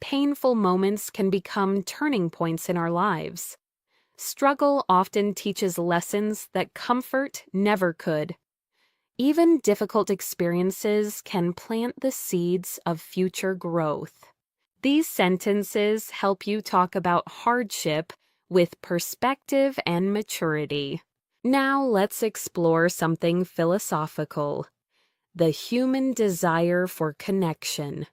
Painful moments can become turning points in our lives. Struggle often teaches lessons that comfort never could. Even difficult experiences can plant the seeds of future growth. These sentences help you talk about hardship with perspective and maturity. Now let's explore something philosophical: the human desire for connection.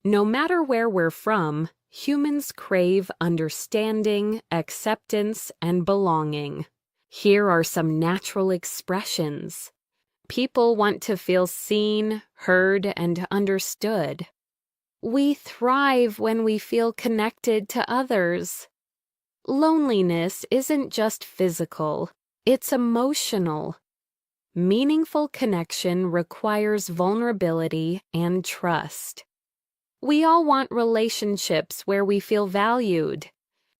No matter where we're from, humans crave understanding, acceptance, and belonging. Here are some natural expressions. People want to feel seen, heard, and understood. We thrive when we feel connected to others. Loneliness isn't just physical, it's emotional. Meaningful connection requires vulnerability and trust. We all want relationships where we feel valued.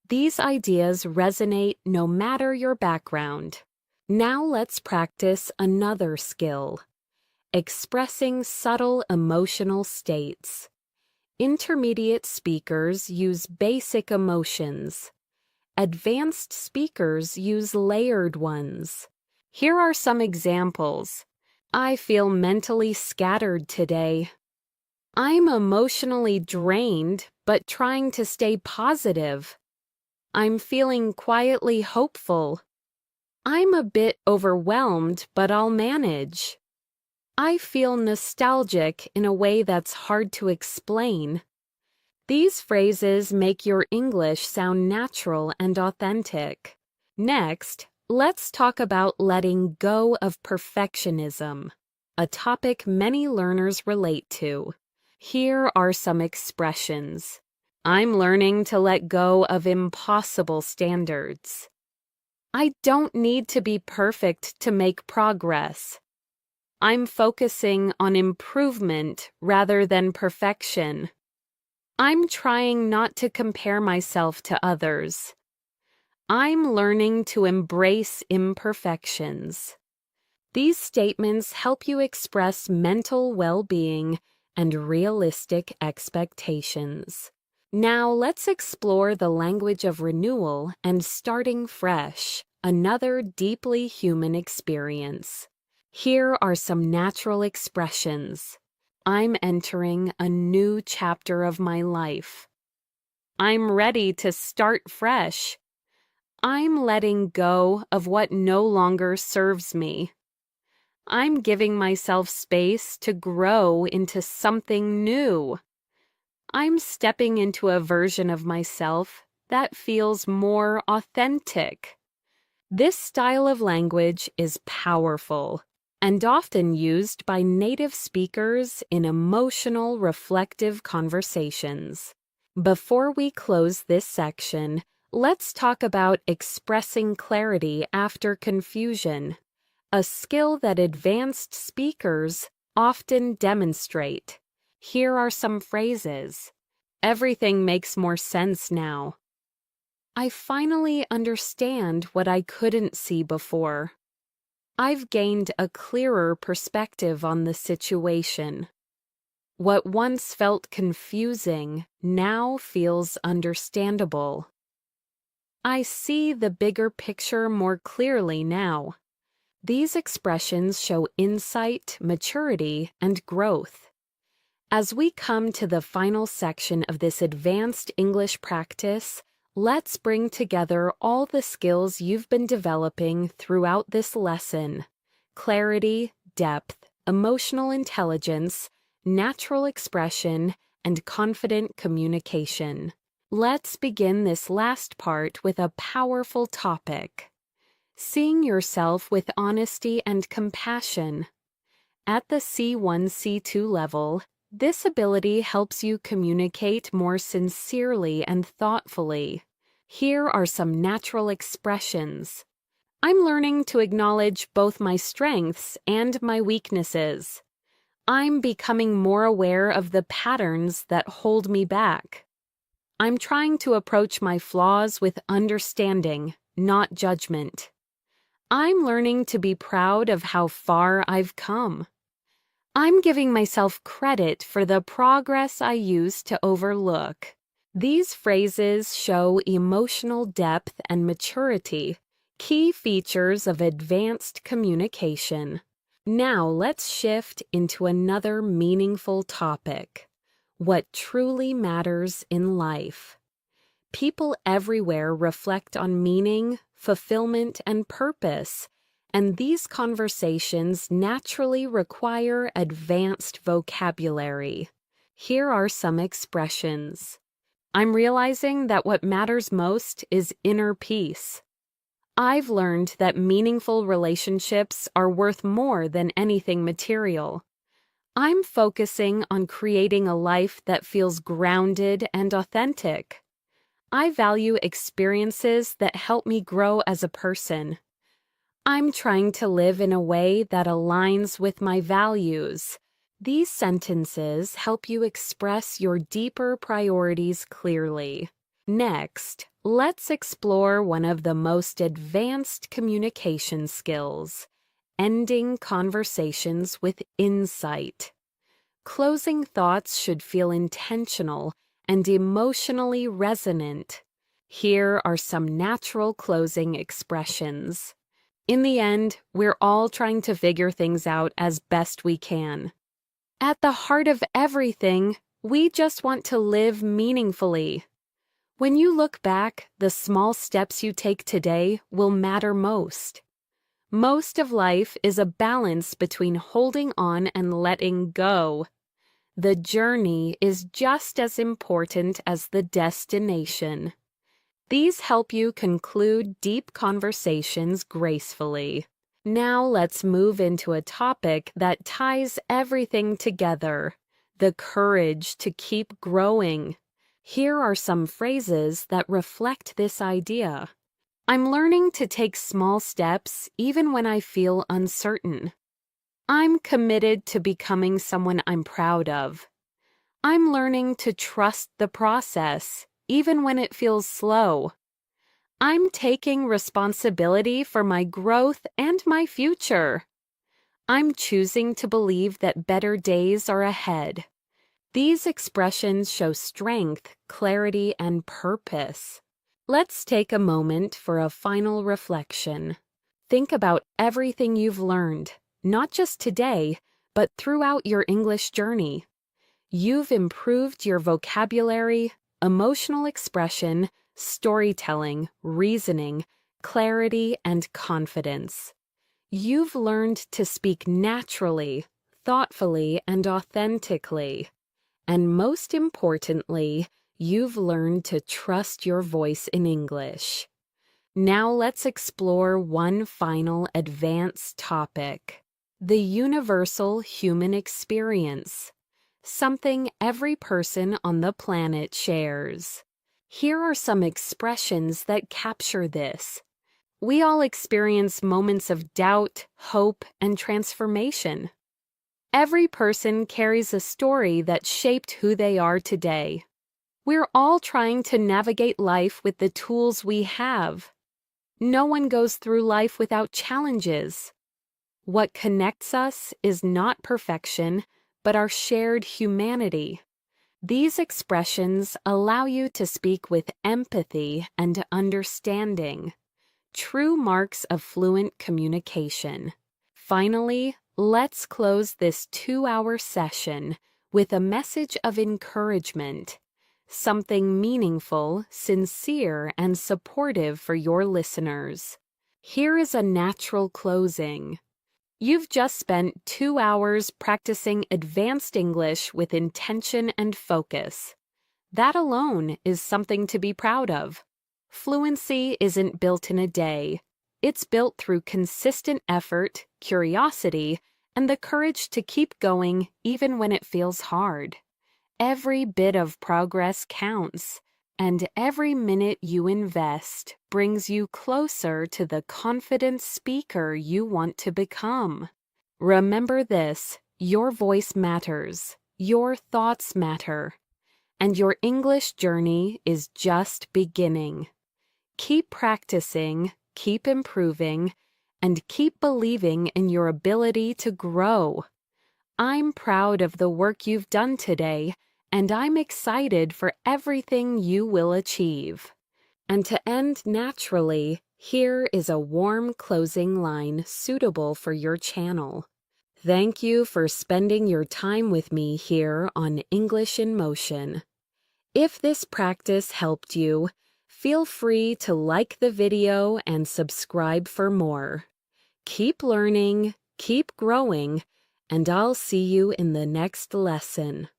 These ideas resonate no matter your background. Now let's practice another skill: expressing subtle emotional states. Intermediate speakers use basic emotions. Advanced speakers use layered ones. Here are some examples. I feel mentally scattered today. I'm emotionally drained, but trying to stay positive. I'm feeling quietly hopeful. I'm a bit overwhelmed, but I'll manage. I feel nostalgic in a way that's hard to explain. These phrases make your English sound natural and authentic. Next, let's talk about letting go of perfectionism, a topic many learners relate to. Here are some expressions. I'm learning to let go of impossible standards. I don't need to be perfect to make progress. I'm focusing on improvement rather than perfection. I'm trying not to compare myself to others. I'm learning to embrace imperfections. These statements help you express mental well-being and realistic expectations. Now let's explore the language of renewal and starting fresh, another deeply human experience. Here are some natural expressions. I'm entering a new chapter of my life. I'm ready to start fresh. I'm letting go of what no longer serves me. I'm giving myself space to grow into something new. I'm stepping into a version of myself that feels more authentic. This style of language is powerful and often used by native speakers in emotional, reflective conversations. Before we close this section, let's talk about expressing clarity after confusion, a skill that advanced speakers often demonstrate. Here are some phrases. Everything makes more sense now. I finally understand what I couldn't see before. I've gained a clearer perspective on the situation. What once felt confusing now feels understandable. I see the bigger picture more clearly now. These expressions show insight, maturity, and growth. As we come to the final section of this advanced English practice, let's bring together all the skills you've been developing throughout this lesson: clarity, depth, emotional intelligence, natural expression, and confident communication. Let's begin this last part with a powerful topic: seeing yourself with honesty and compassion. At the C1, C2 level, this ability helps you communicate more sincerely and thoughtfully. Here are some natural expressions. I'm learning to acknowledge both my strengths and my weaknesses. I'm becoming more aware of the patterns that hold me back. I'm trying to approach my flaws with understanding, not judgment. I'm learning to be proud of how far I've come. I'm giving myself credit for the progress I used to overlook. These phrases show emotional depth and maturity, key features of advanced communication. Now let's shift into another meaningful topic: what truly matters in life. People everywhere reflect on meaning, fulfillment, and purpose, and these conversations naturally require advanced vocabulary. Here are some expressions. I'm realizing that what matters most is inner peace. I've learned that meaningful relationships are worth more than anything material. I'm focusing on creating a life that feels grounded and authentic. I value experiences that help me grow as a person. I'm trying to live in a way that aligns with my values. These sentences help you express your deeper priorities clearly. Next, let's explore one of the most advanced communication skills, ending conversations with insight. Closing thoughts should feel intentional and emotionally resonant. Here are some natural closing expressions. In the end, we're all trying to figure things out as best we can. At the heart of everything, we just want to live meaningfully. When you look back, the small steps you take today will matter most. Most of life is a balance between holding on and letting go. The journey is just as important as the destination. These help you conclude deep conversations gracefully. Now let's move into a topic that ties everything together: the courage to keep growing. Here are some phrases that reflect this idea. I'm learning to take small steps even when I feel uncertain. I'm committed to becoming someone I'm proud of. I'm learning to trust the process, even when it feels slow. I'm taking responsibility for my growth and my future. I'm choosing to believe that better days are ahead. These expressions show strength, clarity, and purpose. Let's take a moment for a final reflection. Think about everything you've learned, not just today, but throughout your English journey. You've improved your vocabulary, emotional expression, storytelling, reasoning, clarity, and confidence. You've learned to speak naturally, thoughtfully, and authentically. And most importantly, you've learned to trust your voice in English. Now let's explore one final advanced topic: the universal human experience, something every person on the planet shares. Here are some expressions that capture this. We all experience moments of doubt, hope, and transformation. Every person carries a story that shaped who they are today. We're all trying to navigate life with the tools we have. No one goes through life without challenges. What connects us is not perfection, but our shared humanity. These expressions allow you to speak with empathy and understanding, true marks of fluent communication. Finally, let's close this 2-hour session with a message of encouragement, something meaningful, sincere, and supportive for your listeners. Here is a natural closing. You've just spent 2 hours practicing advanced English with intention and focus. That alone is something to be proud of. Fluency isn't built in a day. It's built through consistent effort, curiosity, and the courage to keep going even when it feels hard. Every bit of progress counts, and every minute you invest brings you closer to the confident speaker you want to become. Remember this: your voice matters, your thoughts matter, and your English journey is just beginning. Keep practicing, keep improving, and keep believing in your ability to grow. I'm proud of the work you've done today, and I'm excited for everything you will achieve. And to end naturally, here is a warm closing line suitable for your channel. Thank you for spending your time with me here on English in Motion. If this practice helped you, feel free to like the video and subscribe for more. Keep learning, keep growing, and I'll see you in the next lesson.